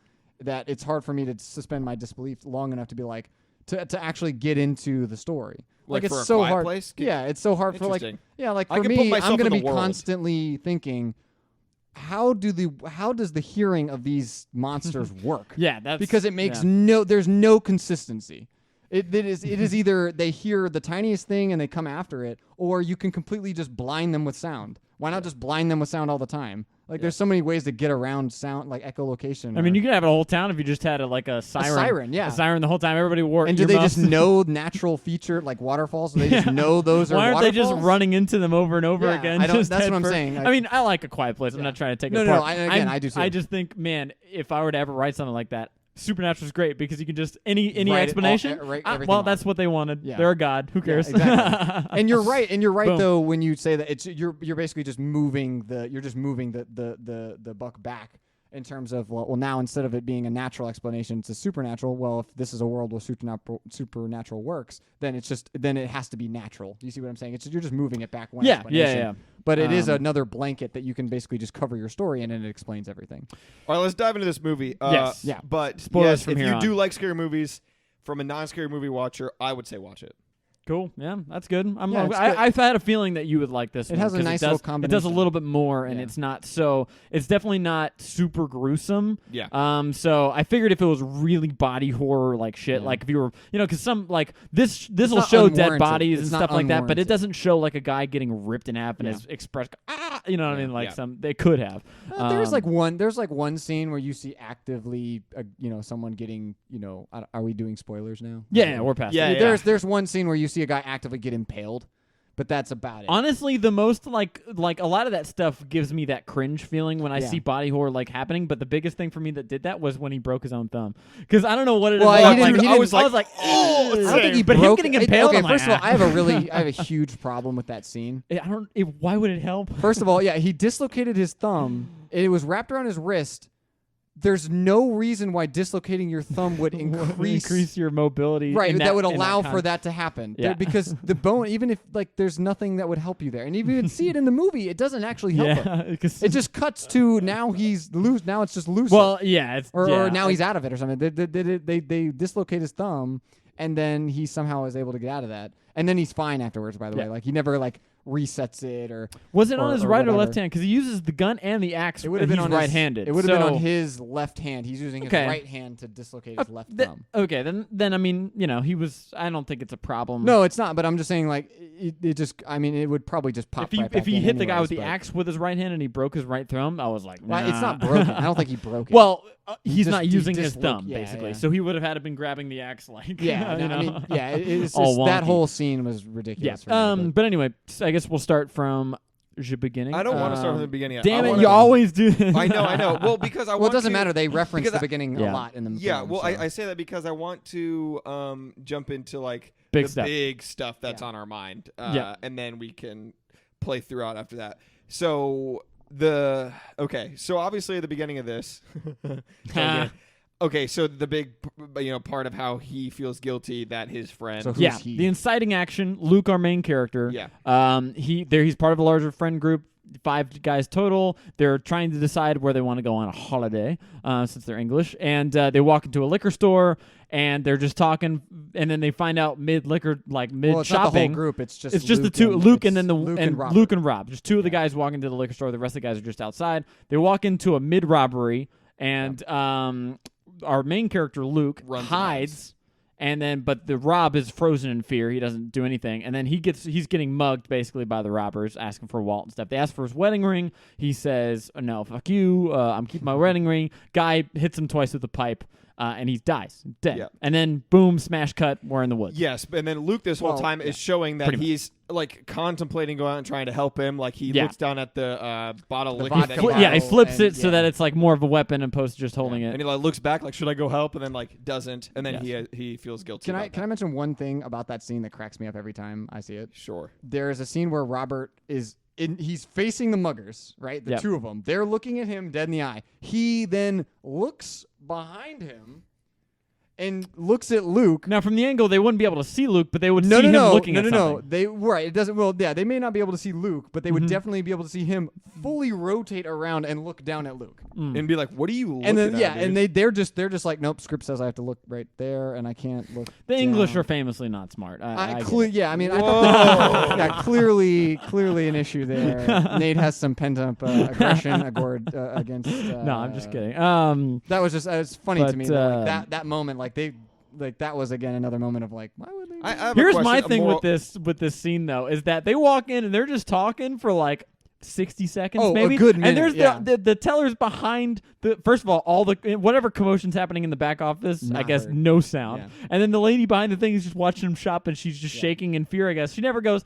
Speaker 3: that it's hard for me to suspend my disbelief long enough to be like to actually get into the story.
Speaker 2: Like
Speaker 3: it's
Speaker 2: for A
Speaker 3: so
Speaker 2: Quiet
Speaker 3: hard.
Speaker 2: Place?
Speaker 3: Yeah, it's so hard for like
Speaker 2: Interesting.
Speaker 3: like
Speaker 2: I
Speaker 3: for
Speaker 2: can put
Speaker 3: me,
Speaker 2: myself
Speaker 3: I'm going to
Speaker 2: in the
Speaker 3: be
Speaker 2: world.
Speaker 3: constantly thinking, how does the hearing of these monsters work?
Speaker 1: Yeah, that's
Speaker 3: Because it makes
Speaker 1: yeah.
Speaker 3: there's no consistency. It is either they hear the tiniest thing and they come after it, or you can completely just blind them with sound. Why not just blind them with sound all the time? Like there's so many ways to get around sound, like echolocation.
Speaker 1: I mean, you could have a whole town if you just had a siren.
Speaker 3: siren, yeah.
Speaker 1: A siren the whole time. Everybody wore
Speaker 3: and do they
Speaker 1: earmuffs.
Speaker 3: just know natural feature like waterfalls? Do they just know those are
Speaker 1: Why aren't they just
Speaker 3: waterfalls?
Speaker 1: running into them over and over
Speaker 3: Yeah,
Speaker 1: again?
Speaker 3: I don't-
Speaker 1: just
Speaker 3: that's
Speaker 1: head
Speaker 3: what I'm
Speaker 1: first?
Speaker 3: saying, like-
Speaker 1: I mean, I like A Quiet Place. I'm
Speaker 3: Yeah.
Speaker 1: not trying to take
Speaker 3: No,
Speaker 1: it
Speaker 3: no,
Speaker 1: apart.
Speaker 3: no, I do too.
Speaker 1: I just think, man, if I were to ever write something like that, Supernatural is great because you can just any
Speaker 3: Write it all-
Speaker 1: explanation.
Speaker 3: write
Speaker 1: ah,
Speaker 3: everything
Speaker 1: well,
Speaker 3: off.
Speaker 1: that's what they wanted.
Speaker 3: Yeah.
Speaker 1: They're a god. Who cares?
Speaker 3: exactly. And you're right. And you're right
Speaker 1: Boom.
Speaker 3: though when you say that you're basically just moving the buck back in terms of well now instead of it being a natural explanation, it's a supernatural. Well, if this is a world where supernatural works, then it has to be natural. You see what I'm saying? You're just moving it back one
Speaker 1: Yeah,
Speaker 3: explanation.
Speaker 1: yeah.
Speaker 3: But it is another blanket that you can basically just cover your story in, and it explains everything.
Speaker 2: All right, let's dive into this movie.
Speaker 1: Yes.
Speaker 3: Yeah.
Speaker 2: But
Speaker 1: Spoilers
Speaker 2: yes,
Speaker 1: from
Speaker 2: if
Speaker 1: here
Speaker 2: you
Speaker 1: on.
Speaker 2: do like scary movies, from a non-scary movie watcher, I would say watch it.
Speaker 1: Cool. Yeah, that's good.
Speaker 3: Yeah, it's good.
Speaker 1: I've had a feeling that you would like this.
Speaker 3: It
Speaker 1: one
Speaker 3: has a
Speaker 1: 'cause
Speaker 3: nice
Speaker 1: it does,
Speaker 3: little
Speaker 1: It does a
Speaker 3: combination.
Speaker 1: little bit more, and
Speaker 3: Yeah.
Speaker 1: it's not so. It's definitely not super gruesome.
Speaker 2: Yeah.
Speaker 1: So I figured if it was really body horror like shit,
Speaker 3: Yeah.
Speaker 1: like if you were, because some like this will
Speaker 3: not
Speaker 1: show dead
Speaker 3: unwarranted.
Speaker 1: bodies
Speaker 3: It's
Speaker 1: and
Speaker 3: not
Speaker 1: stuff like that, but it
Speaker 3: unwarranted.
Speaker 1: doesn't show like a guy getting ripped in half and
Speaker 3: Yeah.
Speaker 1: his express. You know what I mean? Like
Speaker 2: Yeah.
Speaker 1: they could have.
Speaker 3: There's one scene where you see actively, someone getting, are we doing spoilers now?
Speaker 1: Yeah, we're past.
Speaker 2: Yeah,
Speaker 1: it.
Speaker 2: yeah.
Speaker 3: There's one scene where you see a guy actively get impaled, but that's about it.
Speaker 1: Honestly, the most like a lot of that stuff gives me that cringe feeling when I
Speaker 3: Yeah.
Speaker 1: see body horror like happening. But the biggest thing for me that did that was when he broke his own thumb. Because I don't know what it is.
Speaker 3: Well,
Speaker 1: about,
Speaker 3: he didn't-
Speaker 1: like,
Speaker 3: he
Speaker 1: I
Speaker 3: didn't-
Speaker 1: was like, oh,
Speaker 3: I don't think he
Speaker 1: but
Speaker 3: broke
Speaker 1: him getting impaled.
Speaker 3: Okay,
Speaker 1: I'm like,
Speaker 3: first of all,
Speaker 1: ah.
Speaker 3: I have a huge problem with that scene.
Speaker 1: Why would it help?
Speaker 3: First of all, yeah, he dislocated his thumb. It was wrapped around his wrist. There's no reason why dislocating your thumb would
Speaker 1: increase your mobility.
Speaker 3: Right,
Speaker 1: in
Speaker 3: that would
Speaker 1: in
Speaker 3: allow
Speaker 1: kind
Speaker 3: for
Speaker 1: of-
Speaker 3: that to happen.
Speaker 1: Yeah.
Speaker 3: Because the bone, even if there's nothing that would help you there, and if you even see it in the movie, it doesn't actually help him.
Speaker 1: Yeah, 'cause-
Speaker 3: It just cuts to now he's loose. Now it's just loose.
Speaker 1: well, yeah, it's
Speaker 3: or now
Speaker 1: I-
Speaker 3: he's out of it or something. They dislocate his thumb, and then he somehow is able to get out of that, and then he's fine afterwards. By the
Speaker 1: Yeah.
Speaker 3: way, like he never resets it or.
Speaker 1: Was it on
Speaker 3: or-
Speaker 1: his
Speaker 3: or
Speaker 1: right or
Speaker 3: whatever.
Speaker 1: left hand? Because he uses the gun and the axe.
Speaker 3: It would have been
Speaker 1: he's
Speaker 3: on
Speaker 1: right-handed.
Speaker 3: It would have been on
Speaker 1: So-
Speaker 3: his left hand. He's using his
Speaker 1: Okay.
Speaker 3: right hand to dislocate his left
Speaker 1: Th-
Speaker 3: thumb.
Speaker 1: okay, then I mean, he was. I don't think it's a problem.
Speaker 3: No, it's not. But I'm just saying, like, it just. I mean, it would probably just pop.
Speaker 1: If
Speaker 3: right back
Speaker 1: he
Speaker 3: in
Speaker 1: hit the guy
Speaker 3: anyways,
Speaker 1: with the
Speaker 3: but-
Speaker 1: axe with his right hand and he broke his right thumb, I was like,
Speaker 3: Well, it's
Speaker 1: nah.
Speaker 3: not broken. I don't think he broke it.
Speaker 1: Well, he's
Speaker 3: just-
Speaker 1: not
Speaker 3: he
Speaker 1: using his
Speaker 3: disloc-
Speaker 1: thumb
Speaker 3: yeah,
Speaker 1: basically,
Speaker 3: yeah.
Speaker 1: so he would have had to been grabbing the axe like.
Speaker 3: yeah,
Speaker 1: you
Speaker 3: no,
Speaker 1: know?
Speaker 3: I mean, yeah, it's
Speaker 1: All
Speaker 3: just, that
Speaker 1: wonky.
Speaker 3: whole scene was
Speaker 1: Yeah.
Speaker 3: ridiculous. For me,
Speaker 1: But anyway, I guess we'll start from the beginning.
Speaker 2: I don't want to start from the beginning.
Speaker 1: Damn
Speaker 2: I
Speaker 1: it,
Speaker 2: wanna-
Speaker 1: you always do this.
Speaker 2: I know. Well, because I
Speaker 3: well,
Speaker 2: want
Speaker 3: it doesn't
Speaker 2: to,
Speaker 3: matter. They reference
Speaker 2: because
Speaker 3: the
Speaker 2: I-
Speaker 3: beginning
Speaker 1: Yeah.
Speaker 3: a lot in the
Speaker 2: Yeah,
Speaker 3: film,
Speaker 2: well,
Speaker 3: so.
Speaker 2: I say that because I want to jump into like
Speaker 1: Big
Speaker 2: the
Speaker 1: stuff.
Speaker 2: big stuff that's
Speaker 3: Yeah.
Speaker 2: on our mind,
Speaker 1: Yeah.
Speaker 2: and then we can play throughout after that. So so obviously at the beginning of this, okay, so the big part of how he feels guilty that his friend,
Speaker 3: So who's
Speaker 1: Yeah,
Speaker 3: he?
Speaker 1: the inciting action. Luke, our main character.
Speaker 2: Yeah.
Speaker 1: He's part of a larger friend group. 5 guys total. They're trying to decide where they want to go on a holiday, since they're English. And they walk into a liquor store, and they're just talking. And then they find out mid liquor, like mid
Speaker 3: well, it's not the whole
Speaker 1: shopping.
Speaker 3: group. It's just
Speaker 1: the two, Luke and
Speaker 3: it's
Speaker 1: then
Speaker 3: Luke and Robert.
Speaker 1: Luke and Rob. Just two of the guys walking to the liquor store. The rest of the guys are just outside. They walk into a mid robbery, and our main character Luke
Speaker 2: Runs and
Speaker 1: hides. And then, but the Rob is frozen in fear. He doesn't do anything. And then he's getting mugged basically by the robbers, asking for Walt and stuff. They ask for his wedding ring. He says, oh, "No, fuck you. I'm keeping my wedding ring." Guy hits him twice with a pipe, and he dies, dead.
Speaker 2: Yeah.
Speaker 1: And then, boom, smash cut. We're in the woods.
Speaker 2: Yes, and then Luke this whole
Speaker 3: Well,
Speaker 2: time is showing that
Speaker 1: Pretty much.
Speaker 2: he's like contemplating going out and trying to help him. Like he
Speaker 1: Yeah.
Speaker 2: looks down at the bottle of
Speaker 3: The
Speaker 2: liquor
Speaker 3: vodka
Speaker 2: that
Speaker 3: bottle.
Speaker 2: he
Speaker 1: Yeah, he
Speaker 2: has,
Speaker 1: flips
Speaker 3: and-
Speaker 1: it so
Speaker 3: yeah.
Speaker 1: that it's like more of a weapon opposed to just holding
Speaker 2: and
Speaker 1: it.
Speaker 2: he like looks back like, should I go help? And then like doesn't, and then
Speaker 1: Yes.
Speaker 2: he feels guilty.
Speaker 3: Can I
Speaker 2: about
Speaker 3: can I
Speaker 2: that.
Speaker 3: mention one thing about that scene that cracks me up every time I see it?
Speaker 2: Sure.
Speaker 3: There is a scene where Robert he's facing the muggers, right? The
Speaker 1: Yep.
Speaker 3: two of them. They're looking at him dead in the eye. He then looks behind him and looks at Luke.
Speaker 1: Now, from the angle, they wouldn't be able to see Luke, but they would
Speaker 3: No,
Speaker 1: see
Speaker 3: no,
Speaker 1: him
Speaker 3: no,
Speaker 1: looking
Speaker 3: no,
Speaker 1: at
Speaker 3: no,
Speaker 1: something.
Speaker 3: no. They right. It doesn't. Well, yeah, they may not be able to see Luke, but they would
Speaker 1: Mhm.
Speaker 3: definitely be able to see him fully rotate around and look down at Luke.
Speaker 1: Mm.
Speaker 2: and be like, "What are you?"
Speaker 3: And then
Speaker 2: looking at,
Speaker 3: and
Speaker 2: dude?
Speaker 3: they're just like, nope. Script says I have to look right there, and I can't look.
Speaker 1: The English
Speaker 3: down.
Speaker 1: are famously not smart. I get it.
Speaker 3: Yeah, I mean, I
Speaker 2: Whoa.
Speaker 3: thought yeah, clearly an issue there. Nate has some pent up aggression against.
Speaker 1: No, I'm just kidding.
Speaker 3: That was just it's funny
Speaker 1: But,
Speaker 3: to me that moment, like that was again another moment of like, why would they?
Speaker 2: I have a
Speaker 1: Here's
Speaker 2: question,
Speaker 1: my
Speaker 2: a
Speaker 1: thing
Speaker 2: moral-
Speaker 1: with this scene though, is that they walk in and they're just talking for like 60 seconds
Speaker 3: Oh, a
Speaker 1: maybe.
Speaker 3: good
Speaker 1: and
Speaker 3: minute,
Speaker 1: there's
Speaker 3: yeah.
Speaker 1: the tellers behind the first of all the whatever commotion's happening in the back office, I
Speaker 3: Not
Speaker 1: guess
Speaker 3: heard.
Speaker 1: no sound.
Speaker 3: Yeah.
Speaker 1: And then the lady behind the thing is just watching him shop and she's just
Speaker 3: Yeah.
Speaker 1: shaking in fear, I guess. She never goes,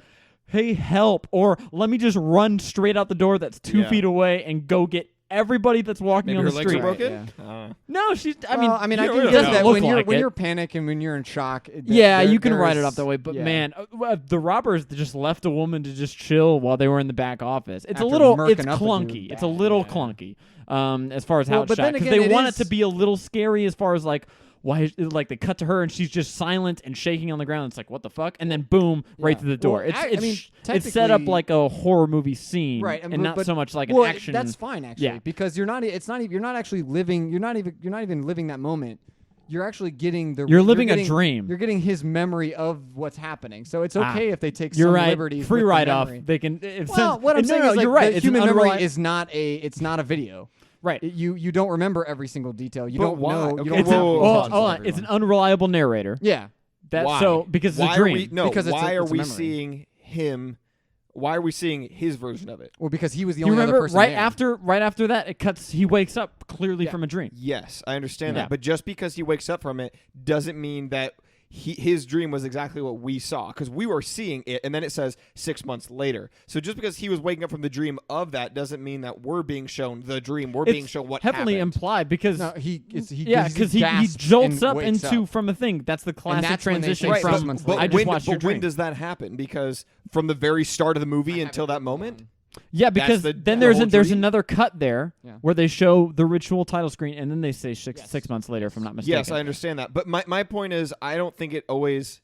Speaker 1: "Hey, help," or "Let me just run straight out the door that's 2
Speaker 2: Yeah.
Speaker 1: feet away and go get everybody that's walking
Speaker 2: Maybe
Speaker 1: on
Speaker 2: her
Speaker 1: the
Speaker 2: legs
Speaker 1: street."
Speaker 2: are broken.
Speaker 3: Right,
Speaker 1: No, she's I
Speaker 3: Well,
Speaker 1: mean
Speaker 3: I
Speaker 2: you
Speaker 3: can
Speaker 2: don't
Speaker 3: get
Speaker 2: know.
Speaker 3: that
Speaker 1: look
Speaker 3: when you're
Speaker 1: like
Speaker 3: when
Speaker 1: it.
Speaker 3: you're panicking and when you're in shock.
Speaker 1: Yeah,
Speaker 3: there-
Speaker 1: you can
Speaker 3: there
Speaker 1: write it
Speaker 3: is-
Speaker 1: off that way, but
Speaker 3: yeah.
Speaker 1: man, the robbers just left a woman to just chill while they were in the back office. It's
Speaker 3: After
Speaker 1: a little,
Speaker 3: murking
Speaker 1: it's
Speaker 3: up a
Speaker 1: clunky.
Speaker 3: dude.
Speaker 1: It's a
Speaker 3: Bad,
Speaker 1: little
Speaker 3: yeah.
Speaker 1: clunky, as far as
Speaker 3: Well,
Speaker 1: how it's
Speaker 3: but
Speaker 1: shot,
Speaker 3: then
Speaker 1: because
Speaker 3: again,
Speaker 1: they
Speaker 3: it
Speaker 1: want
Speaker 3: is-
Speaker 1: it to be a little scary as far as like why like they cut to her and she's just silent and shaking on the ground. It's like what the fuck, and then boom, right
Speaker 3: Yeah.
Speaker 1: through the door.
Speaker 3: Well,
Speaker 1: it's
Speaker 3: I
Speaker 1: it's
Speaker 3: mean,
Speaker 1: it's set up
Speaker 3: technically-
Speaker 1: like a horror movie scene,
Speaker 3: Right,
Speaker 1: and not
Speaker 3: but-
Speaker 1: so much like
Speaker 3: well,
Speaker 1: an action.
Speaker 3: That's fine actually,
Speaker 1: Yeah.
Speaker 3: because you're not. It's not. You're not actually living. You're not even living that moment. You're actually getting the.
Speaker 1: You're living a
Speaker 3: getting-
Speaker 1: dream.
Speaker 3: You're getting his memory of what's happening. So it's
Speaker 1: Ah,
Speaker 3: okay if they take
Speaker 1: You're
Speaker 3: some
Speaker 1: right.
Speaker 3: liberties.
Speaker 1: Free
Speaker 3: with the
Speaker 1: write off.
Speaker 3: memory.
Speaker 1: They can.
Speaker 3: Well, what I'm
Speaker 1: no,
Speaker 3: saying
Speaker 1: no,
Speaker 3: is like
Speaker 1: you're right.
Speaker 3: the
Speaker 1: It's an
Speaker 3: human memory
Speaker 1: unreli-
Speaker 3: is not a. It's not a video.
Speaker 1: right.
Speaker 3: You don't remember every single detail. You
Speaker 2: But
Speaker 3: don't
Speaker 2: why?
Speaker 3: know. You
Speaker 2: Okay,
Speaker 3: don't
Speaker 1: It's
Speaker 3: have
Speaker 1: an,
Speaker 3: the
Speaker 2: whoa,
Speaker 1: oh,
Speaker 3: intelligence
Speaker 1: hold
Speaker 3: of
Speaker 1: on. It's an
Speaker 3: everyone.
Speaker 1: unreliable narrator.
Speaker 3: Yeah.
Speaker 1: That's
Speaker 2: Why?
Speaker 1: so because
Speaker 2: why
Speaker 1: it's a dream.
Speaker 2: Are we, no,
Speaker 3: Because it's
Speaker 2: why
Speaker 3: a-
Speaker 2: are
Speaker 3: it's a
Speaker 2: we
Speaker 3: memory.
Speaker 2: seeing him? Why are we seeing his version of it?
Speaker 3: Well, because he was the
Speaker 1: You
Speaker 3: only other
Speaker 1: remember
Speaker 3: person
Speaker 1: right
Speaker 3: there.
Speaker 1: after that it cuts. He wakes up clearly
Speaker 3: Yeah.
Speaker 1: from a dream.
Speaker 2: Yes, I understand
Speaker 1: Yeah.
Speaker 2: that, but just because he wakes up from it doesn't mean that his dream was exactly what we saw, because we were seeing it, and then it says 6 months later. So just because he was waking up from the dream of that doesn't mean that we're being shown the dream. We're being
Speaker 1: It's
Speaker 2: shown what
Speaker 1: heavily
Speaker 2: happened.
Speaker 1: implied because
Speaker 3: No, he
Speaker 1: yeah, because he
Speaker 3: gasps
Speaker 1: jolts
Speaker 3: and
Speaker 1: up
Speaker 3: wakes
Speaker 1: into
Speaker 3: up.
Speaker 1: from a thing. That's the classic
Speaker 3: that's when they
Speaker 1: transition
Speaker 3: say
Speaker 2: Right,
Speaker 3: six
Speaker 1: from
Speaker 3: months
Speaker 2: but
Speaker 3: later.
Speaker 1: I just
Speaker 2: when,
Speaker 1: watched your
Speaker 2: but when
Speaker 1: dream.
Speaker 2: does that happen? Because from the very start of the movie until that moment,
Speaker 1: Yeah, because
Speaker 2: the-
Speaker 1: then
Speaker 2: the
Speaker 1: there's
Speaker 2: whole
Speaker 1: there's
Speaker 2: dream?
Speaker 1: another cut there
Speaker 3: Yeah.
Speaker 1: where they show the ritual title screen and then they say six
Speaker 3: Yes.
Speaker 1: months later, if I'm not mistaken.
Speaker 2: yes, I understand that. But my point is, I don't think it always.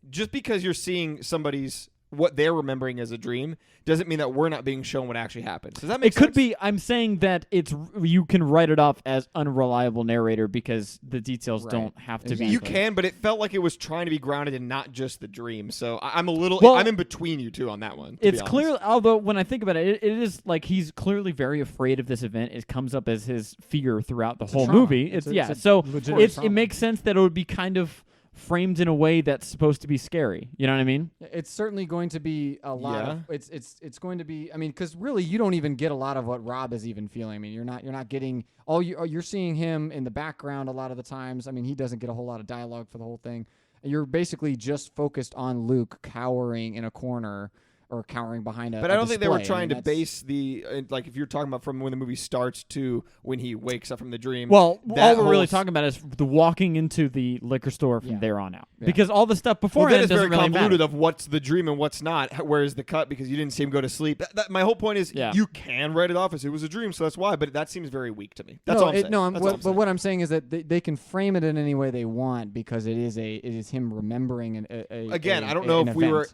Speaker 2: Just because you're seeing somebody's what they're remembering as a dream doesn't mean that we're not being shown what actually happened. Does that make
Speaker 1: It
Speaker 2: sense?
Speaker 1: could be. I'm saying that it's you can write it off as unreliable narrator because the details
Speaker 3: Right.
Speaker 1: don't have to
Speaker 3: Exactly.
Speaker 1: be.
Speaker 2: You can, but it felt like it was trying to be grounded in not just the dream. So I'm a little.
Speaker 1: Well,
Speaker 2: I'm in between you two on that one. to be
Speaker 1: It's
Speaker 2: honest.
Speaker 1: clear, although when I think about it, it is like he's clearly very afraid of this event. It comes up as his fear throughout the
Speaker 3: a
Speaker 1: whole
Speaker 3: trauma.
Speaker 1: movie.
Speaker 3: It's
Speaker 1: It's
Speaker 3: a
Speaker 1: so
Speaker 3: legitimate
Speaker 1: it
Speaker 3: trauma.
Speaker 1: makes sense that it would be kind of framed in a way that's supposed to be scary. You know what I mean?
Speaker 3: It's certainly going to be a lot
Speaker 2: Yeah.
Speaker 3: of it's going to be. I mean, because really, you don't even get a lot of what Rob is even feeling. I mean, you're not getting all you're seeing him in the background a lot of the times. I mean, he doesn't get a whole lot of dialogue for the whole thing. You're basically just focused on Luke cowering in a corner or cowering behind a.
Speaker 2: But
Speaker 3: I
Speaker 2: I don't think they were
Speaker 3: display.
Speaker 2: trying
Speaker 3: I mean,
Speaker 2: to base the like if you're talking about from when the movie starts to when he wakes up from the dream.
Speaker 1: Well,
Speaker 2: that
Speaker 1: all we're
Speaker 2: whole
Speaker 1: really
Speaker 2: s-
Speaker 1: talking about is the walking into the liquor store from
Speaker 3: Yeah.
Speaker 1: there on out.
Speaker 3: Yeah.
Speaker 1: Because all the stuff
Speaker 2: Well,
Speaker 1: before
Speaker 2: then
Speaker 1: it
Speaker 2: it's
Speaker 1: doesn't
Speaker 2: very
Speaker 1: really
Speaker 2: convoluted
Speaker 1: matter.
Speaker 2: of what's the dream and what's not. Where's the cut because you didn't see him go to sleep. My whole point is
Speaker 1: Yeah.
Speaker 2: you can write it off as it was a dream, so that's why. But that seems very weak to me. That's
Speaker 3: no,
Speaker 2: all I'm saying.
Speaker 3: No,
Speaker 2: That's all I'm
Speaker 3: but
Speaker 2: saying.
Speaker 3: what I'm saying is that they can frame it in any way they want because it is him remembering
Speaker 2: Again, I don't know if we were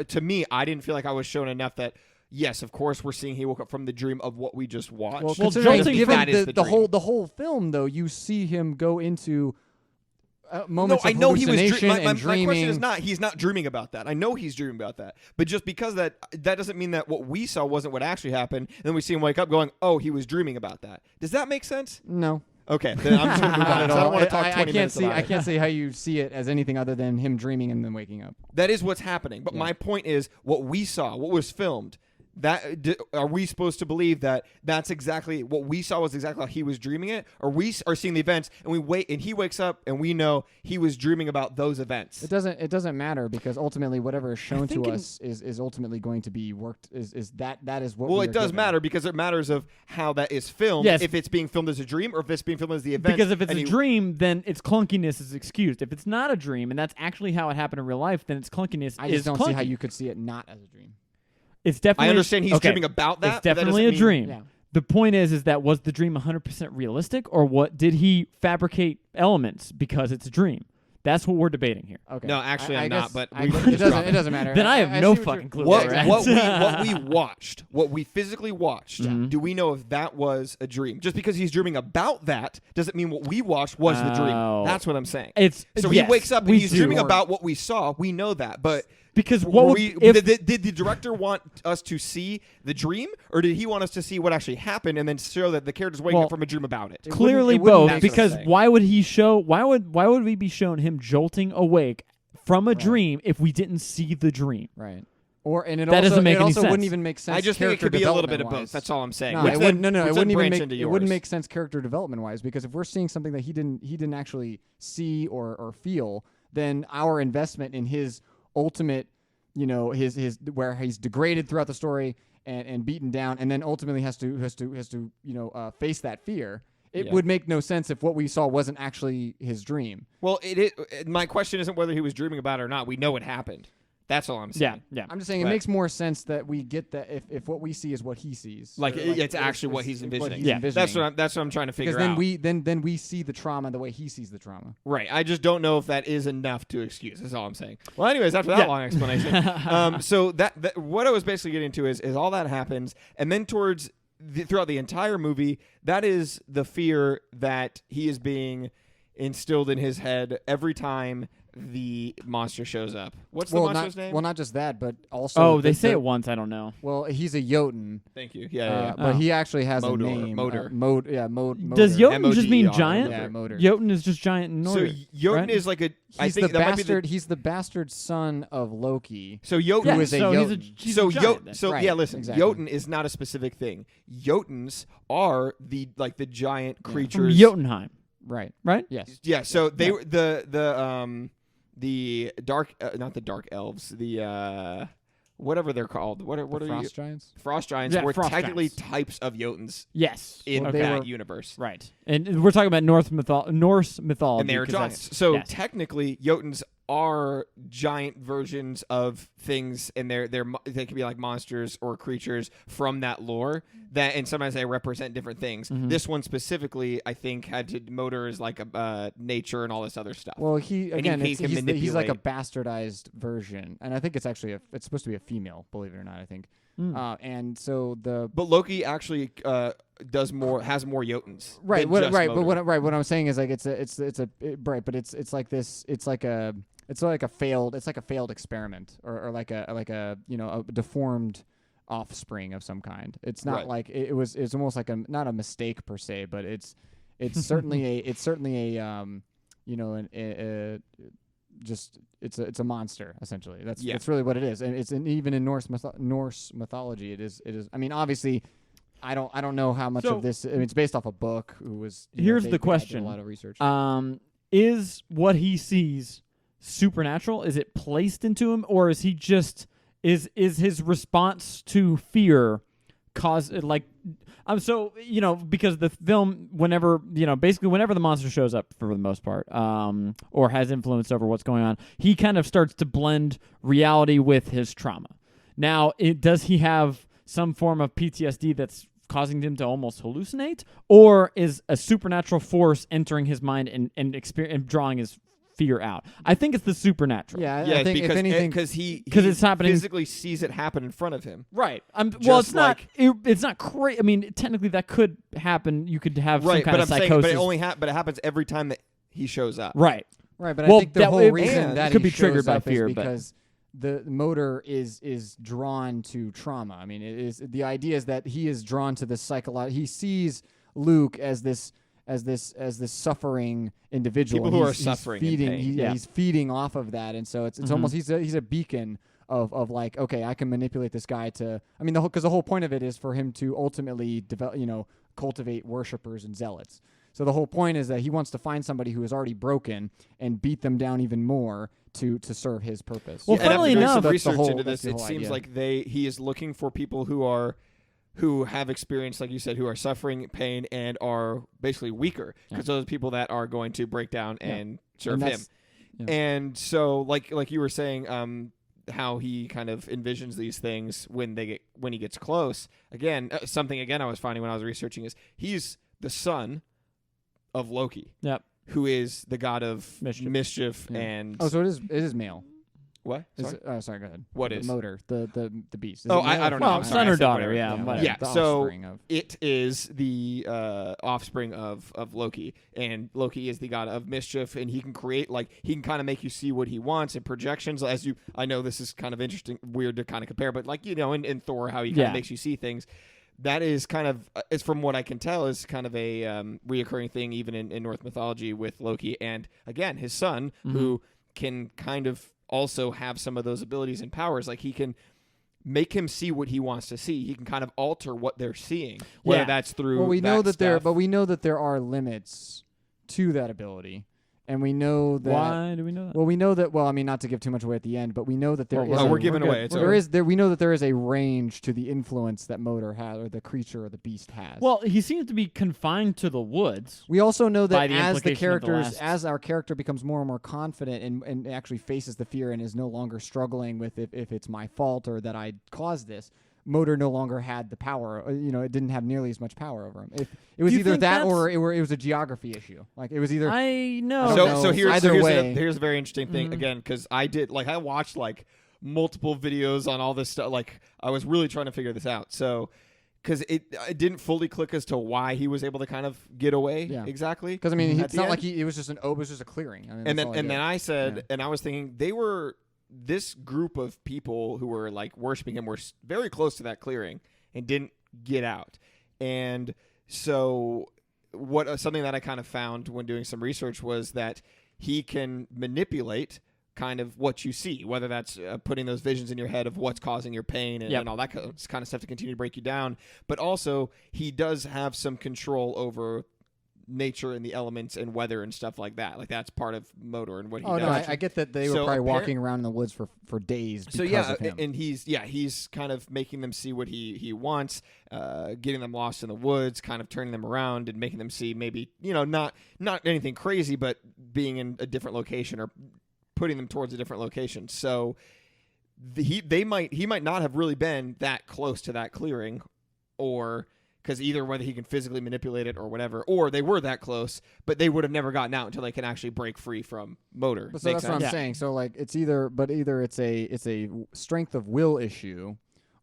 Speaker 2: to me. I didn't feel like I was shown enough that. Yes, of course, we're seeing he woke up from the dream of what we just watched.
Speaker 3: Well,
Speaker 1: Well,
Speaker 3: considering
Speaker 1: jolting
Speaker 3: given
Speaker 2: that is
Speaker 3: the,
Speaker 2: the dream.
Speaker 3: the whole film, though, you see him go into moments
Speaker 2: I
Speaker 3: of
Speaker 2: know he was.
Speaker 3: hallucination
Speaker 2: My
Speaker 3: and dreaming.
Speaker 2: question is not. He's not dreaming about that. I know he's dreaming about that. But just because that doesn't mean that what we saw wasn't what actually happened. And then we see him wake up, going, "Oh, he was dreaming about that." Does that make sense?
Speaker 3: No,
Speaker 2: Okay, then I'm just gonna move on.
Speaker 3: not at
Speaker 2: 'cause I
Speaker 3: all.
Speaker 2: don't want to talk 20
Speaker 3: I can't
Speaker 2: minutes
Speaker 3: see.
Speaker 2: about
Speaker 3: I
Speaker 2: it.
Speaker 3: can't see how you see it as anything other than him dreaming and then waking up.
Speaker 2: That is what's happening. But
Speaker 3: Yeah.
Speaker 2: my point is, what we saw, what was filmed. Are we supposed to believe that that's exactly what we saw was exactly how he was dreaming it, or we are seeing the events and we wait and he wakes up and we know he was dreaming about those events?
Speaker 3: It doesn't matter because ultimately whatever is shown to
Speaker 1: think
Speaker 3: us is ultimately going to be worked. Is that is what?
Speaker 2: Well,
Speaker 3: we
Speaker 2: it
Speaker 3: are
Speaker 2: does
Speaker 3: given.
Speaker 2: matter because it matters of how that is filmed.
Speaker 1: Yes.
Speaker 2: If it's being filmed as a dream or if it's being filmed as the event.
Speaker 1: Because if it's a dream, then its clunkiness is excused. If it's not a dream and that's actually how it happened in real life, then its clunkiness
Speaker 3: I
Speaker 1: is
Speaker 3: just don't
Speaker 1: clunky.
Speaker 3: see how you could see it not as a dream.
Speaker 1: It's definitely.
Speaker 2: I understand he's
Speaker 1: okay,
Speaker 2: dreaming about that.
Speaker 1: It's
Speaker 2: but that
Speaker 1: definitely
Speaker 2: doesn't
Speaker 1: a
Speaker 2: mean-
Speaker 1: dream.
Speaker 3: Yeah.
Speaker 1: the point is that was the dream 100% realistic, or what did he fabricate elements because it's a dream? That's what we're debating here.
Speaker 3: Okay.
Speaker 2: No, actually, I'm
Speaker 3: guess-
Speaker 2: not, but
Speaker 3: I
Speaker 2: we
Speaker 3: guess
Speaker 2: can
Speaker 3: it
Speaker 2: just drop
Speaker 3: doesn't.
Speaker 2: it.
Speaker 3: It doesn't matter.
Speaker 1: Then I have
Speaker 3: see
Speaker 1: no
Speaker 3: what you're-
Speaker 1: fucking clue.
Speaker 2: What,
Speaker 1: Right.
Speaker 2: what we watched, what we physically watched,
Speaker 1: Mhm.
Speaker 2: do we know if that was a dream? Just because he's dreaming about that doesn't mean what we watched was the dream.
Speaker 1: Oh.
Speaker 2: That's what I'm saying.
Speaker 1: It's
Speaker 2: So
Speaker 1: yes,
Speaker 2: he wakes up and
Speaker 1: we
Speaker 2: he's
Speaker 1: do.
Speaker 2: dreaming about what we saw. We know that, but
Speaker 1: because what
Speaker 2: were
Speaker 1: would,
Speaker 2: we,
Speaker 1: if
Speaker 2: did the director want us to see the dream, or did he want us to see what actually happened and then show that the character's waking
Speaker 1: Well,
Speaker 2: up from a dream about it?
Speaker 3: It
Speaker 1: clearly
Speaker 3: wouldn't- it wouldn't
Speaker 1: both?
Speaker 3: make
Speaker 2: sense.
Speaker 1: Because
Speaker 2: That's what I'm saying.
Speaker 1: why would he show? Why would we be shown him jolting awake from a
Speaker 3: Right.
Speaker 1: dream if we didn't see the dream?
Speaker 3: Right. Or it
Speaker 1: That
Speaker 3: also,
Speaker 1: doesn't make
Speaker 3: it
Speaker 1: any
Speaker 3: also
Speaker 1: sense.
Speaker 3: wouldn't even make sense.
Speaker 2: I just think it could be a little bit of both.
Speaker 3: character-development-wise.
Speaker 2: That's all I'm saying.
Speaker 3: No,
Speaker 2: Which
Speaker 3: it
Speaker 2: then-
Speaker 3: wouldn't. No,
Speaker 2: which
Speaker 3: it
Speaker 2: then
Speaker 3: wouldn't even
Speaker 2: branch
Speaker 3: make
Speaker 2: into
Speaker 3: it wouldn't
Speaker 2: yours.
Speaker 3: make sense character development wise, because if we're seeing something that he didn't actually see or feel, then our investment in his ultimate, his where he's degraded throughout the story and beaten down, and then ultimately has to face that fear. It
Speaker 2: Yeah.
Speaker 3: would make no sense if what we saw wasn't actually his dream.
Speaker 2: Well, my question isn't whether he was dreaming about it or not. We know it happened. That's all I'm saying.
Speaker 1: Yeah.
Speaker 3: I'm just saying it
Speaker 2: Right.
Speaker 3: makes more sense that we get that if what we see is what he sees,
Speaker 2: Like,
Speaker 3: or
Speaker 2: it's actually what he's envisioning.
Speaker 1: Yeah.
Speaker 2: That's what I'm trying to figure
Speaker 3: because then
Speaker 2: out.
Speaker 3: then we see the trauma the way he sees the trauma.
Speaker 2: Right. I just don't know if that is enough to excuse. That's all I'm saying. Well, anyways, after that
Speaker 1: Yeah.
Speaker 2: long explanation, so that what I was basically getting to is all that happens, and then throughout the entire movie, that is the fear that he is being instilled in his head every time the monster shows up. What's the monster's name?
Speaker 3: Well, not just that, but also.
Speaker 1: Oh, they say it once. I don't know.
Speaker 3: Well, he's a Jotun,
Speaker 2: Thank you. Yeah.
Speaker 3: but
Speaker 1: Oh.
Speaker 3: he actually has
Speaker 2: Motor,
Speaker 3: a name.
Speaker 2: Motor.
Speaker 3: Motor.
Speaker 1: Does Jotun just mean
Speaker 2: M-O-D-E-R,
Speaker 1: giant?
Speaker 3: Yeah, Motor.
Speaker 1: Jotun is just giant in
Speaker 2: So
Speaker 1: order.
Speaker 2: Jotun
Speaker 1: right?
Speaker 2: is like a. I
Speaker 3: He's
Speaker 2: think
Speaker 3: the
Speaker 2: that might be
Speaker 3: bastard. He's the bastard son of Loki.
Speaker 2: So Jotun
Speaker 1: yeah,
Speaker 3: who is a
Speaker 1: so
Speaker 3: Jotun.
Speaker 1: he's
Speaker 2: so
Speaker 1: a giant. then.
Speaker 2: so
Speaker 3: Right,
Speaker 2: yeah, listen.
Speaker 3: exactly.
Speaker 2: Jotun is not a specific thing. Jotuns are the giant
Speaker 1: From
Speaker 2: creatures.
Speaker 1: Jotunheim,
Speaker 3: Right.
Speaker 1: right?
Speaker 3: Yes.
Speaker 2: Yeah. So they
Speaker 3: Yeah.
Speaker 2: were the dark, not the dark elves. The whatever they're called. What are
Speaker 3: Frost
Speaker 2: you?
Speaker 3: giants.
Speaker 2: Frost giants
Speaker 1: Yeah,
Speaker 2: were
Speaker 1: frost
Speaker 2: technically
Speaker 1: giants.
Speaker 2: types of Jotuns
Speaker 1: Yes.
Speaker 2: in
Speaker 3: Well, they
Speaker 2: that
Speaker 3: were-
Speaker 2: universe.
Speaker 1: Right. And we're talking about Norse mythology.
Speaker 2: And they are
Speaker 1: 'cause
Speaker 2: giants.
Speaker 1: that's-
Speaker 2: So
Speaker 1: yes.
Speaker 2: technically, Jotuns are giant versions of things, and they can be like monsters or creatures from that lore. And sometimes they represent different things.
Speaker 1: Mhm.
Speaker 2: This one specifically, I think, had to motor is like a nature and all this other stuff.
Speaker 3: Well, he
Speaker 2: And
Speaker 3: again,
Speaker 2: he
Speaker 3: it's,
Speaker 2: can
Speaker 3: he's like a
Speaker 2: manipulate.
Speaker 3: bastardized version, and I think it's actually it's supposed to be a female. Believe it or not, I think.
Speaker 1: Mm.
Speaker 3: And so the
Speaker 2: But Loki actually has more Jotuns.
Speaker 3: right,
Speaker 2: than
Speaker 3: what,
Speaker 2: just
Speaker 3: right,
Speaker 2: Motor.
Speaker 3: but what I'm saying is like right, but it's like this, it's like a failed experiment or like a a deformed offspring of some kind. It's not
Speaker 2: Right.
Speaker 3: like it's almost like not a mistake per se, but it's certainly it's a monster essentially. That's really what it is, and even in Norse mythology, it is. I mean, obviously, I don't know how much
Speaker 1: So-
Speaker 3: of this. I mean, it's based off a book. Who was
Speaker 1: Here's
Speaker 3: they
Speaker 1: the
Speaker 3: did
Speaker 1: question.
Speaker 3: a lot of research.
Speaker 1: Is what he sees supernatural? Is it placed into him, or is he just is his response to fear cause like? So because the film, whenever basically whenever the monster shows up for the most part, or has influence over what's going on, he kind of starts to blend reality with his trauma. Now, does he have some form of PTSD that's causing him to almost hallucinate, or is a supernatural force entering his mind and drawing his fear out? I think it's the supernatural.
Speaker 3: Yeah,
Speaker 2: Yeah,
Speaker 3: I think
Speaker 2: because
Speaker 3: if anything,
Speaker 2: because
Speaker 1: it's happening-
Speaker 2: physically sees it happen in front of him.
Speaker 1: Right. Well,
Speaker 2: Just
Speaker 1: it's not. It's not crazy. I mean, technically, that could happen. You could have some
Speaker 2: Right,
Speaker 1: kind
Speaker 2: but
Speaker 1: of
Speaker 2: I'm
Speaker 1: psychosis.
Speaker 2: saying, but it happens every time that he shows up.
Speaker 1: Right.
Speaker 3: right, but
Speaker 1: well,
Speaker 3: I think the
Speaker 1: that-
Speaker 3: whole
Speaker 1: it-
Speaker 3: reason
Speaker 2: and
Speaker 3: that
Speaker 1: could
Speaker 3: he
Speaker 1: be triggered
Speaker 3: shows
Speaker 1: by
Speaker 3: up
Speaker 1: fear,
Speaker 3: is
Speaker 1: but-
Speaker 3: because the motor is drawn to trauma. I mean, it is the idea is that he is drawn to this psychological. He sees Luke as this suffering individual.
Speaker 2: People who
Speaker 3: He's-
Speaker 2: are suffering in
Speaker 3: feeding.
Speaker 2: pain.
Speaker 1: Yeah.
Speaker 3: He's feeding off of that, and so it's
Speaker 1: Mhm.
Speaker 3: almost he's a beacon of like, okay, I can manipulate this guy to. I mean, because the whole point of it is for him to ultimately develop, cultivate worshipers and zealots. So the whole point is that he wants to find somebody who is already broken and beat them down even more to serve his purpose.
Speaker 1: Well,
Speaker 2: And after
Speaker 1: funnily
Speaker 2: doing
Speaker 1: enough,
Speaker 2: some
Speaker 3: that's the
Speaker 2: research
Speaker 3: whole-
Speaker 2: into
Speaker 3: that's
Speaker 2: this,
Speaker 3: the
Speaker 2: it
Speaker 3: whole
Speaker 2: seems
Speaker 3: idea.
Speaker 2: like he is looking for people who have experienced, like you said, who are suffering pain and are basically weaker, because those are people that are going to break down
Speaker 3: Yeah.
Speaker 2: and serve
Speaker 3: And
Speaker 2: him.
Speaker 3: that's- yeah.
Speaker 2: And so, like you were saying, how he kind of envisions these things when he gets close. Again, something I was finding when I was researching is he's the son of Loki,
Speaker 1: Yep.
Speaker 2: who is the god of mischief
Speaker 3: Yeah.
Speaker 2: and
Speaker 3: so it is male.
Speaker 2: what?
Speaker 3: Sorry, go ahead.
Speaker 2: What
Speaker 3: the
Speaker 2: is?
Speaker 3: motor? The beast. Is
Speaker 2: Oh,
Speaker 3: it male
Speaker 2: I don't know.
Speaker 1: Well,
Speaker 2: I'm sorry,
Speaker 1: son
Speaker 2: I
Speaker 1: or
Speaker 2: said
Speaker 1: daughter,
Speaker 2: whatever.
Speaker 1: yeah, whatever.
Speaker 2: Yeah,
Speaker 3: The
Speaker 2: so
Speaker 3: offspring of.
Speaker 2: it is the offspring of Loki, and Loki is the god of mischief, and he can create, like, he can kind of make you see what he wants in projections. I know this is kind of interesting, weird to kind of compare, but like, in Thor, how he kind of makes you see things. That is kind of, it's from what I can tell, is kind of a reoccurring thing even in Norse mythology with Loki, and again, his son, who can kind of also have some of those abilities and powers. Like, he can make him see what he wants to see. He can kind of alter what they're seeing, whether that's through.
Speaker 3: Well, we know that
Speaker 2: stuff.
Speaker 3: we know that there are limits to that ability, and we know that.
Speaker 1: Why do we know that?
Speaker 3: Well, we know that. Well, I mean, not to give too much away at the end, but we know that there is.
Speaker 1: Well,
Speaker 2: we're giving away. It's
Speaker 3: There
Speaker 2: over.
Speaker 3: is there. We know that there is a range to the influence that Motor has, or the creature or the beast has.
Speaker 1: Well, he seems to be confined to the woods.
Speaker 3: we also know
Speaker 1: by
Speaker 3: that
Speaker 1: the
Speaker 3: as the
Speaker 1: implication of the
Speaker 3: characters,
Speaker 1: last-
Speaker 3: as our character becomes more and more confident and actually faces the fear and is no longer struggling with if it's my fault or that I caused this. Motor no longer had the power. It didn't have nearly as much power over him. It was
Speaker 1: Do you
Speaker 3: either
Speaker 1: think
Speaker 3: that
Speaker 1: that's-
Speaker 3: or it was a geography issue. Like it was either.
Speaker 1: I know.
Speaker 3: I don't know.
Speaker 2: So here's
Speaker 3: Either way.
Speaker 2: here's a very interesting thing
Speaker 1: Mhm.
Speaker 2: again, because I watched like multiple videos on all this stuff. Like, I was really trying to figure this out. So because it didn't fully click as to why he was able to kind of get away exactly.
Speaker 3: Because I mean,
Speaker 2: at
Speaker 3: it's
Speaker 2: the
Speaker 3: not
Speaker 2: end.
Speaker 3: like it was just it was just a clearing. I mean,
Speaker 2: And
Speaker 3: that's all
Speaker 2: then
Speaker 3: did.
Speaker 2: I said,
Speaker 3: Yeah.
Speaker 2: and I was thinking this group of people who were like worshiping him were very close to that clearing and didn't get out. And so something that I kind of found when doing some research was that he can manipulate kind of what you see, whether that's putting those visions in your head of what's causing your pain and all that kind of stuff to continue to break you down. But also, he does have some control over nature and the elements and weather and stuff like that. Like, that's part of Motor and what he
Speaker 3: Oh
Speaker 2: does.
Speaker 3: no, I get that they were
Speaker 2: So
Speaker 3: probably
Speaker 2: apparent-
Speaker 3: walking around in the woods for days because
Speaker 2: So yeah,
Speaker 3: of him.
Speaker 2: and he's kind of making them see what he wants, getting them lost in the woods, kind of turning them around and making them see maybe not anything crazy, but being in a different location or putting them towards a different location. So he might not have really been that close to that clearing, or because either whether he can physically manipulate it or whatever, or they were that close, but they would have never gotten out until they can actually break free from Motor.
Speaker 3: But so
Speaker 2: Make
Speaker 3: that's what I'm
Speaker 2: sense?
Speaker 3: saying. So like it's either it's a strength of will issue,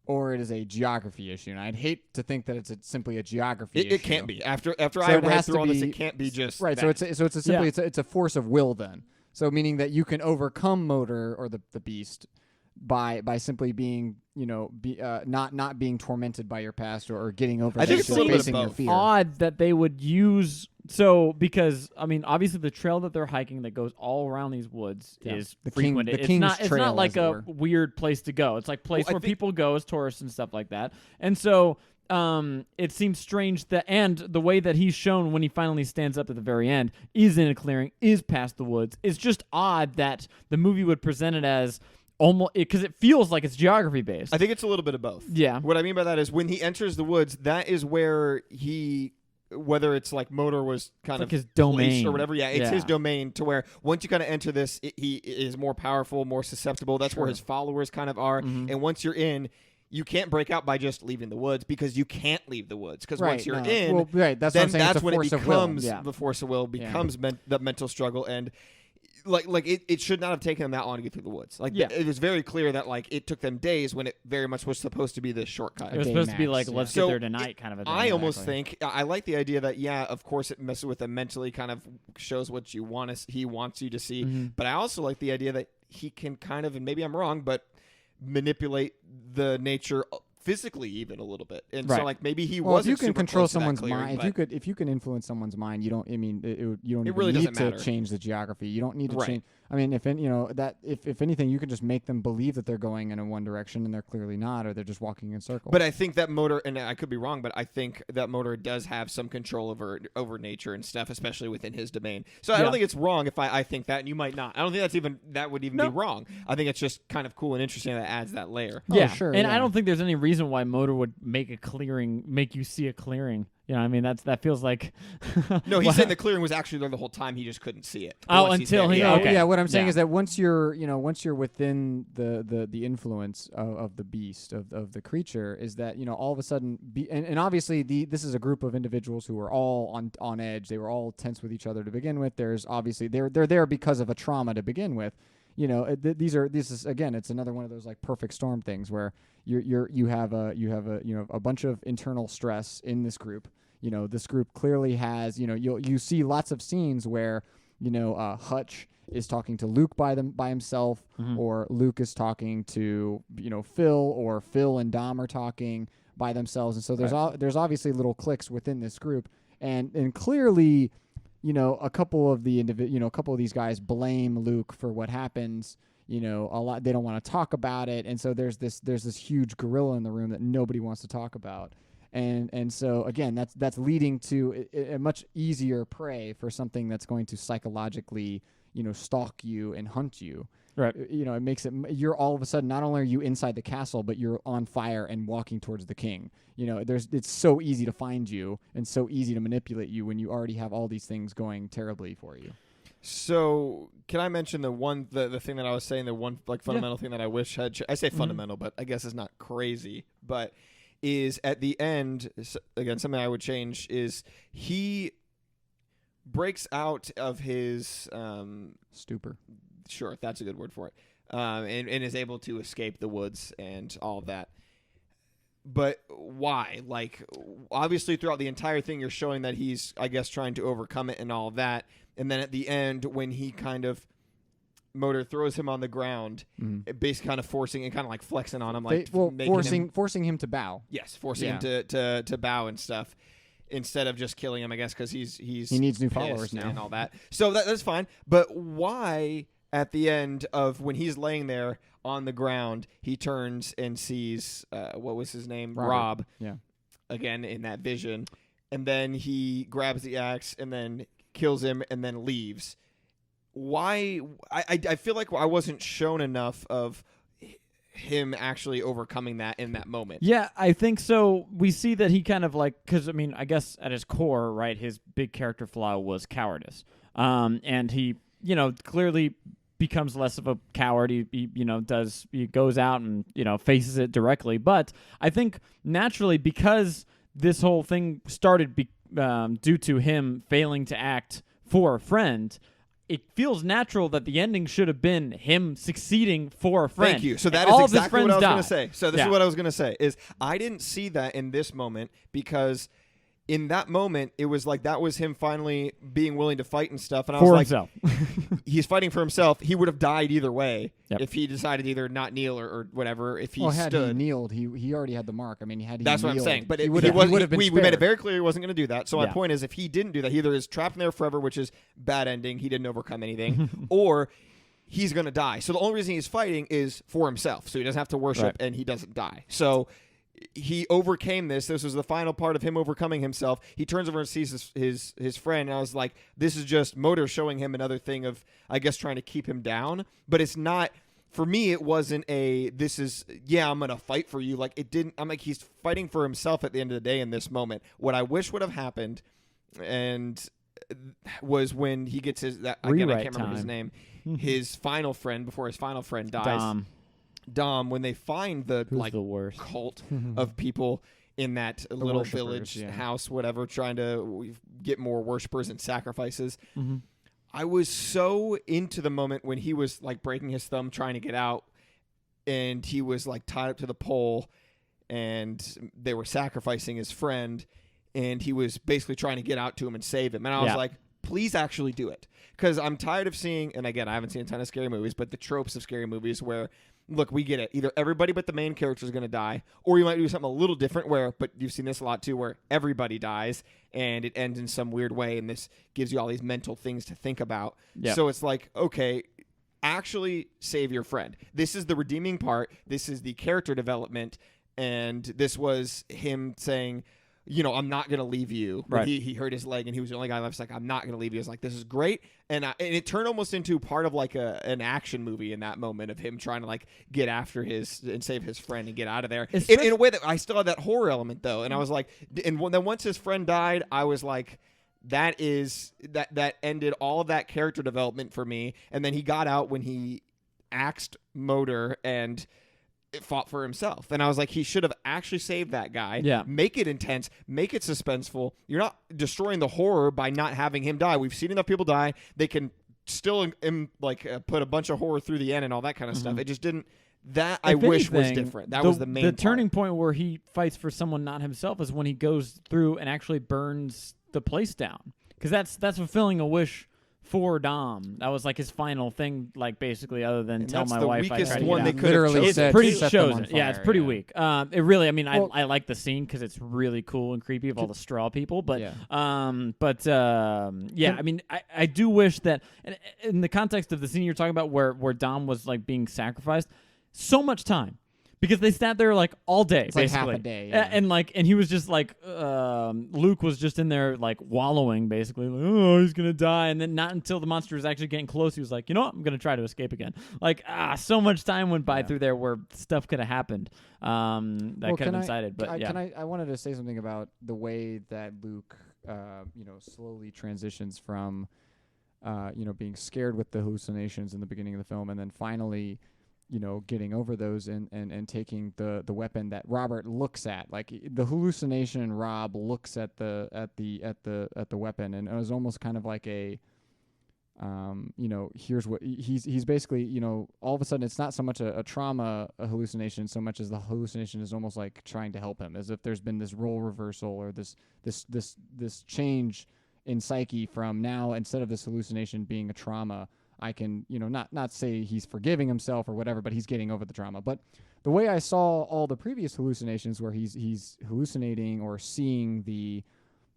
Speaker 3: or it is a geography issue. And I'd hate to think that it's simply a geography issue.
Speaker 2: It can't be. After
Speaker 3: So
Speaker 2: I
Speaker 3: it
Speaker 2: read
Speaker 3: has
Speaker 2: through
Speaker 3: to
Speaker 2: all this,
Speaker 3: be-
Speaker 2: it can't be just
Speaker 3: right.
Speaker 2: that.
Speaker 3: So it's simply it's a force of will then. So meaning that you can overcome Motor or the beast by simply being not being tormented by your past or getting over.
Speaker 2: I think
Speaker 3: that
Speaker 2: it's a little bit of
Speaker 3: facing your
Speaker 2: both.
Speaker 3: fear.
Speaker 1: Odd that they would use because I mean obviously the trail that they're hiking that goes all around these woods is
Speaker 3: The king-
Speaker 1: frequented.
Speaker 3: the
Speaker 1: It's
Speaker 3: king's
Speaker 1: not
Speaker 3: trail,
Speaker 1: like
Speaker 3: as it
Speaker 1: a
Speaker 3: were.
Speaker 1: weird place to go. It's like a place
Speaker 2: Well, I
Speaker 1: where
Speaker 2: think-
Speaker 1: people go as tourists and stuff like that. And so it seems strange that, and the way that he's shown when he finally stands up at the very end is in a clearing, is past the woods. It's just odd that the movie would present it as almost, because it feels like it's geography based.
Speaker 2: I think it's a little bit of both.
Speaker 1: Yeah.
Speaker 2: What I mean by that is when he enters the woods, that is where whether it's like Motor was kind
Speaker 1: like
Speaker 2: of
Speaker 1: his
Speaker 2: placed
Speaker 1: domain
Speaker 2: or whatever. Yeah, it's his
Speaker 1: Yeah.
Speaker 2: domain to where once you kind of enter this, he is more powerful, more susceptible. That's where
Speaker 3: Sure.
Speaker 2: his followers kind of are.
Speaker 1: Mhm.
Speaker 2: And once you're in, you can't break out by just leaving the woods because you can't leave the woods because
Speaker 3: Right,
Speaker 2: once you're
Speaker 3: no.
Speaker 2: in,
Speaker 3: well, right, that's what
Speaker 2: then
Speaker 3: I'm saying.
Speaker 2: that's
Speaker 3: it's a
Speaker 2: when it
Speaker 3: force of
Speaker 2: becomes
Speaker 3: will. Yeah.
Speaker 2: the force of will becomes the mental struggle. And like it should not have taken them that long to get through the woods. Like
Speaker 1: Yeah.
Speaker 2: it was very clear that like it took them days when it very much was supposed to be this shortcut.
Speaker 1: It was
Speaker 3: day
Speaker 1: supposed to be
Speaker 3: max,
Speaker 1: like,
Speaker 3: yeah.
Speaker 1: let's
Speaker 2: So
Speaker 1: get there tonight kind of a thing.
Speaker 2: I almost
Speaker 3: Exactly.
Speaker 2: think I like the idea that of course it messes with them mentally, kind of shows what you want to he wants you to see.
Speaker 1: Mhm.
Speaker 2: But I also like the idea that he can kind of, and maybe I'm wrong, but manipulate the nature physically even a little bit. And so
Speaker 1: Right.
Speaker 2: like maybe he
Speaker 3: Well, if
Speaker 2: wasn't
Speaker 3: you can
Speaker 2: super
Speaker 3: control
Speaker 2: close to that
Speaker 3: someone's
Speaker 2: clearing,
Speaker 3: mind,
Speaker 2: but-
Speaker 3: if you can influence someone's mind, you don't. I mean, you don't
Speaker 2: It
Speaker 3: even
Speaker 2: really
Speaker 3: need
Speaker 2: doesn't
Speaker 3: to
Speaker 2: matter.
Speaker 3: change the geography. You don't need to
Speaker 2: Right.
Speaker 3: change. I mean, if anything, you can just make them believe that they're going in a one direction and they're clearly not, or they're just walking in circles.
Speaker 2: But I think that Motor, and I could be wrong, but I think that Motor does have some control over nature and stuff, especially within his domain. So I
Speaker 1: Yeah.
Speaker 2: don't think it's wrong if I think that, and you might not. I don't think that would even
Speaker 1: No.
Speaker 2: be wrong. I think it's just kind of cool and interesting that adds that layer.
Speaker 3: Oh,
Speaker 1: Yeah,
Speaker 3: sure,
Speaker 1: and
Speaker 3: yeah.
Speaker 1: I don't think there's any reason why Motor would make you see a clearing You know, I mean, that feels like.
Speaker 2: No, he's
Speaker 1: Well,
Speaker 2: saying the clearing was actually there the whole time. He just couldn't see it.
Speaker 1: Oh,
Speaker 2: Once he's
Speaker 1: until
Speaker 2: there,
Speaker 1: he-
Speaker 2: yeah.
Speaker 1: okay.
Speaker 3: Yeah, what I'm saying
Speaker 1: Yeah.
Speaker 3: is that once you're within the influence of the beast of the creature, is that all of a sudden and obviously this is a group of individuals who are all on edge. They were all tense with each other to begin with. There's obviously they're there because of a trauma to begin with. This is again, it's another one of those like perfect storm things where you have a bunch of internal stress in this group. This group clearly has, you see lots of scenes where, Hutch is talking to Luke by himself, or Luke is talking to, Phil, or Phil and Dom are talking by themselves. And so there's obviously little cliques within this group. And clearly, a couple of these guys blame Luke for what happens. A lot, they don't want to talk about it. And so there's this huge gorilla in the room that nobody wants to talk about. And so again, that's leading to a much easier prey for something that's going to psychologically, stalk you and hunt you.
Speaker 1: Right.
Speaker 3: It makes it, you're all of a sudden, not only are you inside the castle, but you're on fire and walking towards the king. It's so easy to find you and so easy to manipulate you when you already have all these things going terribly for you.
Speaker 2: So, can I mention the thing that I was saying, the one like fundamental thing that I wish had I say fundamental, but I guess it's not crazy, but is at the end, again, something I would change is he breaks out of his
Speaker 3: Stupor.
Speaker 2: Sure, that's a good word for it, and is able to escape the woods and all of that. But why? Like, obviously, throughout the entire thing, you're showing that he's, I guess, trying to overcome it and all of that. And then at the end, when he kind of Motor throws him on the ground, basically kind of forcing and kind of like flexing on him, like
Speaker 3: forcing him to bow.
Speaker 2: Yes, forcing him to bow and stuff instead of just killing him, I guess, because he
Speaker 3: needs new followers now
Speaker 2: and all that. So that's fine. But why at the end of when he's laying there on the ground, he turns and sees what was his name, Rob.
Speaker 3: Yeah.
Speaker 2: Again in that vision, and then he grabs the axe and then kills him and then leaves. Why? I feel like I wasn't shown enough of him actually overcoming that in that moment.
Speaker 1: Yeah, I think so. We see that he kind of like, because I mean, I guess at his core, right, his big character flaw was cowardice. And he, clearly becomes less of a coward. He goes out and, faces it directly. But I think naturally, because this whole thing started due to him failing to act for a friend, it feels natural that the ending should have been him succeeding for a friend.
Speaker 2: Thank you. So that
Speaker 1: all
Speaker 2: is exactly what I was going to say. So this
Speaker 1: Yeah.
Speaker 2: is what I was going to say is I didn't see that in this moment because in that moment it was like that was him finally being willing to fight and stuff. And I was
Speaker 1: For
Speaker 2: like,
Speaker 1: himself.
Speaker 2: he's fighting for himself. He would have died either way
Speaker 1: Yep.
Speaker 2: if he decided to either not kneel or whatever. If he
Speaker 3: Had
Speaker 2: stood.
Speaker 3: he kneeled, he already had the mark. I mean, had he
Speaker 2: That's what I'm
Speaker 3: kneeled,
Speaker 2: saying. But
Speaker 3: he
Speaker 2: he
Speaker 3: would have been
Speaker 2: we made
Speaker 3: spared.
Speaker 2: it very clear he wasn't going to do that. So my
Speaker 1: Yeah.
Speaker 2: point is, if he didn't do that, he either is trapped in there forever, which is bad ending. He didn't overcome anything, or he's going to die. So the only reason he's fighting is for himself, so he doesn't have to worship
Speaker 1: Right.
Speaker 2: and he doesn't die. So he overcame this. This was the final part of him overcoming himself. He turns over and sees his friend, and I was like, this is just Motor showing him another thing of, I guess, trying to keep him down. But it's not. For me, it wasn't this is, I'm going to fight for you. Like, it didn't, I'm like, he's fighting for himself at the end of the day in this moment. What I wish would have happened was when he gets again, I
Speaker 1: Rewrite
Speaker 2: can't remember his
Speaker 1: time.
Speaker 2: name, his final friend, before his final friend dies. Dom, when they find the,
Speaker 1: Who's the worst?
Speaker 2: cult of people in that little
Speaker 3: worshipers,
Speaker 2: village
Speaker 3: yeah.
Speaker 2: house, whatever, trying to get more worshipers and sacrifices.
Speaker 1: Mm-hmm.
Speaker 2: I was so into the moment when he was like breaking his thumb trying to get out, and he was like tied up to the pole, and they were sacrificing his friend, and he was basically trying to get out to him and save him. And I was
Speaker 1: Yeah.
Speaker 2: like, please actually do it. Because I'm tired of seeing, and again, I haven't seen a ton of scary movies, but the tropes of scary movies where, look, we get it. Either everybody but the main character is going to die, or you might do something a little different but you've seen this a lot too, where everybody dies and it ends in some weird way, and this gives you all these mental things to think about.
Speaker 1: Yep.
Speaker 2: So it's like, okay, actually save your friend. This is the redeeming part. This is the character development, and this was him saying, I'm not gonna leave you. When
Speaker 1: Right.
Speaker 2: he hurt his leg and he was the only guy left. It's like, I'm not gonna leave you. It's like, this is great, and it turned almost into part of like an action movie in that moment of him trying to like get after and save his friend and get out of there. In a way that I still had that horror element though, and I was like, and then once his friend died, I was like, that ended all of that character development for me. And then he got out when he axed Motor and fought for himself, and I was like, he should have actually saved that guy.
Speaker 1: Yeah.
Speaker 2: Make it intense, make it suspenseful. You're not destroying the horror by not having him die. We've seen enough people die. They can still put a bunch of horror through the end and all that kind of stuff. It just didn't. That I wish was different. That was the main part.
Speaker 1: turning point where he fights for someone not himself is when he goes through and actually burns the place down, because that's fulfilling a wish for Dom. That was like his final thing, like basically, other than
Speaker 2: And
Speaker 1: tell
Speaker 2: that's
Speaker 1: my
Speaker 2: the
Speaker 1: wife I
Speaker 2: weakest
Speaker 1: tried to
Speaker 2: one
Speaker 1: get
Speaker 2: they
Speaker 1: out.
Speaker 2: could have
Speaker 3: Literally
Speaker 2: chosen.
Speaker 1: It's
Speaker 3: said
Speaker 1: pretty
Speaker 3: set them
Speaker 1: shows
Speaker 3: on
Speaker 1: it. Yeah, it's
Speaker 3: fire,
Speaker 1: pretty
Speaker 3: yeah.
Speaker 1: weak. It really, I mean,
Speaker 3: Well-
Speaker 1: I like the scene because it's really cool and creepy of all the straw people. But,
Speaker 3: Yeah.
Speaker 1: yeah, I mean, I do wish that, and in the context of the scene you're talking about, where Dom was like being sacrificed, so much time. Because they sat there like all day,
Speaker 3: It's like
Speaker 1: basically.
Speaker 3: half a day, yeah.
Speaker 1: And he was just like, Luke was just in there like wallowing, basically. Like, oh, he's gonna die. And then not until the monster was actually getting close, he was like, you know what, I'm gonna try to escape again. Like, so much time went by through there where stuff could have happened. That could have been cited. But yeah,
Speaker 3: I wanted to say something about the way that Luke, slowly transitions from, being scared with the hallucinations in the beginning of the film, and then finally, getting over those and taking the weapon that Robert looks at. Like the hallucination, Rob looks at the weapon, and it was almost kind of like a, here's what he's basically, all of a sudden it's not so much a trauma, a hallucination, so much as the hallucination is almost like trying to help him, as if there's been this role reversal or this change in psyche from now, instead of this hallucination being a trauma, I can, not say he's forgiving himself or whatever, but he's getting over the trauma. But the way I saw all the previous hallucinations where he's hallucinating or seeing the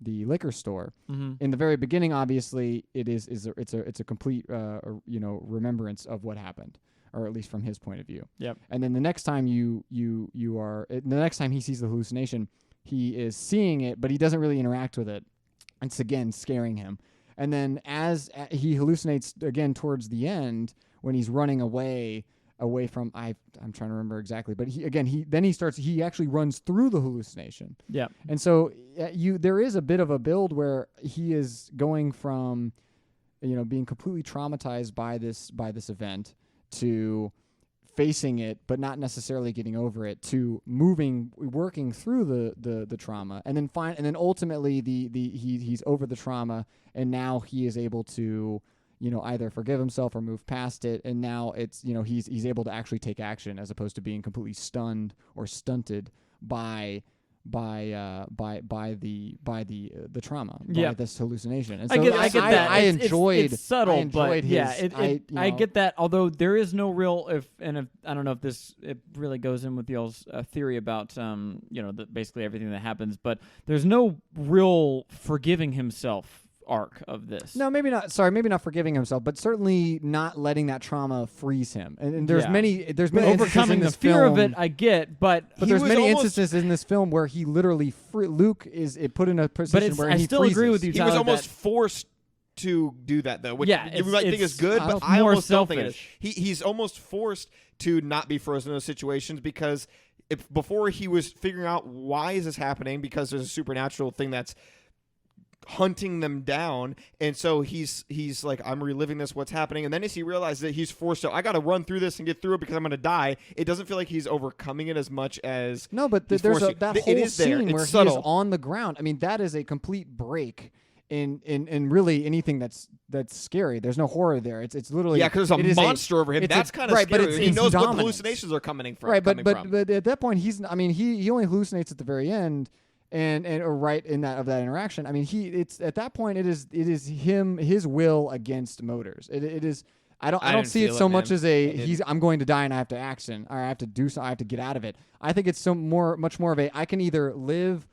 Speaker 3: liquor store, in the very beginning, obviously it's a complete remembrance of what happened, or at least from his point of view.
Speaker 1: Yep.
Speaker 3: And then the next time the next time he sees the hallucination, he is seeing it, but he doesn't really interact with it. It's again scaring him. And then as he hallucinates again towards the end, when he's running away from, I'm trying to remember exactly, but he actually runs through the hallucination.
Speaker 1: yeah.
Speaker 3: And so there is a bit of a build where he is going from, being completely traumatized by this event to facing it, but not necessarily getting over it, to working through the trauma, and then ultimately he's over the trauma, and now he is able to, either forgive himself or move past it, and now it's, he's able to actually take action, as opposed to being completely stunned or stunted by the trauma, by this hallucination. And so
Speaker 1: I get that.
Speaker 3: I enjoyed.
Speaker 1: It's subtle,
Speaker 3: I enjoyed
Speaker 1: but yeah,
Speaker 3: his,
Speaker 1: I get that. Although there is no real, if I don't know if it really goes in with y'all's theory about basically everything that happens, but there's no real forgiving himself arc of this.
Speaker 3: No, maybe not. Sorry, maybe not forgiving himself, but certainly not letting that trauma freeze him. And there's many
Speaker 1: overcoming the fear of it. I get, but
Speaker 3: there's many instances in this film where he literally Luke is put in a position where
Speaker 1: I
Speaker 3: he
Speaker 1: still
Speaker 3: freezes.
Speaker 1: agree with you,
Speaker 2: He
Speaker 1: Tyler,
Speaker 2: was almost
Speaker 1: that-
Speaker 2: forced to do that, though. Which
Speaker 1: Yeah,
Speaker 2: you might think is good, but
Speaker 1: it's
Speaker 2: I
Speaker 1: more
Speaker 2: almost don't think it is.
Speaker 1: selfish.
Speaker 2: He's almost forced to not be frozen in those situations, because before he was figuring out why is this happening, because there's a supernatural thing that's hunting them down, and so he's like, I'm reliving this, what's happening, and then as he realizes that he's forced to, I got to run through this and get through it because I'm going to die, it doesn't feel like he's overcoming it as much as
Speaker 3: No, but
Speaker 2: he's
Speaker 3: there's
Speaker 2: forced
Speaker 3: that
Speaker 2: to.
Speaker 3: whole
Speaker 2: It is there.
Speaker 3: scene
Speaker 2: It's
Speaker 3: where he
Speaker 2: subtle.
Speaker 3: is on the ground. I mean, that is a complete break in really anything that's scary. There's no horror there. It's literally,
Speaker 2: Yeah, because
Speaker 3: it
Speaker 2: there's
Speaker 3: is
Speaker 2: a monster over him.
Speaker 3: it's
Speaker 2: That's kind of
Speaker 3: right, but
Speaker 2: scary.
Speaker 3: it's
Speaker 2: He knows what
Speaker 3: dominance.
Speaker 2: hallucinations are coming from.
Speaker 3: Right, but
Speaker 2: from.
Speaker 3: at that point he only hallucinates at the very end, and or right in that interaction. I mean, it's at that point it is his will against Motors. It is. I don't
Speaker 2: didn't
Speaker 3: see it
Speaker 2: feel
Speaker 3: so
Speaker 2: it,
Speaker 3: much
Speaker 2: man.
Speaker 3: as I'm going to die and I have to action, or I have to do something, I have to get out of it. I think it's much more of a, I can either live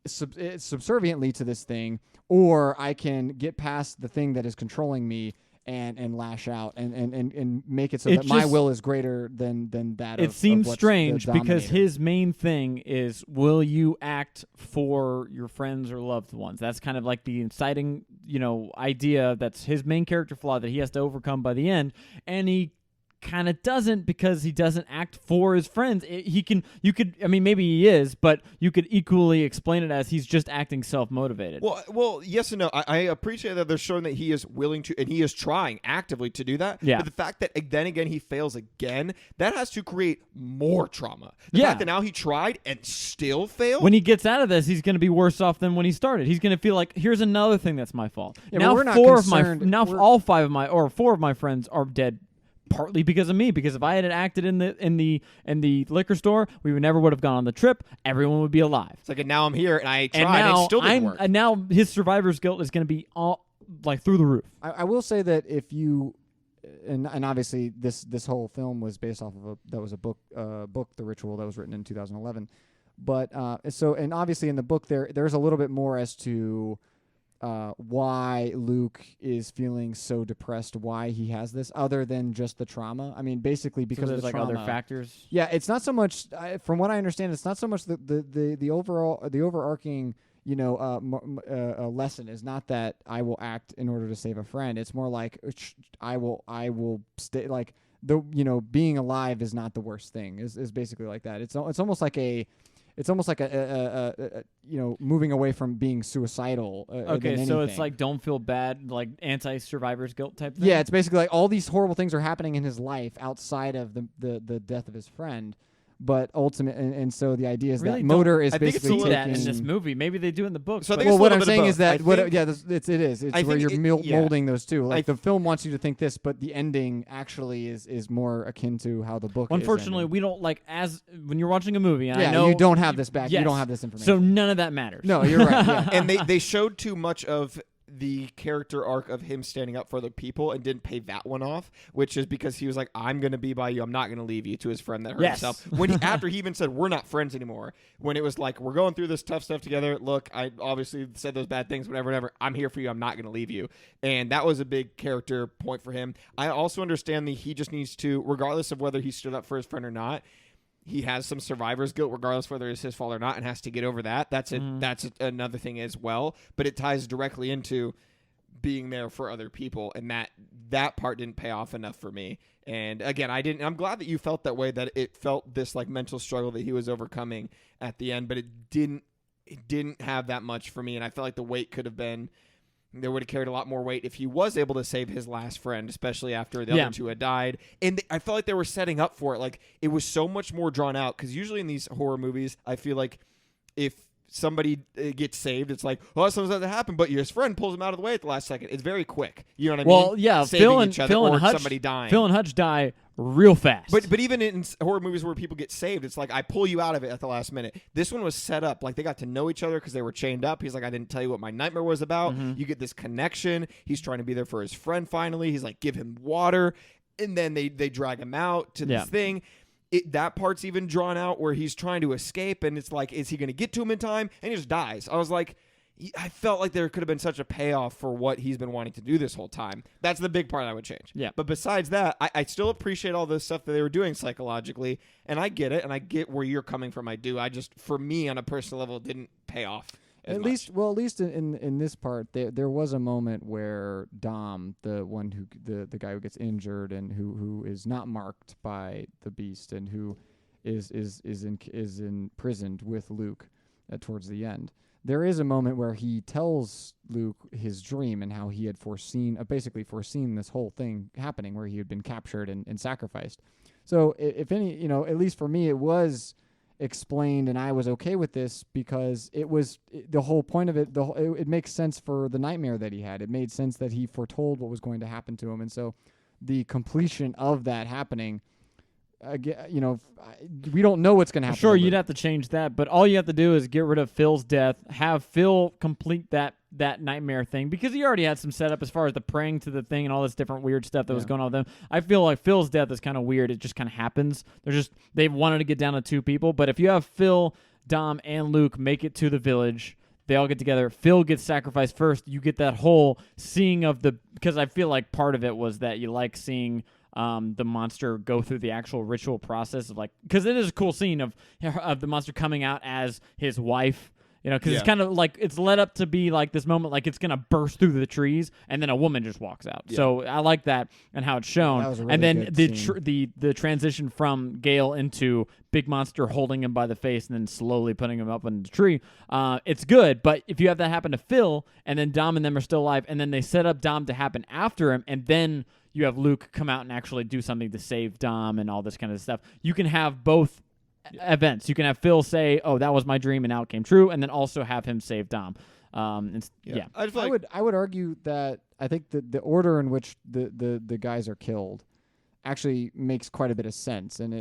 Speaker 3: subserviently to this thing, or I can get past the thing that is controlling me and lash out and make it so
Speaker 1: It
Speaker 3: that my
Speaker 1: just-
Speaker 3: will is greater than that.
Speaker 1: It
Speaker 3: of
Speaker 1: seems
Speaker 3: what's
Speaker 1: strange
Speaker 3: the
Speaker 1: because
Speaker 3: dominator.
Speaker 1: his main thing is, will you act for your friends or loved ones? That's kind of like the inciting, idea. That's his main character flaw that he has to overcome by the end, and he kind of doesn't because he doesn't act for his friends. Maybe he is, but you could equally explain it as he's just acting self-motivated.
Speaker 2: Well, yes and no. I appreciate that they're showing that he is willing to, and he is trying actively to do that.
Speaker 1: Yeah.
Speaker 2: But the fact that then again he fails again, that has to create more trauma. The
Speaker 1: Yeah.
Speaker 2: fact that now he tried and still failed.
Speaker 1: When he gets out of this, he's going to be worse off than when he started. He's going to feel like, here's another thing that's my fault.
Speaker 3: Yeah,
Speaker 1: now
Speaker 3: but we're not concerned- we're-
Speaker 1: all 5 of my or 4 of my friends are dead. Partly because of me, because if I had acted in the liquor store, we would have gone on the trip. Everyone would be alive.
Speaker 2: it's like, and now I'm here and I tried
Speaker 1: And
Speaker 2: and
Speaker 1: now
Speaker 2: it still didn't work.
Speaker 1: and now his survivor's guilt is going to be all like through the roof.
Speaker 3: I will say that if you, and obviously this whole film was based off of a book, The Ritual, that was written in 2011. But and obviously in the book there's a little bit more as to why Luke is feeling so depressed, why he has this, other than just the trauma. I mean, basically because
Speaker 1: there's
Speaker 3: of the
Speaker 1: like
Speaker 3: trauma.
Speaker 1: other factors.
Speaker 3: Yeah, it's not so much. From what I understand, it's not so much the overarching lesson is not that I will act in order to save a friend. It's more like I will stay like being alive is not the worst thing. Is basically like that. It's almost like a. It's almost like a moving away from being suicidal.
Speaker 1: Okay,
Speaker 3: than
Speaker 1: so
Speaker 3: anything.
Speaker 1: it's like don't feel bad, like anti-survivor's guilt type thing.
Speaker 3: Yeah, it's basically like all these horrible things are happening in his life outside of the death of his friend, but and so the idea is
Speaker 1: Really
Speaker 3: that Motor is
Speaker 2: I think it's
Speaker 3: basically
Speaker 2: a
Speaker 1: see
Speaker 2: little-
Speaker 1: that in this
Speaker 3: taking.
Speaker 1: movie. Maybe they do in the book.
Speaker 2: So I
Speaker 1: but-
Speaker 2: think
Speaker 3: Well, what I'm
Speaker 2: little bit of
Speaker 3: saying is
Speaker 2: both.
Speaker 3: that
Speaker 2: I think-
Speaker 3: it is. It's
Speaker 2: I
Speaker 3: where
Speaker 2: think
Speaker 3: you're
Speaker 2: yeah.
Speaker 3: molding those two. Like
Speaker 2: I-
Speaker 3: the film wants you to think this, but the ending actually is more akin to how the book.
Speaker 1: Unfortunately,
Speaker 3: is
Speaker 1: we don't like as when you're watching a movie. And
Speaker 3: yeah,
Speaker 1: I know
Speaker 3: you don't have this back. You
Speaker 1: yes.
Speaker 3: don't have this information.
Speaker 1: So none of that matters.
Speaker 3: no, you're right. Yeah.
Speaker 2: And they showed too much of the character arc of him standing up for other people and didn't pay that one off, which is because he was like, I'm going to be by you. I'm not going to leave you, to his friend that hurt
Speaker 1: Yes.
Speaker 2: himself. After he even said, we're not friends anymore, when it was like, we're going through this tough stuff together. Look, I obviously said those bad things, whatever. I'm here for you. I'm not going to leave you. And that was a big character point for him. I also understand that he just needs to, regardless of whether he stood up for his friend or not, he has some survivor's guilt, regardless whether it's his fault or not, and has to get over that. That's another thing as well. But it ties directly into being there for other people, and that part didn't pay off enough for me. And again, I'm glad that you felt that way, that it felt this like mental struggle that he was overcoming at the end, but it didn't have that much for me. And I felt like the weight could have been, there would have carried a lot more weight if he was able to save his last friend, especially after the other two had died. And I felt like they were setting up for it. Like, it was so much more drawn out, because usually in these horror movies, I feel like if somebody gets saved, it's like, oh, something's about to happen, but his friend pulls him out of the way at the last second. It's very quick. You know what I mean?
Speaker 1: Well, yeah,
Speaker 2: Saving
Speaker 1: Phil and
Speaker 2: each other,
Speaker 1: Phil
Speaker 2: or
Speaker 1: and Hutch,
Speaker 2: somebody dying.
Speaker 1: Phil and Hutch die real fast.
Speaker 2: But even in horror movies where people get saved, it's like, I pull you out of it at the last minute. This one was set up. Like, they got to know each other because they were chained up. He's like, I didn't tell you what my nightmare was about.
Speaker 1: Mm-hmm.
Speaker 2: You get this connection. He's trying to be there for his friend finally. He's like, give him water. And then they drag him out to this thing. That part's even drawn out where he's trying to escape, and it's like, is he going to get to him in time? And he just dies. I was like, I felt like there could have been such a payoff for what he's been wanting to do this whole time. That's the big part I would change.
Speaker 1: Yeah.
Speaker 2: But besides that, I still appreciate all the stuff that they were doing psychologically, and I get it, and I get where you're coming from. I do. I just, for me, on a personal level, it didn't pay off.
Speaker 3: At least in this part, there was a moment where Dom, the one who the guy who gets injured and who is not marked by the beast and who is imprisoned with Luke towards the end. There is a moment where he tells Luke his dream and how he had basically foreseen this whole thing happening, where he had been captured and sacrificed. So if any, at least for me, it was explained, and I was okay with this because the whole point of it. It makes sense for the nightmare that he had. It made sense that he foretold what was going to happen to him, and so the completion of that happening. We don't know what's going to happen.
Speaker 1: Sure, you'd have to change that, but all you have to do is get rid of Phil's death, have Phil complete that nightmare thing, because he already had some setup as far as the praying to the thing and all this different weird stuff that was going on with them. I feel like Phil's death is kind of weird. It just kind of happens. They wanted to get down to 2 people, but if you have Phil, Dom, and Luke make it to the village, They all get together. Phil gets sacrificed first. You get that whole seeing of because I feel like part of it was that you like seeing the monster go through the actual ritual process of because it is a cool scene of the monster coming out as his wife. Because it's kind of like it's led up to be like this moment, like it's gonna burst through the trees, and then a woman just walks out.
Speaker 2: Yeah.
Speaker 1: So I like that and how it's shown.
Speaker 3: That was a really
Speaker 1: and then
Speaker 3: good
Speaker 1: the transition from Gale into big monster holding him by the face and then slowly putting him up in the tree. It's good, but if you have that happen to Phil, and then Dom and them are still alive, and then they set up Dom to happen after him, and then you have Luke come out and actually do something to save Dom and all this kind of stuff. You can have both events. You can have Phil say, "Oh, that was my dream, and now it came true," and then also have him save Dom. Yeah.
Speaker 3: I would argue that I think the order in which the guys are killed actually makes quite a bit of sense, and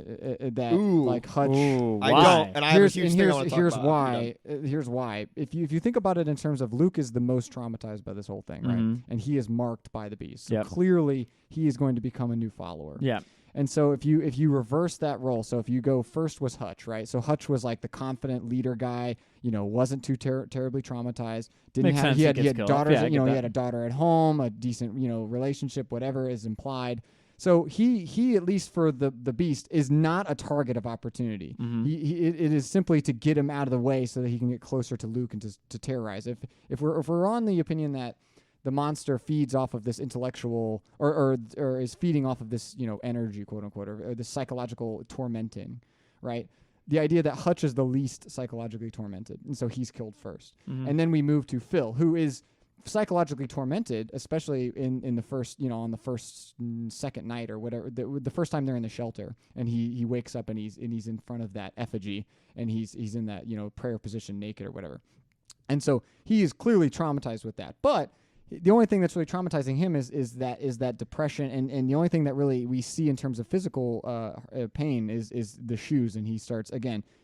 Speaker 3: Hutch.
Speaker 1: Ooh,
Speaker 2: I
Speaker 1: why?
Speaker 2: don't, and I have a huge thing I want to talk
Speaker 3: here's
Speaker 2: about.
Speaker 3: why. Here's why. If you think about it in terms of Luke is the most traumatized by this whole thing, right? And he is marked by the beast. So clearly he is going to become a new follower.
Speaker 1: Yeah.
Speaker 3: And so if you reverse that role, so if you go first was Hutch, right? So Hutch was like the confident leader guy, wasn't too terribly traumatized.
Speaker 1: Makes sense.
Speaker 3: He had
Speaker 1: killed.
Speaker 3: daughters,
Speaker 1: Yeah,
Speaker 3: he had a daughter at home, a decent, relationship, whatever is implied. So he at least for the beast is not a target of opportunity. It is simply to get him out of the way so that he can get closer to Luke and to terrorize. If we're on the opinion that the monster feeds off of this intellectual or is feeding off of this, energy, quote unquote, or this psychological tormenting, right? The idea that Hutch is the least psychologically tormented, and so he's killed first. And then we move to Phil, who is psychologically tormented, especially in the first, on the second night or whatever, the first time they're in the shelter, and he wakes up and he's in front of that effigy, and he's in that, prayer position naked or whatever. And so he is clearly traumatized with that. But the only thing that's really traumatizing him is that depression, and the only thing that really we see in terms of physical pain is the shoes, and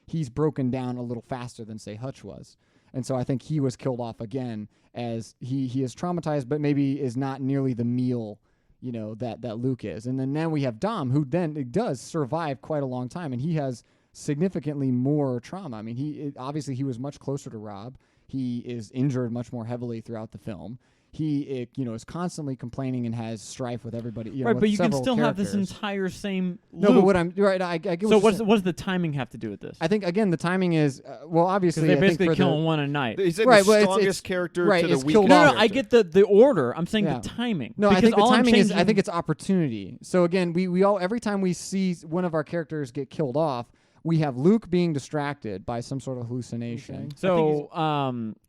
Speaker 3: he's broken down a little faster than say Hutch was, and so I think he was killed off again as he is traumatized, but maybe is not nearly the meal that Luke is, and then we have Dom, who then does survive quite a long time, and he has significantly more trauma. I mean, obviously he was much closer to Rob. He is injured much more heavily throughout the film. He, is constantly complaining and has strife with everybody.
Speaker 1: Right,
Speaker 3: with
Speaker 1: but you can
Speaker 3: several
Speaker 1: still have this
Speaker 3: characters.
Speaker 1: entire same
Speaker 3: No,
Speaker 1: loop.
Speaker 3: but what I'm right. I get.
Speaker 1: So
Speaker 3: what
Speaker 1: what does the timing have to do with this?
Speaker 3: I think again the timing is obviously
Speaker 1: Because they're
Speaker 3: I think
Speaker 1: basically
Speaker 3: for
Speaker 1: killing one a night.
Speaker 2: He's like
Speaker 3: Right,
Speaker 2: the
Speaker 3: well, it's
Speaker 2: strongest character
Speaker 3: right,
Speaker 2: to the
Speaker 3: it's
Speaker 2: weakest
Speaker 3: killed
Speaker 1: No,
Speaker 3: off.
Speaker 1: I get the order. I'm saying
Speaker 3: Yeah.
Speaker 1: the timing.
Speaker 3: No, I
Speaker 1: Because
Speaker 3: think the
Speaker 1: all I'm
Speaker 3: timing is. I
Speaker 1: changing-
Speaker 3: think it's opportunity. So again, we all every time we see one of our characters get killed off, we have Luke being distracted by some sort of hallucination.
Speaker 1: So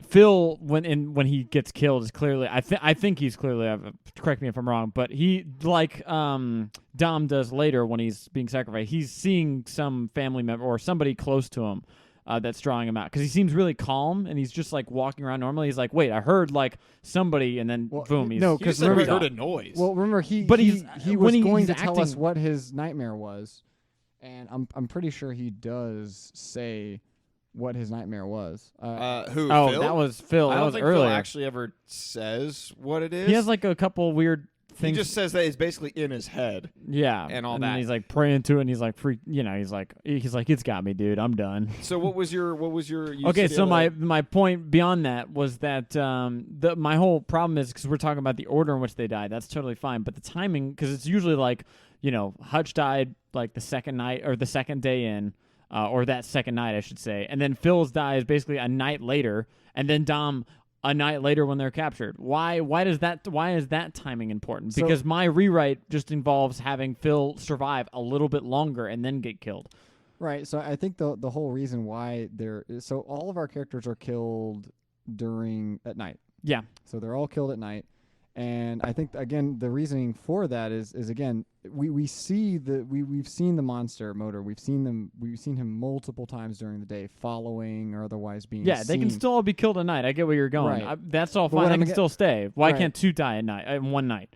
Speaker 1: Phil, when he gets killed, is clearly. I think he's clearly. Correct me if I'm wrong, but he Dom does later when he's being sacrificed. He's seeing some family member or somebody close to him that's drawing him out because he seems really calm and he's just like walking around normally. He's like, wait, I heard like somebody, and then boom, he's
Speaker 3: no,
Speaker 2: He
Speaker 3: 'cause
Speaker 2: just said we
Speaker 3: remember-
Speaker 2: heard a noise.
Speaker 3: Well, remember
Speaker 1: But
Speaker 3: but
Speaker 1: he's-
Speaker 3: he
Speaker 1: when
Speaker 3: was
Speaker 1: he's
Speaker 3: going to tell us
Speaker 1: acting-
Speaker 3: what his nightmare was, and I'm pretty sure he does say what his nightmare was.
Speaker 2: Who?
Speaker 1: Oh,
Speaker 2: Phil?
Speaker 1: that was Phil.
Speaker 2: I
Speaker 1: That
Speaker 2: don't
Speaker 1: was
Speaker 2: think
Speaker 1: earlier.
Speaker 2: Phil actually ever says what it is.
Speaker 1: He has like a couple weird
Speaker 2: he
Speaker 1: things.
Speaker 2: just says that it's basically in his head.
Speaker 1: yeah,
Speaker 2: and all
Speaker 1: then
Speaker 2: that.
Speaker 1: he's like praying to it, and he's like he's like it's got me, dude. I'm done.
Speaker 2: So what was your you
Speaker 1: Okay,
Speaker 2: said the
Speaker 1: so
Speaker 2: other-
Speaker 1: my point beyond that was that my whole problem is because we're talking about the order in which they died. That's totally fine, but the timing, because it's usually like Hutch died like the second night or the second day in, or that second night I should say, and then Phil's dies basically a night later, and then Dom a night later when they're captured. Why is that timing important?
Speaker 3: So-
Speaker 1: Because my rewrite just involves having Phil survive a little bit longer and then get killed.
Speaker 3: Right. So I think the whole reason why so all of our characters are killed at night.
Speaker 1: Yeah.
Speaker 3: So they're all killed at night. And I think again the reasoning for that is again we've seen the monster motor. We've seen him multiple times during the day following or otherwise being
Speaker 1: Yeah, they can
Speaker 3: seen.
Speaker 1: still all be killed at night. I get where you're going.
Speaker 3: Right.
Speaker 1: That's all
Speaker 3: But
Speaker 1: fine.
Speaker 3: what
Speaker 1: They
Speaker 3: I'm
Speaker 1: can
Speaker 3: get-
Speaker 1: still stay. Why
Speaker 3: Right.
Speaker 1: can't two die at night in one night?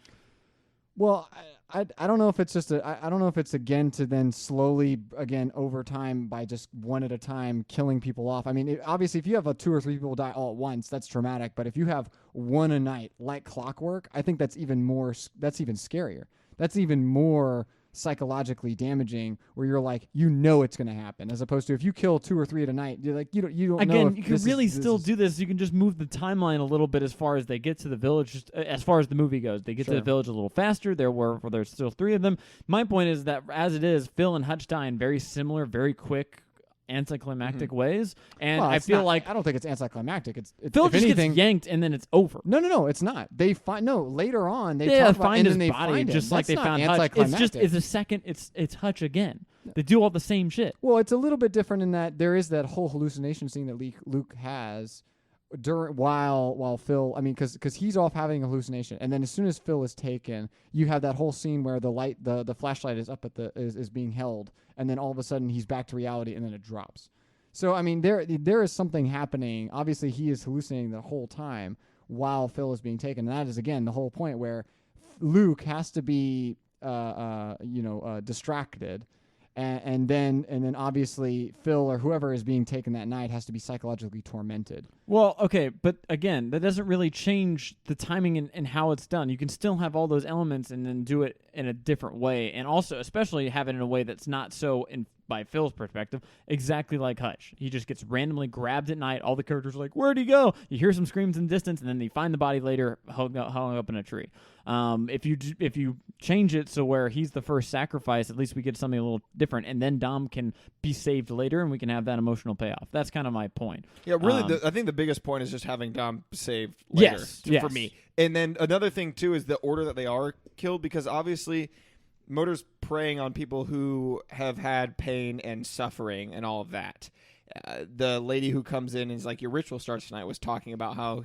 Speaker 3: Well, I don't know if it's just I don't know if it's again to then slowly again over time by just one at a time killing people off. I mean, obviously if you have 2 or 3 people die all at once, that's traumatic. But if you have one a night like clockwork, I think that's even scarier. That's even more psychologically damaging where you're like, it's going to happen, as opposed to if you kill 2 or 3 at a night, you're like, you don't know.
Speaker 1: Again, you can really still do this. You can just move the timeline a little bit as far as they get to the village. Just as far as the movie goes, they get to the village a little faster. There's still 3 of them. My point is that as it is, Phil and Hutch die in very similar, very quick, anticlimactic ways, and I feel like
Speaker 3: I don't think it's anticlimactic. It's
Speaker 1: Phil just gets yanked and then it's over.
Speaker 3: No, it's not. They find later on they
Speaker 1: talk
Speaker 3: about,
Speaker 1: find
Speaker 3: and
Speaker 1: his
Speaker 3: then they
Speaker 1: body
Speaker 3: find
Speaker 1: just
Speaker 3: him.
Speaker 1: like
Speaker 3: That's
Speaker 1: they found
Speaker 3: not
Speaker 1: Hutch. It's a second. It's Hutch again. They do all the same shit.
Speaker 3: Well, it's a little bit different in that there is that whole hallucination scene that Luke has while Phil, because he's off having a hallucination, and then as soon as Phil is taken, you have that whole scene where the flashlight is up at is being held, and then all of a sudden he's back to reality, and then it drops. So there is something happening. Obviously, he is hallucinating the whole time while Phil is being taken, and that is again the whole point where Luke has to be distracted. And then obviously Phil or whoever is being taken that night has to be psychologically tormented.
Speaker 1: Well, okay, but again, that doesn't really change the timing and how it's done. You can still have all those elements and then do it in a different way, and also especially have it in a way that's not so, by Phil's perspective, exactly like Hutch. He just gets randomly grabbed at night. All the characters are like, "Where'd he go?" You hear some screams in the distance, and then they find the body later hung up in a tree. If you change it so where he's the first sacrifice, at least we get something a little different, and then Dom can be saved later, and we can have that emotional payoff. That's kind of my point.
Speaker 2: Yeah, really, I think the biggest point is just having Dom saved later for me. And then another thing, too, is the order that they are killed, because obviously Motor's preying on people who have had pain and suffering and all of that. The lady who comes in and is like, "Your ritual starts tonight," was talking about how,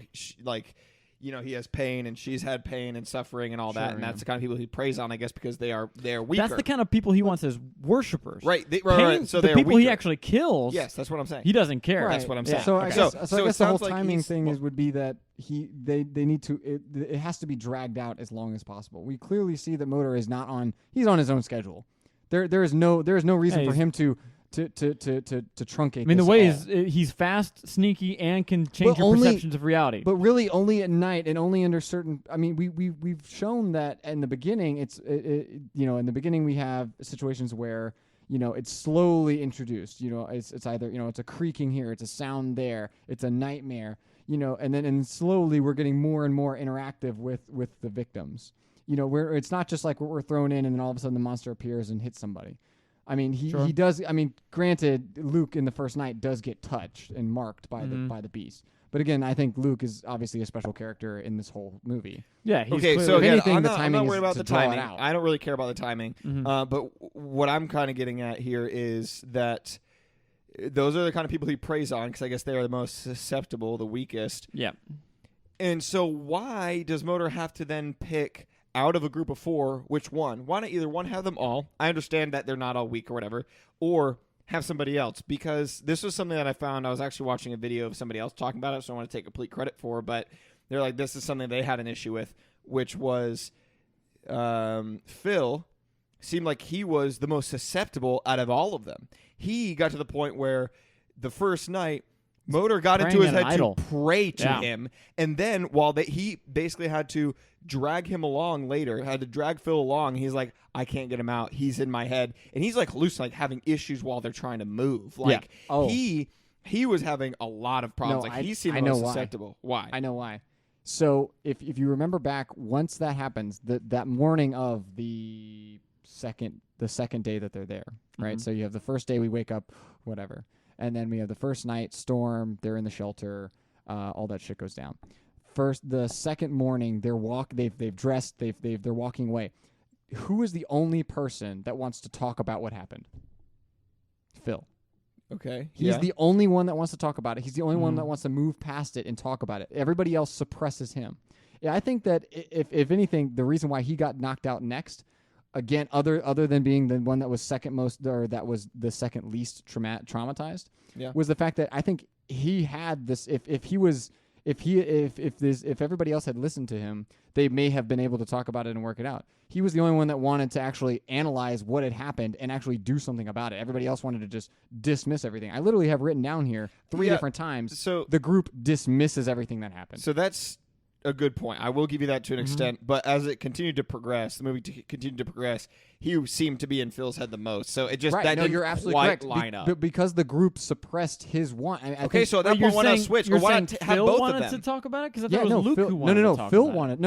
Speaker 2: he has pain and she's had pain and suffering and all that, and that's the kind of people he preys on, I guess, because they're weaker.
Speaker 1: That's the kind of people he wants as worshipers.
Speaker 2: Right. Right. So
Speaker 1: the
Speaker 2: they're
Speaker 1: people
Speaker 2: weaker.
Speaker 1: he actually kills.
Speaker 2: Yes, that's what I'm saying.
Speaker 1: He doesn't care.
Speaker 2: That's what I'm saying.
Speaker 3: So I guess the whole
Speaker 2: like
Speaker 3: timing thing would be that they need to it has to be dragged out as long as possible. We clearly see that Motor is not on. He's on his own schedule. There is no reason for him to truncate.
Speaker 1: The way is he's fast, sneaky, and can change your perceptions of reality.
Speaker 3: But really, only at night and only under certain. We've shown that in the beginning. In the beginning we have situations where it's slowly introduced. It's either it's a creaking here, it's a sound there, it's a nightmare. And slowly we're getting more and more interactive with the victims. Where it's not just like we're thrown in and then all of a sudden the monster appears and hits somebody. He does. Granted, Luke in the first night does get touched and marked by the beast. But again, I think Luke is obviously a special character in this whole movie.
Speaker 1: Yeah. He's
Speaker 2: okay. So
Speaker 3: if
Speaker 2: again,
Speaker 3: anything,
Speaker 2: I'm not worried about the timing.
Speaker 3: Out.
Speaker 2: I don't really care about the timing.
Speaker 1: Mm-hmm.
Speaker 2: But what I'm kind of getting at here is that those are the kind of people he preys on, because I guess they are the most susceptible, the weakest.
Speaker 1: Yeah.
Speaker 2: And so why does Motor have to then pick out of a group of 4, which one? Why not either one have them all? I understand that they're not all weak or whatever, or have somebody else, because this was something that I found. I was actually watching a video of somebody else talking about it, so I want to take complete credit for, but they're like, this is something they had an issue with, which was Phil seemed like he was the most susceptible out of all of them. He got to the point where the first night, Motor got into his head to pray to him, and then he basically had to drag him along later, had to drag Phil along. He's like, "I can't get him out. He's in my head," and he's like hallucinating, having issues while they're trying to move. Like he was having a lot of problems. He seemed the most susceptible. Why?
Speaker 3: I know why. So if you remember back, once that happens, that morning of the second day that they're there, right? So you have the first day we wake up, whatever. And then we have the first night, storm, they're in the shelter, all that shit goes down. The second morning, they've dressed, they're walking away. Who is the only person that wants to talk about what happened? Phil.
Speaker 2: Okay.
Speaker 3: He's the only one that wants to talk about it. He's the only one that wants to move past it and talk about it. Everybody else suppresses him. Yeah, I think that if anything, the reason why he got knocked out next, again, other than being the one that was second most, or that was the second least traumatized, was the fact that I think he had this. If everybody else had listened to him, they may have been able to talk about it and work it out. He was the only one that wanted to actually analyze what had happened and actually do something about it. Everybody else wanted to just dismiss everything. I literally have written down here 3 different times.
Speaker 2: So
Speaker 3: the group dismisses everything that happened.
Speaker 2: So that's a good point. I will give you that to an extent. But as it continued to progress, the movie continued to progress. He seemed to be in Phil's head the most. So it just
Speaker 3: Right.
Speaker 2: that
Speaker 3: No,
Speaker 2: didn't
Speaker 3: you're absolutely
Speaker 2: quite
Speaker 3: correct.
Speaker 2: line up.
Speaker 3: But because the group suppressed his want. I
Speaker 2: Okay,
Speaker 3: think,
Speaker 2: so at that
Speaker 1: You're
Speaker 2: point, why not
Speaker 1: saying-
Speaker 2: switch? Or
Speaker 1: You're
Speaker 2: why
Speaker 1: saying
Speaker 2: not have
Speaker 1: Phil
Speaker 2: both
Speaker 1: wanted
Speaker 2: of them?
Speaker 1: to talk about it because I thought
Speaker 3: yeah,
Speaker 1: it was
Speaker 3: no,
Speaker 1: Luke
Speaker 3: Phil,
Speaker 1: who wanted
Speaker 3: no,
Speaker 1: to talk
Speaker 3: Phil
Speaker 1: about
Speaker 3: wanted.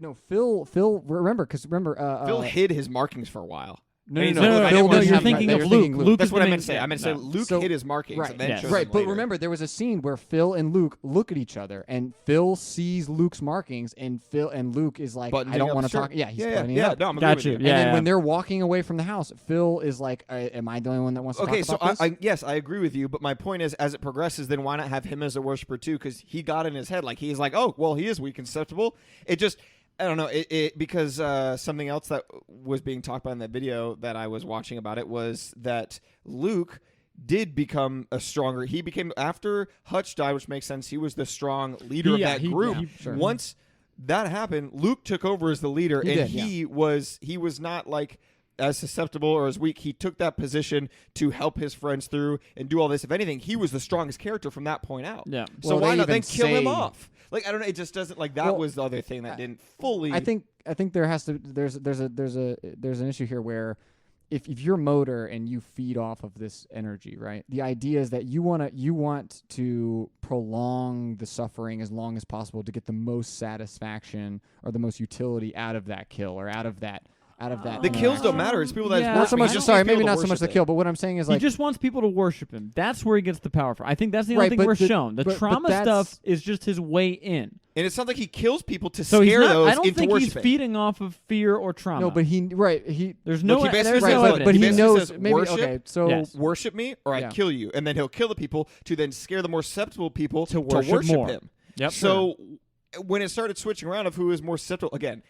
Speaker 3: No. Phil. Remember, because
Speaker 2: Phil hid his markings for a while.
Speaker 3: No,
Speaker 2: And he's
Speaker 3: no,
Speaker 2: like,
Speaker 3: no,
Speaker 2: "Look, I
Speaker 3: Phil
Speaker 2: didn't
Speaker 1: no,
Speaker 2: want
Speaker 3: was
Speaker 2: to
Speaker 1: you're
Speaker 2: have my-
Speaker 1: thinking
Speaker 3: right,
Speaker 1: of
Speaker 3: you're
Speaker 1: Luke.
Speaker 3: thinking Luke.
Speaker 1: Luke
Speaker 2: That's
Speaker 1: is
Speaker 2: what
Speaker 1: the
Speaker 2: I
Speaker 1: main-
Speaker 2: meant to say. I meant to say
Speaker 1: no.
Speaker 2: Luke
Speaker 3: So-
Speaker 2: hid his markings
Speaker 1: Right,
Speaker 2: and then
Speaker 1: yes.
Speaker 2: chose
Speaker 3: Right,
Speaker 2: them
Speaker 3: but
Speaker 2: later.
Speaker 3: remember, there was a scene where Phil and Luke look at each other, and Phil sees Luke's markings, and Phil and Luke is like,
Speaker 2: Buttoning
Speaker 3: "I don't
Speaker 2: up
Speaker 3: want
Speaker 2: the
Speaker 3: to talk."
Speaker 2: shirt.
Speaker 3: Yeah, he's
Speaker 2: yeah,
Speaker 3: buttoning
Speaker 2: yeah.
Speaker 3: up.
Speaker 2: No, I'm
Speaker 1: Got
Speaker 2: agreeing
Speaker 1: you.
Speaker 2: with you.
Speaker 1: Yeah.
Speaker 3: And then when they're walking away from the house, Phil is like, "Am I the only one that wants to
Speaker 2: Okay,
Speaker 3: talk
Speaker 2: so
Speaker 3: about this?"
Speaker 2: yes, I agree with you, but my point is, as it progresses, then why not have him as a worshiper too? Because he got in his head, like he's like, oh, well, he is weak and susceptible. It just, I don't know, it because something else that was being talked about in that video that I was watching about it was that Luke did become a stronger. He became after Hutch died, which makes sense. He was the strong leader of that group.
Speaker 3: sure.
Speaker 2: Once that happened, Luke took over as the leader,
Speaker 3: He
Speaker 2: and
Speaker 3: did,
Speaker 2: he was not like as susceptible or as weak. He took that position to help his friends through and do all this. If anything, he was the strongest character from that point out.
Speaker 1: Yeah.
Speaker 2: So
Speaker 3: Well,
Speaker 2: why
Speaker 3: they
Speaker 2: not then
Speaker 3: even
Speaker 2: kill him
Speaker 3: say-
Speaker 2: off? Like, I don't know. It just doesn't like that
Speaker 3: Well,
Speaker 2: was the other thing that didn't fully.
Speaker 3: I think there has to there's an issue here where if you're motor and you feed off of this energy, right? The idea is that you want to prolong the suffering as long as possible to get the most satisfaction or the most utility out of that kill or out of that.
Speaker 2: the kills don't matter. It's people that
Speaker 1: Yeah.
Speaker 3: Not so
Speaker 2: worship.
Speaker 3: much.
Speaker 2: He just
Speaker 3: Sorry,
Speaker 2: needs people
Speaker 3: maybe
Speaker 2: to
Speaker 3: not so much
Speaker 2: worship
Speaker 3: the
Speaker 2: him.
Speaker 3: kill, but what I'm saying is
Speaker 1: He
Speaker 3: like
Speaker 1: just wants people to worship him. That's where he gets the power from. I think that's the only
Speaker 3: Right,
Speaker 1: thing
Speaker 3: but
Speaker 1: we're
Speaker 3: the-
Speaker 1: shown. The
Speaker 3: but
Speaker 1: trauma
Speaker 3: that's-
Speaker 1: stuff is just his way in.
Speaker 2: And it's not like he kills people to
Speaker 1: So he's
Speaker 2: scare
Speaker 1: not.
Speaker 2: those
Speaker 1: I don't
Speaker 2: into
Speaker 1: think he's
Speaker 2: worshiping.
Speaker 1: feeding off of fear or trauma.
Speaker 3: no, but he
Speaker 1: there's no.
Speaker 2: Look, he basically
Speaker 1: there's
Speaker 2: says,
Speaker 1: no
Speaker 2: look,
Speaker 1: evidence.
Speaker 3: but he
Speaker 2: basically
Speaker 3: knows
Speaker 2: says
Speaker 3: maybe
Speaker 2: worship.
Speaker 3: okay. So
Speaker 1: Yes.
Speaker 2: Worship me, or I
Speaker 3: Yeah.
Speaker 2: kill you, and then he'll kill the people to then scare the more susceptible people
Speaker 1: To worship more.
Speaker 2: him.
Speaker 1: Yep.
Speaker 2: So when it started switching around of who is more susceptible, again,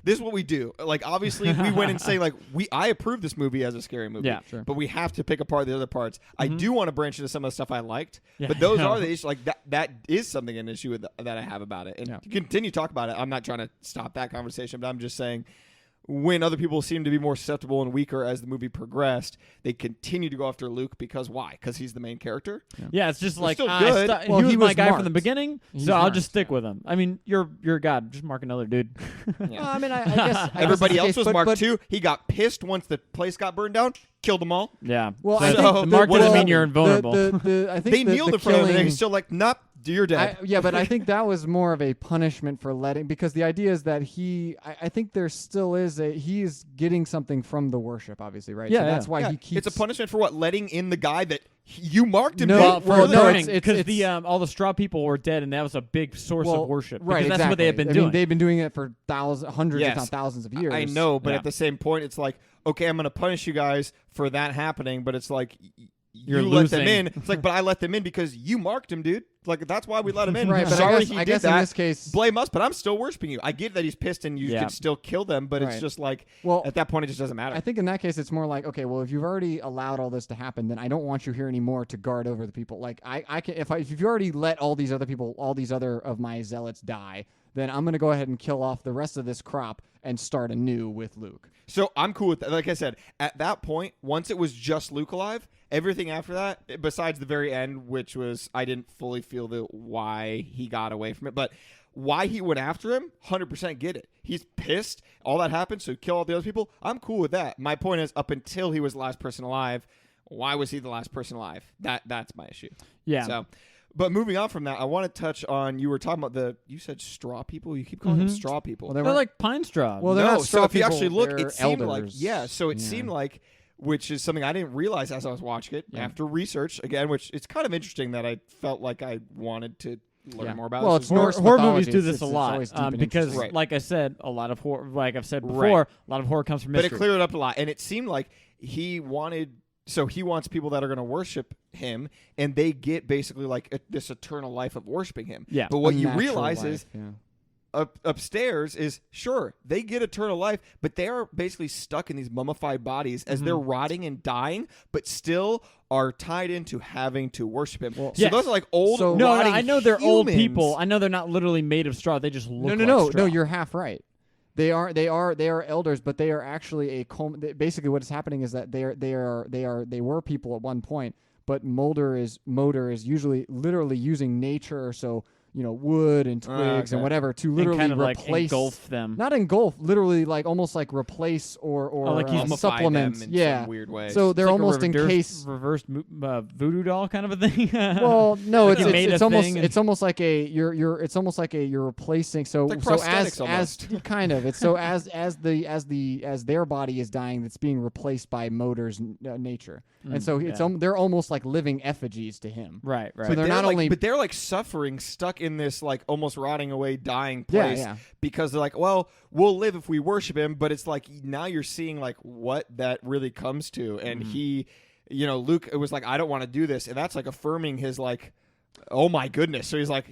Speaker 2: this is what we do. Like, obviously, we went and say like I approve this movie as a scary movie.
Speaker 1: Yeah,
Speaker 3: sure.
Speaker 2: But we have to pick apart the other parts. I do want to branch into some of the stuff I liked,
Speaker 1: Yeah,
Speaker 2: but those
Speaker 1: I know.
Speaker 2: are the issues. Like that is something an issue with that I have about it, and
Speaker 3: Yeah.
Speaker 2: continue to talk about it. I'm not trying to stop that conversation, but I'm just saying. When other people seem to be more susceptible and weaker as the movie progressed, they continue to go after Luke because why? Because he's the main character.
Speaker 1: Yeah, it's just like
Speaker 2: still
Speaker 1: I
Speaker 2: good.
Speaker 3: Well,
Speaker 1: he was
Speaker 3: he
Speaker 1: my
Speaker 3: was
Speaker 1: guy from
Speaker 3: marked.
Speaker 1: the beginning,
Speaker 3: He's
Speaker 1: so I'll
Speaker 3: marked,
Speaker 1: just stick
Speaker 3: yeah.
Speaker 1: with him. I mean, you're a god. Just mark another dude.
Speaker 3: Well, I mean, I guess
Speaker 2: Everybody else was marked
Speaker 3: but,
Speaker 2: too. He got pissed once the place got burned down. Killed them all.
Speaker 1: Yeah.
Speaker 3: Well,
Speaker 1: so
Speaker 3: I
Speaker 2: So,
Speaker 3: think
Speaker 1: the mark
Speaker 2: what
Speaker 1: doesn't
Speaker 2: does
Speaker 1: mean
Speaker 2: that
Speaker 1: you're
Speaker 2: mean?
Speaker 1: invulnerable.
Speaker 3: I think
Speaker 2: They
Speaker 3: the
Speaker 2: kneeled
Speaker 3: the
Speaker 2: in front of him, and
Speaker 3: killing-
Speaker 2: he's still like, "Nope, you're dead."
Speaker 3: Yeah, but I think that was more of a punishment for letting, because the idea is that I think there still is he's getting something from the worship, obviously, right?
Speaker 1: Yeah,
Speaker 3: so
Speaker 1: yeah.
Speaker 3: that's why
Speaker 2: Yeah,
Speaker 3: he keeps.
Speaker 2: it's a punishment for what? Letting in the guy that you marked him.
Speaker 3: No,
Speaker 2: to.
Speaker 1: Well,
Speaker 3: well,
Speaker 1: for
Speaker 3: no,
Speaker 1: learning,
Speaker 3: it's-
Speaker 1: because the all the straw people were dead, and that was a big source
Speaker 3: well,
Speaker 1: of worship.
Speaker 3: right?
Speaker 1: Because that's what they have been
Speaker 3: I
Speaker 1: doing.
Speaker 3: mean, they've been doing it for hundreds,
Speaker 2: Yes.
Speaker 3: if not thousands of years.
Speaker 2: I know, but
Speaker 1: Yeah.
Speaker 2: at the same point, it's like, okay, I'm going to punish you guys for that happening, but it's like
Speaker 1: You're
Speaker 2: you let them
Speaker 1: losing.
Speaker 2: in. It's like, but I let them in because you marked him, dude. Like that's why we let him in.
Speaker 3: Right, but
Speaker 2: Sorry
Speaker 3: I guess,
Speaker 2: he
Speaker 3: I
Speaker 2: did
Speaker 3: guess
Speaker 2: that.
Speaker 3: in this case,
Speaker 2: Blame us, but I'm still worshiping you. I get that he's pissed and you
Speaker 1: Yeah.
Speaker 2: can still kill them, but it's
Speaker 3: Right.
Speaker 2: just like
Speaker 3: well,
Speaker 2: at that point it just doesn't matter.
Speaker 3: I think in that case, it's more like, okay, well, if you've already allowed all this to happen, then I don't want you here anymore to guard over the people. Like I can, if you already let all these other people, all these other of my zealots die, then I'm going to go ahead and kill off the rest of this crop and start anew with Luke.
Speaker 2: So I'm cool with that. Like I said, at that point, once it was just Luke alive, everything after that, besides the very end, which was I didn't fully feel the why he got away from it, but why he went after him, 100% get it. He's pissed. All that happened, so kill all the other people. I'm cool with that. My point is, up until he was the last person alive, why was he the last person alive? That's my issue.
Speaker 1: yeah.
Speaker 2: So, but moving on from that, I want to touch on, you were talking about you said straw people? You keep calling them straw people.
Speaker 3: Well,
Speaker 1: They're
Speaker 3: weren't-
Speaker 1: like pine straw.
Speaker 3: Well, they're
Speaker 2: no,
Speaker 3: not
Speaker 2: so
Speaker 3: straw
Speaker 2: if you
Speaker 3: people,
Speaker 2: actually look,
Speaker 3: they're
Speaker 2: it seemed like,
Speaker 3: elders.
Speaker 2: so it
Speaker 3: Yeah.
Speaker 2: seemed like, which is something I didn't realize as I was watching it
Speaker 3: Yeah.
Speaker 2: after research, again, which it's kind of interesting that I felt like I wanted to learn
Speaker 3: Yeah.
Speaker 2: more about.
Speaker 3: Well,
Speaker 2: This
Speaker 3: it's
Speaker 2: was-
Speaker 3: Norse
Speaker 1: horror
Speaker 3: mythology,
Speaker 1: movies do
Speaker 3: it's-
Speaker 1: this a
Speaker 3: it's
Speaker 1: lot
Speaker 3: always deep and
Speaker 1: because,
Speaker 3: interesting.
Speaker 2: Right.
Speaker 1: like I said, a lot of horror. Like I've said before,
Speaker 2: Right.
Speaker 1: a lot of horror comes from
Speaker 2: but
Speaker 1: mystery.
Speaker 2: it cleared it up a lot, and it seemed like he wants people that are going to worship him, and they get basically like this eternal life of worshiping him.
Speaker 1: Yeah.
Speaker 2: But what you
Speaker 3: Unnatural
Speaker 2: realize
Speaker 3: life,
Speaker 2: is
Speaker 3: yeah.
Speaker 2: upstairs is sure they get eternal life, but they are basically stuck in these mummified bodies as they're rotting and dying, but still are tied into having to worship him.
Speaker 3: Well,
Speaker 2: So
Speaker 1: Yes.
Speaker 2: those are like old.
Speaker 3: So-
Speaker 1: no,
Speaker 2: rotting
Speaker 1: I know they're old
Speaker 2: humans.
Speaker 1: people. I know they're not literally made of straw. They just look like
Speaker 3: No.
Speaker 1: straw.
Speaker 3: You're half right. They are elders, but they are actually basically what is happening is that they were people at one point, but Mulder is usually literally using nature. So wood and twigs and
Speaker 2: okay.
Speaker 3: whatever to
Speaker 1: And
Speaker 3: literally
Speaker 1: kind of like
Speaker 3: replace
Speaker 1: engulf them.
Speaker 3: not engulf, literally like almost like replace or
Speaker 1: like he's
Speaker 2: Mummify
Speaker 3: supplement.
Speaker 2: them in
Speaker 3: Yeah.
Speaker 2: some weird way.
Speaker 3: So they're
Speaker 1: It's like a
Speaker 3: almost
Speaker 1: reverse
Speaker 3: encased.
Speaker 1: voodoo doll kind of a thing.
Speaker 3: Well, no,
Speaker 1: Like
Speaker 3: it's
Speaker 1: he made
Speaker 3: it's
Speaker 1: a
Speaker 3: almost
Speaker 1: thing and-
Speaker 3: it's almost like a you're replacing. So
Speaker 2: It's
Speaker 3: so
Speaker 2: like
Speaker 3: as
Speaker 2: prosthetics almost.
Speaker 3: kind of it's so as their body is dying, that's being replaced by Motor's nature, and so it's
Speaker 1: yeah.
Speaker 3: they're almost like living effigies to him.
Speaker 1: right.
Speaker 3: So they're not
Speaker 2: like,
Speaker 3: only
Speaker 2: but they're like suffering, stuck in this like almost rotting away, dying
Speaker 3: Yeah,
Speaker 2: place
Speaker 3: yeah.
Speaker 2: because they're like, well, we'll live if we worship him. But it's like now you're seeing like what that really comes to, and he, Luke, it was like, I don't want to do this, and that's like affirming his like, oh my goodness. So he's like,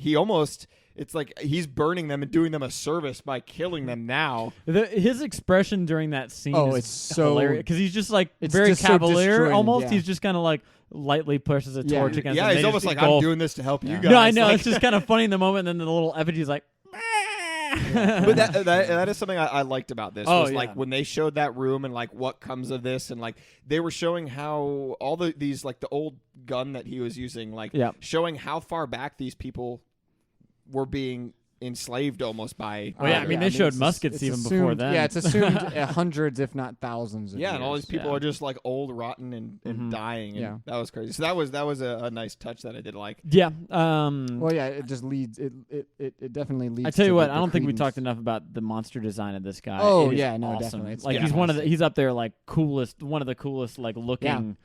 Speaker 2: it's like he's burning them and doing them a service by killing them now.
Speaker 1: His expression during that scene
Speaker 3: Oh,
Speaker 1: is
Speaker 3: it's so-
Speaker 1: hilarious because he's just like
Speaker 3: it's
Speaker 1: very
Speaker 3: just so
Speaker 1: cavalier
Speaker 3: disjointed,
Speaker 1: almost.
Speaker 3: yeah.
Speaker 1: He's just kind of like lightly pushes a
Speaker 3: Yeah.
Speaker 1: torch against
Speaker 2: Yeah,
Speaker 1: them.
Speaker 2: he's
Speaker 1: They
Speaker 2: almost
Speaker 1: just
Speaker 2: like, I'm
Speaker 1: engulf.
Speaker 2: doing this to help you
Speaker 3: Yeah.
Speaker 2: guys.
Speaker 1: No, I know.
Speaker 2: Like-
Speaker 1: It's just kind of funny in the moment. And then the little effigy's like,
Speaker 2: But that is something I liked about this.
Speaker 1: Oh,
Speaker 2: Was like
Speaker 1: yeah.
Speaker 2: when they showed that room and like what comes of this, and like they were showing how all these like the old gun that he was using, like
Speaker 1: Yeah.
Speaker 2: showing how far back these people were being enslaved almost by.
Speaker 1: Oh, yeah, I mean, they showed
Speaker 3: it's
Speaker 1: muskets
Speaker 3: it's
Speaker 1: even before
Speaker 3: assumed-
Speaker 1: then.
Speaker 3: Yeah, it's assumed hundreds, if not thousands. Of
Speaker 2: Yeah, and all
Speaker 3: years.
Speaker 2: these people
Speaker 1: yeah.
Speaker 2: are just like old, rotten, and
Speaker 1: Mhm.
Speaker 2: dying. And
Speaker 3: Yeah.
Speaker 2: that was crazy. So that was a nice touch that I did like.
Speaker 1: yeah.
Speaker 3: Well, yeah, it just leads. It definitely leads.
Speaker 1: I tell you
Speaker 3: to
Speaker 1: what,
Speaker 3: the
Speaker 1: I don't think we
Speaker 3: credence.
Speaker 1: talked enough about the monster design of this guy.
Speaker 3: Oh,
Speaker 1: It is
Speaker 3: yeah, no,
Speaker 1: awesome.
Speaker 3: definitely. It's
Speaker 1: Like
Speaker 3: fantastic.
Speaker 1: he's up there like one of the coolest like looking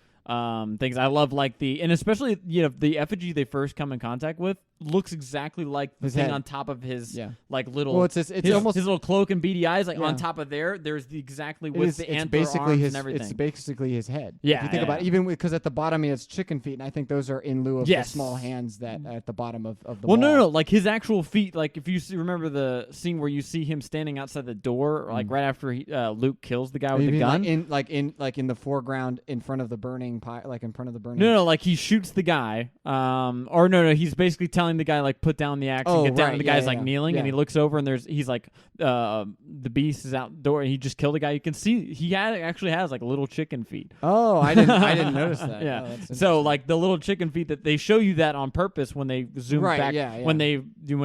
Speaker 1: things. I love like and especially the effigy they first come in contact with looks exactly like the
Speaker 3: His
Speaker 1: thing
Speaker 3: head.
Speaker 1: on top of his
Speaker 3: Yeah.
Speaker 1: like little.
Speaker 3: Well, it's
Speaker 1: his,
Speaker 3: almost
Speaker 1: his little cloak and beady eyes like
Speaker 3: Yeah.
Speaker 1: on top of there's exactly
Speaker 3: it
Speaker 1: with
Speaker 3: is-
Speaker 1: the
Speaker 3: it's
Speaker 1: antler
Speaker 3: basically
Speaker 1: arms
Speaker 3: his
Speaker 1: and everything.
Speaker 3: It's basically his head.
Speaker 1: Yeah,
Speaker 3: if you think
Speaker 1: yeah,
Speaker 3: about it,
Speaker 1: yeah.
Speaker 3: even because at the bottom he has chicken feet, and I think those are in lieu of
Speaker 1: Yes.
Speaker 3: the small hands that at the bottom of the.
Speaker 1: Well,
Speaker 3: wall.
Speaker 1: no, like his actual feet. Like if you remember the scene where you see him standing outside the door, like right after Luke kills the guy with
Speaker 3: You
Speaker 1: the
Speaker 3: mean
Speaker 1: gun.
Speaker 3: like in the foreground, in front of the burning pie, like in front of the burning.
Speaker 1: No, like he shoots the guy. Or no, he's basically telling the guy like put down the axe
Speaker 3: Oh,
Speaker 1: and get down.
Speaker 3: right,
Speaker 1: And the
Speaker 3: yeah,
Speaker 1: guy's
Speaker 3: yeah,
Speaker 1: like
Speaker 3: yeah.
Speaker 1: kneeling, and
Speaker 3: Yeah.
Speaker 1: he looks over, and he's like, the beast is outdoor, and he just killed the guy. You can see he actually has like little chicken feet.
Speaker 3: Oh, I didn't notice that.
Speaker 1: Yeah.
Speaker 3: Oh, that's
Speaker 1: So like the little chicken feet that they show you that on purpose when they zoom
Speaker 3: Right,
Speaker 1: back
Speaker 3: yeah, yeah.
Speaker 1: when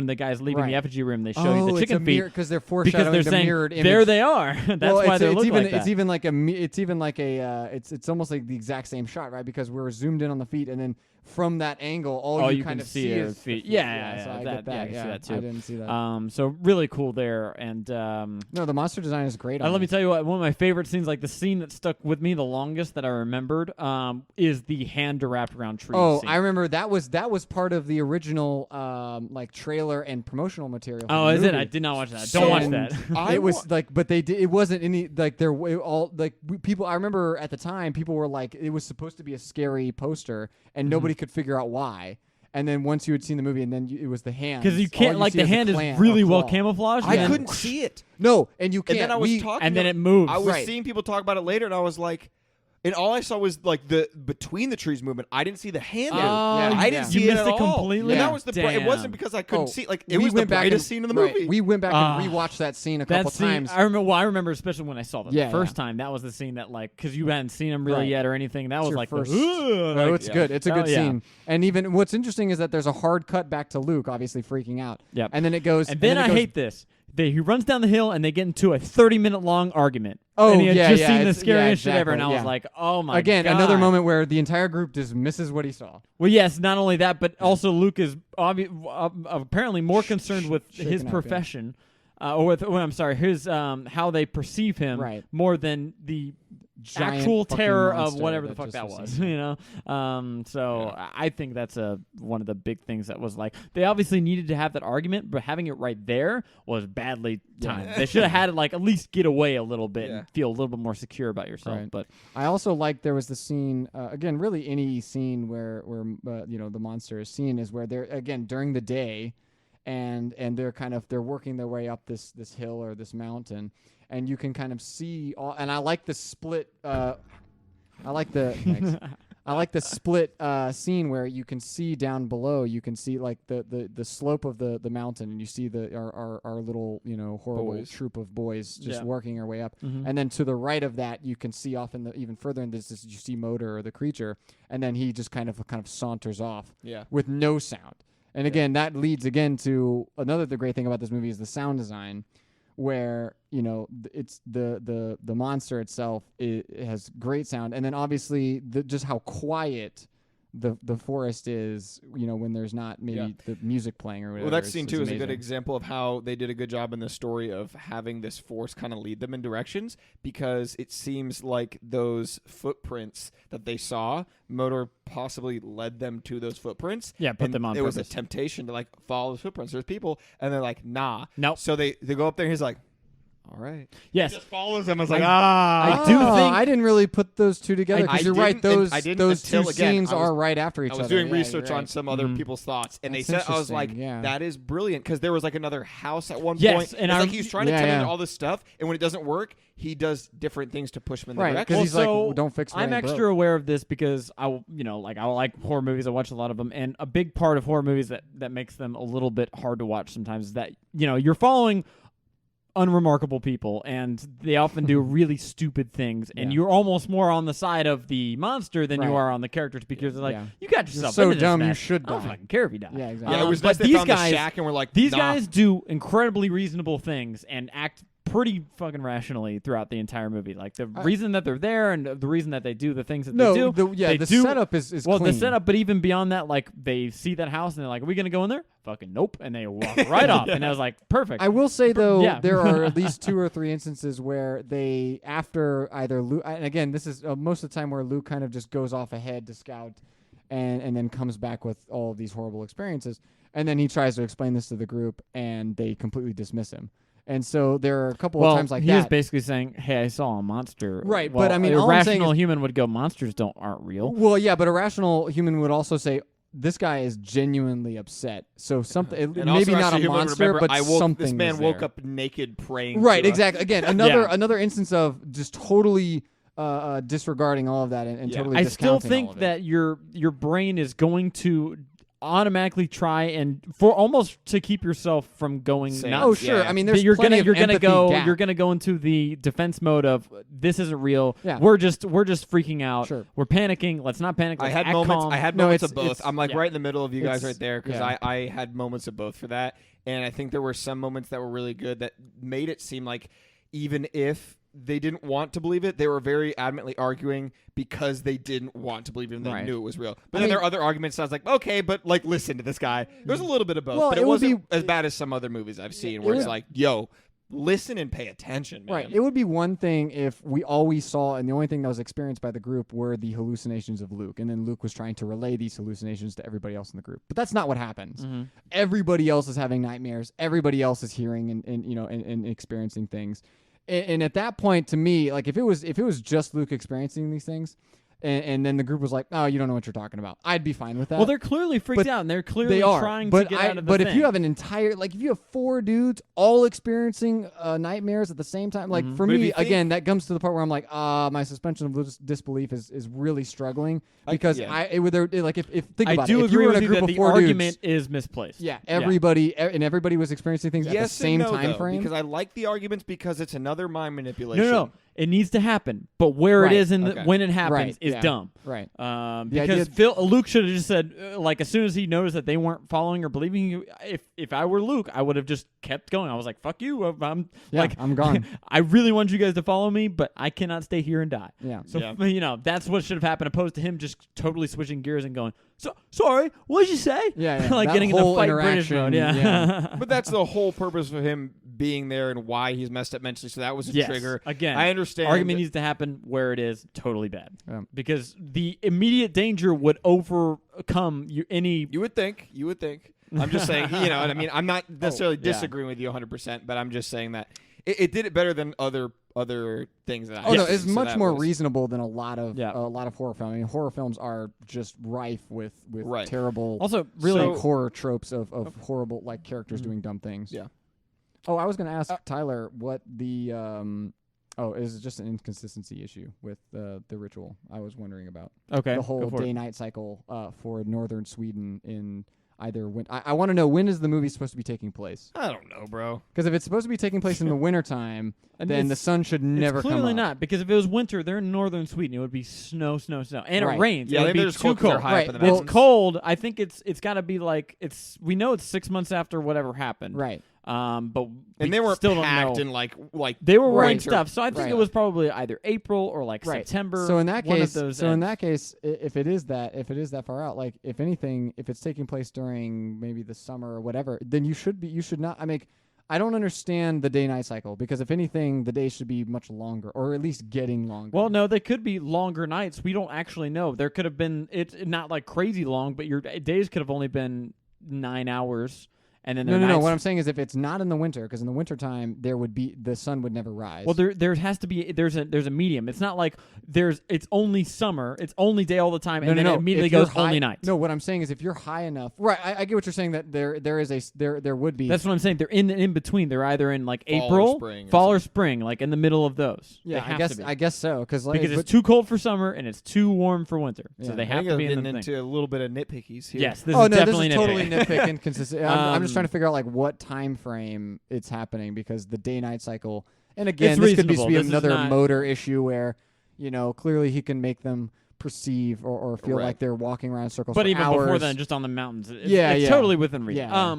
Speaker 1: the guy's leaving the
Speaker 3: Right.
Speaker 1: effigy room, they show you the chicken feet
Speaker 3: because they're
Speaker 1: because
Speaker 3: foreshadowing
Speaker 1: they're
Speaker 3: the
Speaker 1: saying
Speaker 3: mirrored image.
Speaker 1: there they are. That's
Speaker 3: Well,
Speaker 1: why
Speaker 3: it's,
Speaker 1: they
Speaker 3: it's
Speaker 1: look
Speaker 3: even
Speaker 1: like that.
Speaker 3: it's even like a it's almost like the exact same shot, right? Because we're zoomed in on the feet, and then from that angle, all you
Speaker 1: can
Speaker 3: kind of
Speaker 1: see
Speaker 3: see
Speaker 1: are
Speaker 3: is the
Speaker 1: feet.
Speaker 3: feet.
Speaker 1: Yeah,
Speaker 3: so I
Speaker 1: that-
Speaker 3: get that.
Speaker 1: yeah, I can see that too.
Speaker 3: I didn't see that.
Speaker 1: So really cool there, and
Speaker 3: No, the monster design is great.
Speaker 1: let me tell you what, one of my favorite scenes, like the scene that stuck with me the longest that I remembered, is the hand wrapped around tree.
Speaker 3: Oh,
Speaker 1: scene.
Speaker 3: I remember that was part of the original like trailer and promotional material. for
Speaker 1: Oh,
Speaker 3: the
Speaker 1: is it?
Speaker 3: movie.
Speaker 1: I did not watch that. Don't watch
Speaker 3: And
Speaker 1: that.
Speaker 3: It was like, but they did. It wasn't any like there. All like people. I remember at the time, people were like, it was supposed to be a scary poster, and
Speaker 1: Mm-hmm.
Speaker 3: nobody could figure out why. And then once you had seen the movie, and then it was the hand.
Speaker 1: Because you can't like the hand is really well camouflaged.
Speaker 2: I
Speaker 1: and then-
Speaker 2: couldn't see it.
Speaker 3: No, and you
Speaker 2: And
Speaker 3: can't.
Speaker 2: then I was
Speaker 3: we,
Speaker 2: talking,
Speaker 1: and then it moves.
Speaker 2: I was
Speaker 3: Right.
Speaker 2: seeing people talk about it later, and I was like, and all I saw was like the between the trees movement. I didn't see the hand. move.
Speaker 3: yeah,
Speaker 2: I
Speaker 3: yeah.
Speaker 2: didn't
Speaker 1: You
Speaker 2: see it
Speaker 1: missed
Speaker 2: at
Speaker 1: it
Speaker 2: all.
Speaker 1: completely?
Speaker 2: And that was the. It
Speaker 1: Damn.
Speaker 2: wasn't because I couldn't see. Like it
Speaker 3: we
Speaker 2: was the
Speaker 3: went back
Speaker 2: brightest
Speaker 3: and-
Speaker 2: scene in the
Speaker 3: right,
Speaker 2: movie.
Speaker 3: we went back
Speaker 1: Ah.
Speaker 3: and rewatched that scene a
Speaker 1: that
Speaker 3: couple
Speaker 1: scene,
Speaker 3: times.
Speaker 1: I remember. Well, I remember especially when I saw it
Speaker 3: Yeah,
Speaker 1: the first
Speaker 3: yeah.
Speaker 1: time. That was the scene that like because you hadn't seen him really
Speaker 3: Right.
Speaker 1: yet or anything. That
Speaker 3: It's
Speaker 1: was
Speaker 3: your
Speaker 1: like
Speaker 3: first-
Speaker 1: the,
Speaker 3: Oh,
Speaker 1: like,
Speaker 3: it's good. It's a good
Speaker 1: Oh, yeah.
Speaker 3: scene. And even what's interesting is that there's a hard cut back to Luke, obviously freaking out.
Speaker 1: Yep.
Speaker 3: And then it goes.
Speaker 1: And then
Speaker 3: it
Speaker 1: I
Speaker 3: goes-
Speaker 1: hate this. He runs down the hill and they get into a 30-minute long argument.
Speaker 3: Oh,
Speaker 1: and he had
Speaker 3: yeah,
Speaker 1: just
Speaker 3: yeah,
Speaker 1: seen the
Speaker 3: it's-
Speaker 1: scariest
Speaker 3: yeah,
Speaker 1: shit ever, and I
Speaker 3: exactly,
Speaker 1: was
Speaker 3: yeah.
Speaker 1: like, "Oh my
Speaker 3: Again,
Speaker 1: god!"
Speaker 3: another moment where the entire group just misses what he saw.
Speaker 1: Well, yes, not only that, but also Luke is apparently more concerned with
Speaker 3: shaken
Speaker 1: his
Speaker 3: up, yeah.
Speaker 1: profession, or with I'm sorry, his how they perceive him
Speaker 3: Right.
Speaker 1: more than the
Speaker 3: Giant
Speaker 1: actual
Speaker 3: fucking
Speaker 1: terror of
Speaker 3: monster
Speaker 1: whatever the
Speaker 3: that
Speaker 1: fuck
Speaker 3: just
Speaker 1: that
Speaker 3: was
Speaker 1: was.
Speaker 3: seen.
Speaker 1: You know, so I think that's one of the big things that was like they obviously needed to have that argument, but having it right there was badly timed. They should have had it like at least get away a little bit
Speaker 2: Yeah.
Speaker 1: and feel a little bit more secure about yourself.
Speaker 3: Right.
Speaker 1: But
Speaker 3: I also like there was the scene again, really any scene where the monster is seen is where they're again during the day, and they're working their way up this hill or this mountain, and you can kind of see all. And I like the split. I like the. Thanks. I like the split scene where you can see down below. You can see like the slope of the mountain, and you see our little horrible
Speaker 2: Boys.
Speaker 3: troop of boys just
Speaker 1: Yeah.
Speaker 3: working our way up.
Speaker 1: Mhm.
Speaker 3: And then to the right of that, you can see off in the even further in this, you see Motor or the creature, and then he just kind of saunters off
Speaker 2: Yeah.
Speaker 3: with no sound. And again, that leads again to the great thing about this movie is the sound design, where it's the monster itself. It has great sound, and then obviously just how quiet the forest is, when there's not maybe the music playing or whatever.
Speaker 2: Well, that scene too is a good
Speaker 3: amazing.
Speaker 2: example of how they did a good job in the story of having this force kind of lead them in directions, because it seems like those footprints that they saw, Motor possibly led them to those footprints.
Speaker 1: Yeah, put
Speaker 2: and
Speaker 1: them on
Speaker 2: It was a
Speaker 1: purpose.
Speaker 2: temptation to like follow those footprints. There's people, and they're like, nah.
Speaker 1: Nope.
Speaker 2: So they go up there, and he's like, all right.
Speaker 1: Yes.
Speaker 2: Just follows them. I was like,
Speaker 1: I do think-
Speaker 3: I didn't really put those two together,
Speaker 2: I
Speaker 3: because you're right.
Speaker 2: didn't, and
Speaker 3: Those
Speaker 2: I didn't
Speaker 3: those two
Speaker 2: until, again,
Speaker 3: scenes
Speaker 2: I was-
Speaker 3: are right after each
Speaker 2: I
Speaker 3: other.
Speaker 2: was doing
Speaker 3: Yeah,
Speaker 2: research
Speaker 3: you're
Speaker 2: on
Speaker 3: right.
Speaker 2: some other
Speaker 1: Mhm.
Speaker 2: people's thoughts, and
Speaker 3: That's
Speaker 2: they said, I was like,
Speaker 3: interesting, yeah.
Speaker 2: that is brilliant, because there was like another house at one
Speaker 1: Yes,
Speaker 2: point.
Speaker 1: and
Speaker 2: it's
Speaker 1: I-
Speaker 2: like he's trying to
Speaker 3: Yeah,
Speaker 2: tell
Speaker 3: yeah.
Speaker 2: you all this stuff, and when it doesn't work, he does different things to push him in the
Speaker 3: Right,
Speaker 2: direction.
Speaker 3: because he's like,
Speaker 1: so
Speaker 3: well, don't fix.
Speaker 1: I'm extra aware of this because I like horror movies. I watch a lot of them, and a big part of horror movies that makes them a little bit hard to watch sometimes is that you're following unremarkable people, and they often do really stupid things, and
Speaker 3: Yeah.
Speaker 1: you're almost more on the side of the monster than you
Speaker 3: Right.
Speaker 1: are on the characters, because they're like,
Speaker 3: Yeah.
Speaker 1: you got
Speaker 3: You're
Speaker 1: yourself
Speaker 3: so
Speaker 1: into this
Speaker 3: dumb, you
Speaker 1: mess.
Speaker 3: should
Speaker 1: I don't
Speaker 3: die.
Speaker 1: fucking care if you die.
Speaker 3: Yeah, exactly.
Speaker 2: yeah, it was
Speaker 1: but
Speaker 2: nice they
Speaker 1: these
Speaker 2: found
Speaker 1: guys,
Speaker 2: the shack, and we're like,
Speaker 1: these
Speaker 2: nah.
Speaker 1: guys do incredibly reasonable things and act pretty fucking rationally throughout the entire movie. Like the reason that they're there and the reason that they do the things that they do.
Speaker 3: the
Speaker 1: do-
Speaker 3: setup is
Speaker 1: well,
Speaker 3: clean.
Speaker 1: the setup, but even beyond that, like they see that house and they're like, "Are we gonna go in there?" Fucking nope, and they walk right off. And I was like, "Perfect."
Speaker 3: I will say though,
Speaker 1: Yeah.
Speaker 3: there are at least 2 or 3 instances where they, after either Luke, and again, this is most of the time where Luke kind of just goes off ahead to scout, and then comes back with all of these horrible experiences, and then he tries to explain this to the group, and they completely dismiss him. And so there are a couple of times like
Speaker 1: he
Speaker 3: that.
Speaker 1: was basically saying, "Hey, I saw a monster."
Speaker 3: Right,
Speaker 1: Well,
Speaker 3: but I mean,
Speaker 1: a
Speaker 3: all I'm saying
Speaker 1: rational
Speaker 3: is-
Speaker 1: human would go, "Monsters aren't real."
Speaker 3: Well, yeah, but a rational human would also say, this guy is genuinely upset. So something,
Speaker 2: And
Speaker 3: maybe
Speaker 2: also,
Speaker 3: not
Speaker 2: actually,
Speaker 3: a
Speaker 2: human would
Speaker 3: monster,
Speaker 2: remember,
Speaker 3: but something.
Speaker 2: This man
Speaker 3: was
Speaker 2: woke
Speaker 3: there.
Speaker 2: up naked praying.
Speaker 3: Right,
Speaker 2: to
Speaker 3: exactly. Again, another
Speaker 1: Yeah.
Speaker 3: another instance of just totally disregarding all of that and
Speaker 2: Yeah.
Speaker 3: totally
Speaker 1: I
Speaker 3: discounting
Speaker 1: still think
Speaker 3: all of it.
Speaker 1: that your brain is going to automatically try and for almost to keep yourself from going
Speaker 2: Same.
Speaker 1: nuts.
Speaker 3: Oh, sure.
Speaker 2: Yeah.
Speaker 3: I mean,
Speaker 1: that
Speaker 3: there's
Speaker 1: you're
Speaker 3: plenty
Speaker 1: gonna
Speaker 3: of
Speaker 1: you're gonna
Speaker 3: empathy
Speaker 1: go
Speaker 3: gap.
Speaker 1: you're gonna go into the defense mode of this isn't real.
Speaker 3: Yeah.
Speaker 1: We're just freaking out.
Speaker 3: Sure.
Speaker 1: We're panicking. Let's not panic.
Speaker 2: I
Speaker 1: Let's
Speaker 2: had
Speaker 1: act
Speaker 2: moments.
Speaker 1: calm.
Speaker 2: I had
Speaker 3: No,
Speaker 2: moments
Speaker 3: it's-
Speaker 2: of both.
Speaker 3: it's-
Speaker 2: I'm like
Speaker 1: yeah.
Speaker 2: right in the middle of you guys
Speaker 3: It's-
Speaker 2: right there, because
Speaker 3: yeah.
Speaker 2: I had moments of both for that, and I think there were some moments that were really good that made it seem like even if they didn't want to believe it, they were very adamantly arguing because they didn't want to believe it and they
Speaker 3: Right.
Speaker 2: knew it was real. But
Speaker 3: I
Speaker 2: then
Speaker 3: mean-
Speaker 2: there are other arguments. So I was like, okay, but like, listen to this guy. There's a little bit of both,
Speaker 3: Well,
Speaker 2: but
Speaker 3: it
Speaker 2: it
Speaker 3: would
Speaker 2: wasn't
Speaker 3: be-
Speaker 2: as bad as some other movies I've seen
Speaker 3: it
Speaker 2: where it's
Speaker 3: would-
Speaker 2: like, yo, listen and pay attention, man.
Speaker 3: Right. It would be one thing if we always saw, and the only thing that was experienced by the group were the hallucinations of Luke, and then Luke was trying to relay these hallucinations to everybody else in the group. But that's not what happens.
Speaker 1: Mhm.
Speaker 3: Everybody else is having nightmares. Everybody else is hearing and experiencing things. And at that point, to me, like if it was just Luke experiencing these things, and then the group was like, "Oh, you don't know what you're talking about," I'd be fine with that.
Speaker 1: Well, they're clearly freaked
Speaker 3: But
Speaker 1: out, and they're clearly
Speaker 3: they are
Speaker 1: trying
Speaker 3: but
Speaker 1: to get out of the
Speaker 3: But
Speaker 1: thing.
Speaker 3: if you have an entire, like, if you have 4 dudes all experiencing nightmares at the same time, like for
Speaker 2: But if
Speaker 3: me,
Speaker 2: you think-
Speaker 3: again, that comes to the part where I'm like, my suspension of disbelief is really struggling because
Speaker 2: yeah.
Speaker 3: it would like if think
Speaker 1: I
Speaker 3: about
Speaker 1: do
Speaker 3: it, if you
Speaker 1: agree
Speaker 3: were in
Speaker 1: with
Speaker 3: a
Speaker 1: you
Speaker 3: group
Speaker 1: that
Speaker 3: of
Speaker 1: the
Speaker 3: 4
Speaker 1: argument
Speaker 3: dudes,
Speaker 1: is misplaced.
Speaker 3: yeah, everybody was experiencing things at the
Speaker 2: Yes
Speaker 3: same
Speaker 2: and no,
Speaker 3: time
Speaker 2: though,
Speaker 3: frame.
Speaker 2: because I like the arguments because it's another mind manipulation.
Speaker 1: No. It needs to happen, but where
Speaker 3: Right,
Speaker 1: it is in
Speaker 2: okay.
Speaker 1: when it happens
Speaker 3: Right,
Speaker 1: is
Speaker 3: yeah.
Speaker 1: dumb.
Speaker 3: Right. The
Speaker 1: Because
Speaker 3: idea-
Speaker 1: Luke should have just said, like, as soon as he noticed that they weren't following or believing you, if I were Luke, I would have just kept going. I was like, "Fuck you!" I'm
Speaker 3: Yeah,
Speaker 1: like,
Speaker 3: I'm gone.
Speaker 1: I really want you guys to follow me, but I cannot stay here and die.
Speaker 3: Yeah.
Speaker 1: So
Speaker 2: Yeah.
Speaker 1: that's what should have happened, opposed to him just totally switching gears and going, "So sorry, what did you say?"
Speaker 3: Yeah, yeah.
Speaker 1: like
Speaker 3: That
Speaker 1: getting in the
Speaker 3: whole
Speaker 1: fight British mode.
Speaker 3: interaction, yeah.
Speaker 2: But that's the whole purpose of him being there and why he's messed up mentally. So that was a
Speaker 1: Yes.
Speaker 2: trigger.
Speaker 1: Again,
Speaker 2: I understand.
Speaker 1: argument needs to happen where it is totally bad,
Speaker 3: Yeah.
Speaker 1: because the immediate danger would overcome any.
Speaker 2: You would think. I'm just saying, you know what I mean? I'm not necessarily
Speaker 1: yeah.
Speaker 2: disagreeing with you 100%, but I'm just saying that it did it better than other things that I
Speaker 3: Oh no,
Speaker 2: seen,
Speaker 3: it's
Speaker 2: so
Speaker 3: much
Speaker 2: that
Speaker 3: more
Speaker 2: was-
Speaker 3: reasonable than a lot of
Speaker 1: Yeah.
Speaker 3: horror films. I mean, horror films are just rife with
Speaker 2: Right.
Speaker 3: terrible,
Speaker 1: Also, really,
Speaker 3: like, horror tropes of horrible, like, characters doing dumb things.
Speaker 2: Yeah.
Speaker 3: Oh, I was going to ask Tyler what the is it just an inconsistency issue with the ritual? I was wondering about
Speaker 1: okay,
Speaker 3: the
Speaker 1: go
Speaker 3: whole
Speaker 1: for it.
Speaker 3: day-night cycle for northern Sweden in either when. I want to know, when is the movie supposed to be taking place?
Speaker 2: I don't know, bro.
Speaker 3: Because if it's supposed to be taking place in the wintertime,
Speaker 1: And
Speaker 3: then the
Speaker 1: it's-
Speaker 3: sun should never
Speaker 1: it's
Speaker 3: come
Speaker 1: clearly
Speaker 3: up.
Speaker 1: not, because if it was winter, they're in northern Sweden. It would be snow, and
Speaker 3: Right.
Speaker 1: it rains.
Speaker 2: Yeah,
Speaker 1: it
Speaker 2: I
Speaker 1: would
Speaker 2: think
Speaker 1: be
Speaker 2: they're just
Speaker 1: too
Speaker 2: cold 'cause they're
Speaker 1: cold.
Speaker 2: high
Speaker 3: Right,
Speaker 2: up in the
Speaker 3: well,
Speaker 2: mountains.
Speaker 1: It's cold. I think it's got to be like it's. We know it's 6 months after whatever happened.
Speaker 3: Right.
Speaker 1: But
Speaker 2: And
Speaker 1: we
Speaker 2: they were
Speaker 1: still don't
Speaker 2: packed
Speaker 1: know.
Speaker 2: in like
Speaker 1: They were wearing
Speaker 2: winter.
Speaker 1: stuff, so I think
Speaker 3: Right.
Speaker 1: it was probably either April or like
Speaker 3: Right.
Speaker 1: September.
Speaker 3: So in that
Speaker 1: one
Speaker 3: case,
Speaker 1: of those
Speaker 3: in
Speaker 1: ends.
Speaker 3: that case, if it is that far out, like if anything, if it's taking place during maybe the summer or whatever, then you should not. I don't understand the day-night cycle, because if anything, the days should be much longer, or at least getting longer.
Speaker 1: Well, no, they could be longer nights. We don't actually know. There could have been it's not like crazy long, but your days could have only been 9 hours, and then
Speaker 3: no.
Speaker 1: their nights.
Speaker 3: What I'm saying is, if it's not in the winter, because in the wintertime the sun would never rise.
Speaker 1: Well, there has to be there's a medium. It's not like it's only summer. It's only day all the time, and then it immediately
Speaker 3: If you're
Speaker 1: goes only
Speaker 3: high-
Speaker 1: night.
Speaker 3: No, what I'm saying is, if you're high enough, right? I get what you're saying, that there would be.
Speaker 1: That's what I'm saying. They're in between. They're either in like
Speaker 2: Fall or
Speaker 1: April,
Speaker 2: spring or
Speaker 1: fall or spring, like in the middle of those.
Speaker 3: yeah.
Speaker 1: They have to be.
Speaker 3: I guess so, because like,
Speaker 1: because it's too cold for summer and it's too warm for winter. So
Speaker 3: Yeah.
Speaker 1: they
Speaker 2: I
Speaker 1: have
Speaker 2: think
Speaker 1: to
Speaker 2: I'm
Speaker 1: be in
Speaker 2: getting
Speaker 1: the
Speaker 2: into
Speaker 1: thing.
Speaker 2: a little bit of nitpickies here.
Speaker 1: Yes, this
Speaker 3: oh
Speaker 1: is
Speaker 3: no,
Speaker 1: definitely
Speaker 3: this is totally
Speaker 1: nitpicking.
Speaker 3: nitpick inconsistent. I'm just trying to
Speaker 1: Um,
Speaker 3: figure out like what time frame it's happening, because the day-night cycle. And again,
Speaker 1: It's
Speaker 3: this could
Speaker 1: reasonable.
Speaker 3: be
Speaker 1: This is
Speaker 3: another
Speaker 1: not-
Speaker 3: motor issue where, clearly he can make them perceive or feel
Speaker 2: Right.
Speaker 3: like they're walking around in circles
Speaker 1: But
Speaker 3: for
Speaker 1: even
Speaker 3: hours.
Speaker 1: before then, just on the mountains, it's,
Speaker 3: Yeah,
Speaker 1: it's
Speaker 3: yeah.
Speaker 1: totally within reason.
Speaker 3: Yeah.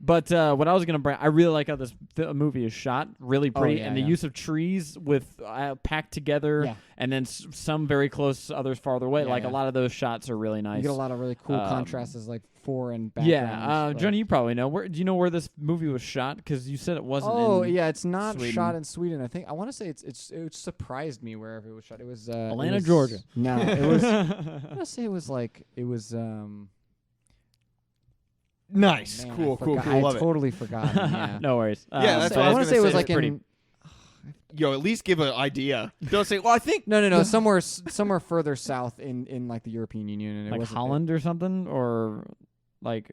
Speaker 1: But what I was gonna bring, I really like how this movie is shot, really pretty,
Speaker 3: yeah,
Speaker 1: and the
Speaker 3: yeah.
Speaker 1: use of trees with packed together,
Speaker 3: Yeah.
Speaker 1: and then some very close, others farther away.
Speaker 3: Yeah,
Speaker 1: like
Speaker 3: yeah.
Speaker 1: a lot of those shots are really nice.
Speaker 3: You get a lot of really cool
Speaker 1: Um,
Speaker 3: contrasts, as like fore and background.
Speaker 1: Yeah, Johnny, you probably know. Do you know where this movie was shot? Because you said it wasn't.
Speaker 3: Oh
Speaker 1: in
Speaker 3: yeah, it's not
Speaker 1: Sweden.
Speaker 3: shot in Sweden. I want to say it surprised me wherever it was shot. It was
Speaker 1: Atlanta,
Speaker 3: it was-
Speaker 1: Georgia.
Speaker 3: No, it was. I want to say it was.
Speaker 2: Nice.
Speaker 3: Man,
Speaker 2: Cool.
Speaker 3: I
Speaker 2: Love it.
Speaker 3: totally forgot. Yeah.
Speaker 1: no worries.
Speaker 2: Yeah, that's
Speaker 3: So
Speaker 2: what I
Speaker 3: I
Speaker 2: was
Speaker 3: want to
Speaker 2: gonna
Speaker 3: say it was
Speaker 2: say.
Speaker 3: like
Speaker 1: Pretty-
Speaker 3: in.
Speaker 2: Yo, at least give an idea. Don't say, well, I think.
Speaker 3: No. somewhere further south in like the European Union, and it
Speaker 1: like
Speaker 3: wasn't
Speaker 1: Holland or something, or like.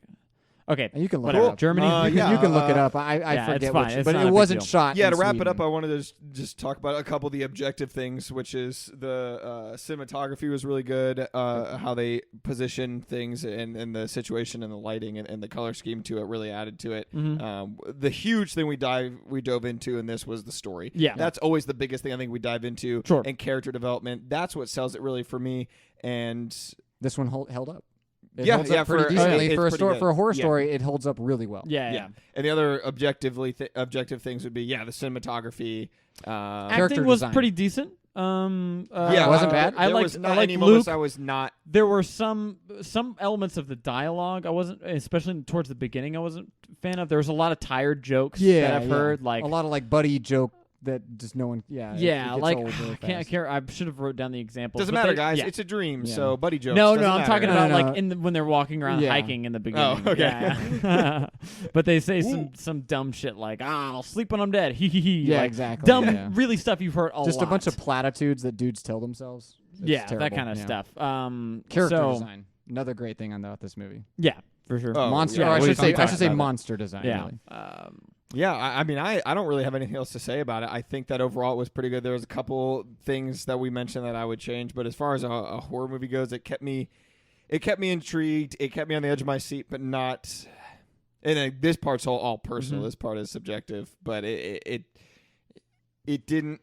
Speaker 1: Okay,
Speaker 3: You can look
Speaker 1: whatever.
Speaker 3: it up.
Speaker 1: Germany.
Speaker 3: You can,
Speaker 2: yeah,
Speaker 3: you can look it up. I
Speaker 1: yeah, it's
Speaker 3: forget
Speaker 1: fine.
Speaker 3: which,
Speaker 1: It's
Speaker 3: but
Speaker 1: not
Speaker 3: it
Speaker 1: a big
Speaker 3: wasn't
Speaker 1: deal.
Speaker 3: shot.
Speaker 2: Yeah,
Speaker 3: in
Speaker 2: to wrap it up,
Speaker 3: Sweden.
Speaker 2: I wanted to just talk about a couple of the objective things, which is the cinematography was really good, how they position things and the situation and the lighting and the color scheme to it really added to it.
Speaker 1: Mhm.
Speaker 2: The huge thing we dove into in this was the story.
Speaker 1: Yeah.
Speaker 2: That's always the biggest thing I think we dive into.
Speaker 1: Sure.
Speaker 2: And character development. That's what sells it really for me. And
Speaker 3: This one held up. It
Speaker 2: Yeah,
Speaker 3: holds
Speaker 2: yeah,
Speaker 3: up pretty
Speaker 2: for-
Speaker 3: decently
Speaker 2: it's
Speaker 3: for a
Speaker 2: pretty good.
Speaker 3: for a horror
Speaker 2: Yeah.
Speaker 3: story. It holds up really well.
Speaker 1: Yeah.
Speaker 2: and the other objective things would be the cinematography.
Speaker 3: Character
Speaker 1: Acting was
Speaker 3: design.
Speaker 1: pretty decent.
Speaker 2: Yeah,
Speaker 3: wasn't bad.
Speaker 1: I
Speaker 2: there
Speaker 1: liked
Speaker 2: was not
Speaker 1: I liked
Speaker 2: any
Speaker 1: Luke.
Speaker 2: moments I was not.
Speaker 1: There were some elements of the dialogue I wasn't, especially towards the beginning, I wasn't a fan of. There was a lot of tired jokes that I've heard, like
Speaker 3: a lot of like buddy joke that just no one. Yeah. it
Speaker 1: yeah,
Speaker 3: gets
Speaker 1: like
Speaker 3: old really
Speaker 1: I
Speaker 3: fast.
Speaker 1: can't. I should have wrote down the examples.
Speaker 2: Doesn't
Speaker 1: but
Speaker 2: matter,
Speaker 1: they-
Speaker 2: guys.
Speaker 1: yeah.
Speaker 2: It's a dream.
Speaker 3: Yeah.
Speaker 2: So buddy jokes.
Speaker 1: No,
Speaker 2: doesn't
Speaker 1: I'm talking
Speaker 2: matter.
Speaker 1: about
Speaker 3: No.
Speaker 1: like when they're walking around
Speaker 3: Yeah.
Speaker 1: hiking in the beginning.
Speaker 2: okay.
Speaker 1: Yeah. But they say some dumb shit like, I'll sleep when I'm dead. Hee hee hee.
Speaker 3: Yeah,
Speaker 1: like,
Speaker 3: exactly.
Speaker 1: Dumb,
Speaker 3: yeah.
Speaker 1: really stuff you've heard
Speaker 3: Just
Speaker 1: lot.
Speaker 3: a bunch of platitudes that dudes tell themselves. It's
Speaker 1: yeah,
Speaker 3: terrible.
Speaker 1: that kind of
Speaker 3: Yeah.
Speaker 1: stuff.
Speaker 3: Character
Speaker 1: so,
Speaker 3: design. Another great thing about this movie.
Speaker 1: Yeah, for sure.
Speaker 2: Oh,
Speaker 3: Monster.
Speaker 2: yeah,
Speaker 3: or I
Speaker 2: what are you
Speaker 3: should say. I
Speaker 2: talking
Speaker 3: should say
Speaker 2: about?
Speaker 3: monster design.
Speaker 1: yeah.
Speaker 3: Really.
Speaker 2: Yeah, I mean, I don't really have anything else to say about it. I think that overall it was pretty good. There was a couple things that we mentioned that I would change, but as far as a horror movie goes, it kept me intrigued. It kept me on the edge of my seat, but not. And this part's all personal.
Speaker 1: Mhm.
Speaker 2: This part is subjective, but it didn't.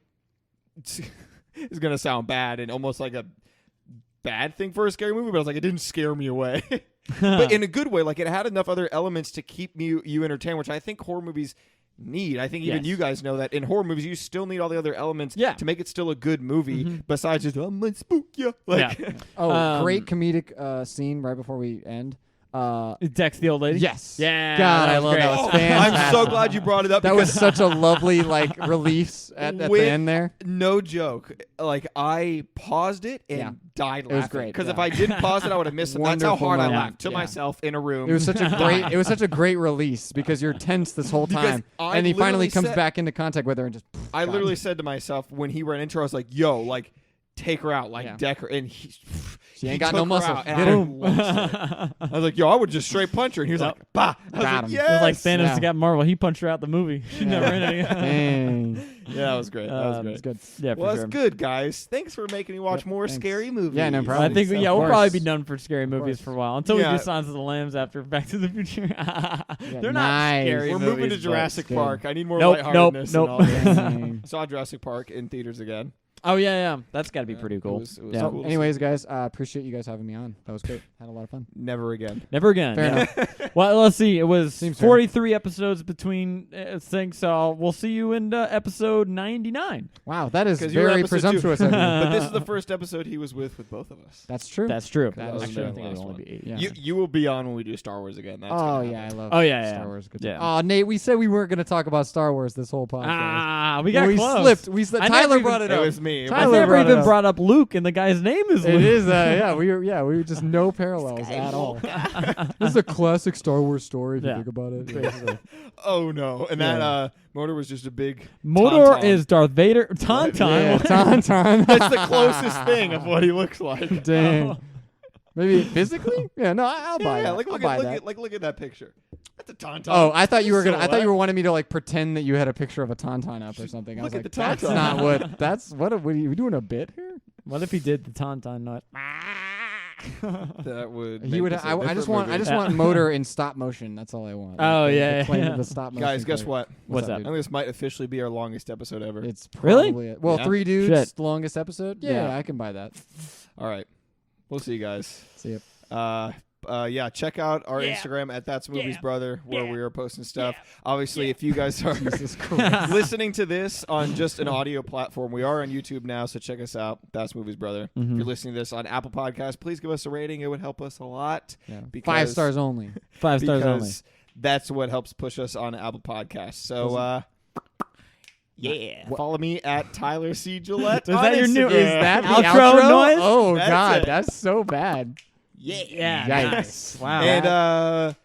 Speaker 2: It's gonna sound bad and almost like a bad thing for a scary movie, but I was like, it didn't scare me away. But in a good way, like it had enough other elements to keep you entertained, which I think horror movies need. I think even
Speaker 1: Yes.
Speaker 2: you guys know that in horror movies you still need all the other elements
Speaker 1: Yeah.
Speaker 2: to make it still a good movie.
Speaker 1: Mhm.
Speaker 2: Besides just I'm gonna spook you. Like,
Speaker 1: Yeah.
Speaker 3: Oh, great comedic scene right before we end.
Speaker 1: Dex the old lady?
Speaker 3: Yes.
Speaker 1: Yeah.
Speaker 3: God,
Speaker 1: that
Speaker 3: I
Speaker 1: was
Speaker 3: love
Speaker 1: great.
Speaker 3: that. Was
Speaker 2: Oh,
Speaker 3: fantastic.
Speaker 2: I'm so glad you brought it up.
Speaker 3: That was
Speaker 2: because
Speaker 3: such a lovely like release at the
Speaker 2: With-
Speaker 3: end there.
Speaker 2: no joke. Like I paused it and
Speaker 3: Yeah.
Speaker 2: died laughing.
Speaker 3: It was great,
Speaker 2: Because if
Speaker 3: yeah.
Speaker 2: I didn't pause it, I would have missed it. That's how
Speaker 3: Wonderful
Speaker 2: hard I
Speaker 3: moment.
Speaker 2: laughed to
Speaker 3: Yeah.
Speaker 2: myself in a room.
Speaker 3: It was such a great. It was such a great release because you're tense this whole
Speaker 2: Because
Speaker 3: time,
Speaker 2: I
Speaker 3: and he finally
Speaker 2: literally
Speaker 3: comes
Speaker 2: said-
Speaker 3: back into contact with her and just.
Speaker 2: I
Speaker 3: gone.
Speaker 2: literally said to myself when he ran into her, I was like, yo, like, take her out, like
Speaker 3: Yeah.
Speaker 2: deck her, and he
Speaker 3: She ain't
Speaker 2: he
Speaker 3: got
Speaker 2: took
Speaker 3: no
Speaker 2: her
Speaker 3: muscle.
Speaker 2: out, and
Speaker 3: Get
Speaker 2: I
Speaker 3: him.
Speaker 2: lost it. I was like, yo, I would just straight punch her, and he was
Speaker 1: Yep.
Speaker 2: like, bah. I was
Speaker 3: Got
Speaker 2: like,
Speaker 3: him.
Speaker 2: yes.
Speaker 1: It was like Thanos
Speaker 3: Yeah.
Speaker 1: got Marvel. He punched her out the movie. She never in it again.
Speaker 3: Dang.
Speaker 2: Yeah, that was great. That was
Speaker 1: Um,
Speaker 3: It's
Speaker 2: great.
Speaker 3: good.
Speaker 1: Yeah, for
Speaker 2: Well,
Speaker 1: sure.
Speaker 2: that's good, guys. Thanks for making me watch
Speaker 3: Yep,
Speaker 2: more
Speaker 3: thanks.
Speaker 2: scary movies.
Speaker 3: Yeah, no problem.
Speaker 1: I think
Speaker 3: Of
Speaker 1: we'll probably
Speaker 3: course.
Speaker 1: be done for scary movies
Speaker 3: course.
Speaker 1: for a while until we
Speaker 2: Yeah.
Speaker 1: do Silence of the Lambs after Back to the Future. They're not
Speaker 3: nice.
Speaker 1: scary
Speaker 2: We're
Speaker 1: movies.
Speaker 2: moving to
Speaker 1: but-
Speaker 2: Jurassic
Speaker 3: good.
Speaker 2: Park. I need more
Speaker 1: Nope,
Speaker 2: lightheartedness.
Speaker 1: nope,
Speaker 2: and all
Speaker 1: nope.
Speaker 2: this.
Speaker 3: Dang.
Speaker 2: I saw Jurassic Park in theaters again.
Speaker 1: Oh yeah. That's got to be
Speaker 2: Yeah,
Speaker 1: pretty
Speaker 2: it
Speaker 1: cool.
Speaker 2: was
Speaker 1: Yeah.
Speaker 2: cool to see.
Speaker 3: Anyways, guys, appreciate you guys having me on. That was great. Had a lot of fun.
Speaker 2: Never again.
Speaker 1: Never again.
Speaker 3: Fair
Speaker 1: yeah.
Speaker 3: enough.
Speaker 1: Well, let's see. It was
Speaker 3: Seems fair.
Speaker 1: 43 episodes between things, so we'll see you in episode 99.
Speaker 3: Wow, that is
Speaker 2: 'Cause you were
Speaker 3: very
Speaker 2: episode 2.
Speaker 3: presumptuous of you.
Speaker 2: But this is the first episode he was with both of us.
Speaker 3: That's true.
Speaker 1: That's true.
Speaker 3: That is
Speaker 1: Actually, I
Speaker 3: true.
Speaker 1: think it'll
Speaker 2: Last
Speaker 1: only
Speaker 2: one.
Speaker 1: be 8.
Speaker 3: Yeah.
Speaker 2: You will be on when we do Star Wars again. That's
Speaker 3: Oh
Speaker 2: gonna
Speaker 3: yeah, I
Speaker 2: happen.
Speaker 3: love.
Speaker 1: Oh, yeah,
Speaker 3: Star
Speaker 1: yeah.
Speaker 3: Wars. Good
Speaker 1: Yeah.
Speaker 3: Oh, Nate, we said we weren't going to talk about Star Wars this whole podcast.
Speaker 1: Ah, we got
Speaker 3: we
Speaker 1: close.
Speaker 3: slipped. We slipped.
Speaker 1: I never
Speaker 3: Tyler
Speaker 1: even-
Speaker 3: brought it
Speaker 2: It
Speaker 3: up.
Speaker 2: was me. It
Speaker 3: Tyler
Speaker 1: I
Speaker 2: was-
Speaker 1: never
Speaker 3: brought it
Speaker 1: even
Speaker 3: up.
Speaker 1: brought up Luke, and the guy's name is Luke.
Speaker 3: It is. We were just no parallels at all. This is a classic Star Wars story if
Speaker 1: Yeah.
Speaker 3: you think about it. Basically.
Speaker 2: Oh no! And
Speaker 3: Yeah.
Speaker 2: that motor was just a big.
Speaker 1: Mordor
Speaker 2: Tauntaun.
Speaker 1: is Darth Vader. Tauntaun.
Speaker 3: Yeah, Tauntaun.
Speaker 2: That's the closest thing of what he looks like.
Speaker 3: Dang. Maybe physically? Yeah. No, I'll buy
Speaker 2: Yeah,
Speaker 3: that.
Speaker 2: like
Speaker 3: I'll
Speaker 2: look
Speaker 3: buy
Speaker 2: at
Speaker 3: that.
Speaker 2: look at that picture. That's a tauntaun.
Speaker 3: Oh, I thought you were gonna. I thought
Speaker 2: Silhouette.
Speaker 3: you were wanting me to like pretend that you had a picture of a tauntaun up or something. I was
Speaker 2: Look at
Speaker 3: like,
Speaker 2: the
Speaker 3: that's
Speaker 2: tauntaun.
Speaker 3: not what. That's what. Are we doing a bit here?
Speaker 1: What if he did the Tauntaun noise?
Speaker 2: That would.
Speaker 3: He
Speaker 2: make
Speaker 3: would.
Speaker 2: this a
Speaker 3: I
Speaker 2: different
Speaker 3: just want. I
Speaker 2: movie.
Speaker 3: just
Speaker 1: Yeah.
Speaker 3: want motor in stop motion. That's all I want.
Speaker 1: Oh,
Speaker 3: Like,
Speaker 1: yeah,
Speaker 3: the claim
Speaker 1: yeah.
Speaker 3: of the stop motion.
Speaker 2: Guys, guess
Speaker 3: claim.
Speaker 2: what?
Speaker 1: What's
Speaker 3: up,
Speaker 1: up?
Speaker 2: I think this might officially be our longest episode ever.
Speaker 3: It's
Speaker 1: Really?
Speaker 3: probably it. Well,
Speaker 2: Yeah.
Speaker 3: 3 dudes,
Speaker 1: Shit.
Speaker 3: longest episode. Yeah,
Speaker 1: Yeah.
Speaker 3: I can buy that.
Speaker 2: All right, we'll see you guys.
Speaker 3: See ya.
Speaker 2: Yeah, check out our
Speaker 1: Yeah.
Speaker 2: Instagram at That's Movies
Speaker 1: Yeah.
Speaker 2: Brother, where
Speaker 1: Yeah.
Speaker 2: we are posting stuff. Obviously, if you guys are
Speaker 3: Jesus Christ.
Speaker 2: listening to this on just an audio platform, we are on YouTube now, so check us out. That's Movies Brother. If
Speaker 1: Mhm.
Speaker 2: you're listening to this on Apple Podcasts, please give us a rating. It would help us a lot.
Speaker 3: Yeah.
Speaker 2: Because-
Speaker 3: 5 stars only.
Speaker 1: 5 stars only.
Speaker 2: Because that's what helps push us on Apple Podcasts. So, yeah. Follow me at Tyler C. Gillette.
Speaker 1: Is
Speaker 2: on
Speaker 1: that your new-
Speaker 2: Instagram.
Speaker 1: is that the
Speaker 3: Outro
Speaker 1: outro noise?
Speaker 3: Oh
Speaker 2: That's
Speaker 3: God,
Speaker 2: it.
Speaker 3: that's so bad.
Speaker 1: Yeah.
Speaker 3: Yikes.
Speaker 1: Nice. Wow.
Speaker 2: And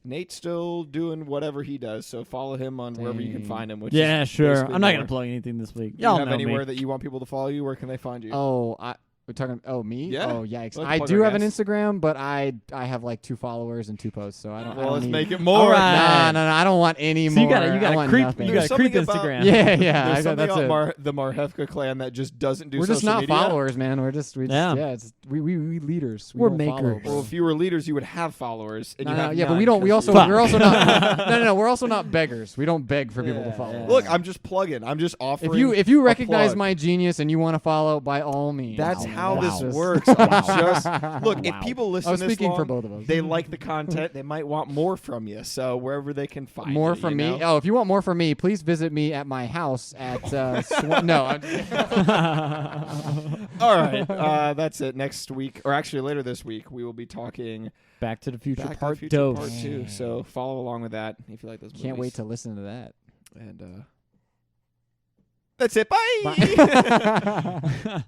Speaker 2: Nate's still doing whatever he does, so follow him on wherever you can
Speaker 3: Dang.
Speaker 2: find him. Which
Speaker 1: yeah,
Speaker 2: is
Speaker 1: sure.
Speaker 2: basically
Speaker 1: I'm not
Speaker 2: nowhere.
Speaker 1: gonna plug anything this week.
Speaker 2: You
Speaker 1: Y'all
Speaker 2: have
Speaker 1: know
Speaker 2: anywhere
Speaker 1: me.
Speaker 2: that you want people to follow you? Where can they find you?
Speaker 3: Oh, we're talking. Oh, me?
Speaker 2: Yeah.
Speaker 3: Oh, yikes!
Speaker 2: Let's
Speaker 3: I
Speaker 2: plug
Speaker 3: do
Speaker 2: our
Speaker 3: have an
Speaker 2: guests.
Speaker 3: Instagram, but I have like 2 followers and 2 posts, so I don't. I
Speaker 2: Well,
Speaker 3: don't
Speaker 2: let's
Speaker 3: need,
Speaker 2: make it more.
Speaker 1: All right.
Speaker 3: No, I don't want any
Speaker 1: So
Speaker 3: more.
Speaker 1: you got
Speaker 3: I
Speaker 1: to
Speaker 3: want
Speaker 1: creep.
Speaker 3: nothing.
Speaker 1: You got
Speaker 2: There's
Speaker 1: to creep
Speaker 2: something about-
Speaker 1: Instagram.
Speaker 3: Yeah,
Speaker 2: There's
Speaker 3: I got,
Speaker 2: something
Speaker 3: that's it.
Speaker 2: on the Marhefka clan that just doesn't do
Speaker 3: We're just
Speaker 2: social
Speaker 3: not
Speaker 2: media.
Speaker 3: followers, man. We're just
Speaker 1: Yeah.
Speaker 3: it's we leaders.
Speaker 1: We're
Speaker 3: don't follow,
Speaker 1: makers.
Speaker 3: bro.
Speaker 2: Well, if you were leaders, you would have followers. And
Speaker 3: No,
Speaker 2: you
Speaker 3: no,
Speaker 2: have
Speaker 3: yeah, but
Speaker 2: none
Speaker 3: we don't. We
Speaker 2: 'cause
Speaker 3: also
Speaker 2: you're-
Speaker 3: we're also not. No. We're also not beggars. We don't beg for people to
Speaker 1: Yeah,
Speaker 3: follow.
Speaker 1: yeah.
Speaker 2: Look, I'm just plugging. I'm just offering.
Speaker 3: If you
Speaker 2: a
Speaker 3: recognize
Speaker 2: plug.
Speaker 3: my genius and you want to follow, by all means.
Speaker 2: That's how
Speaker 1: Wow.
Speaker 2: this
Speaker 3: Just-
Speaker 2: works. I'm just look. If
Speaker 1: Wow.
Speaker 2: people
Speaker 3: I
Speaker 2: listen
Speaker 3: was
Speaker 2: this
Speaker 3: speaking
Speaker 2: long,
Speaker 3: for both of us.
Speaker 2: they like the content. They might want more from you. So wherever they can find
Speaker 3: More
Speaker 2: you,
Speaker 3: from
Speaker 2: you
Speaker 3: me.
Speaker 2: know?
Speaker 3: Oh, if you want more from me, please visit me at my house at. No, I'm
Speaker 2: All right, that's it. Next week, or actually later this week, we will be talking
Speaker 1: Back to the Future
Speaker 2: Back to
Speaker 1: Part
Speaker 2: the Future
Speaker 1: Dose.
Speaker 2: Part 2. So follow along with that if you like those movies.
Speaker 3: can't wait to listen to that.
Speaker 2: And that's it. Bye.
Speaker 3: Bye.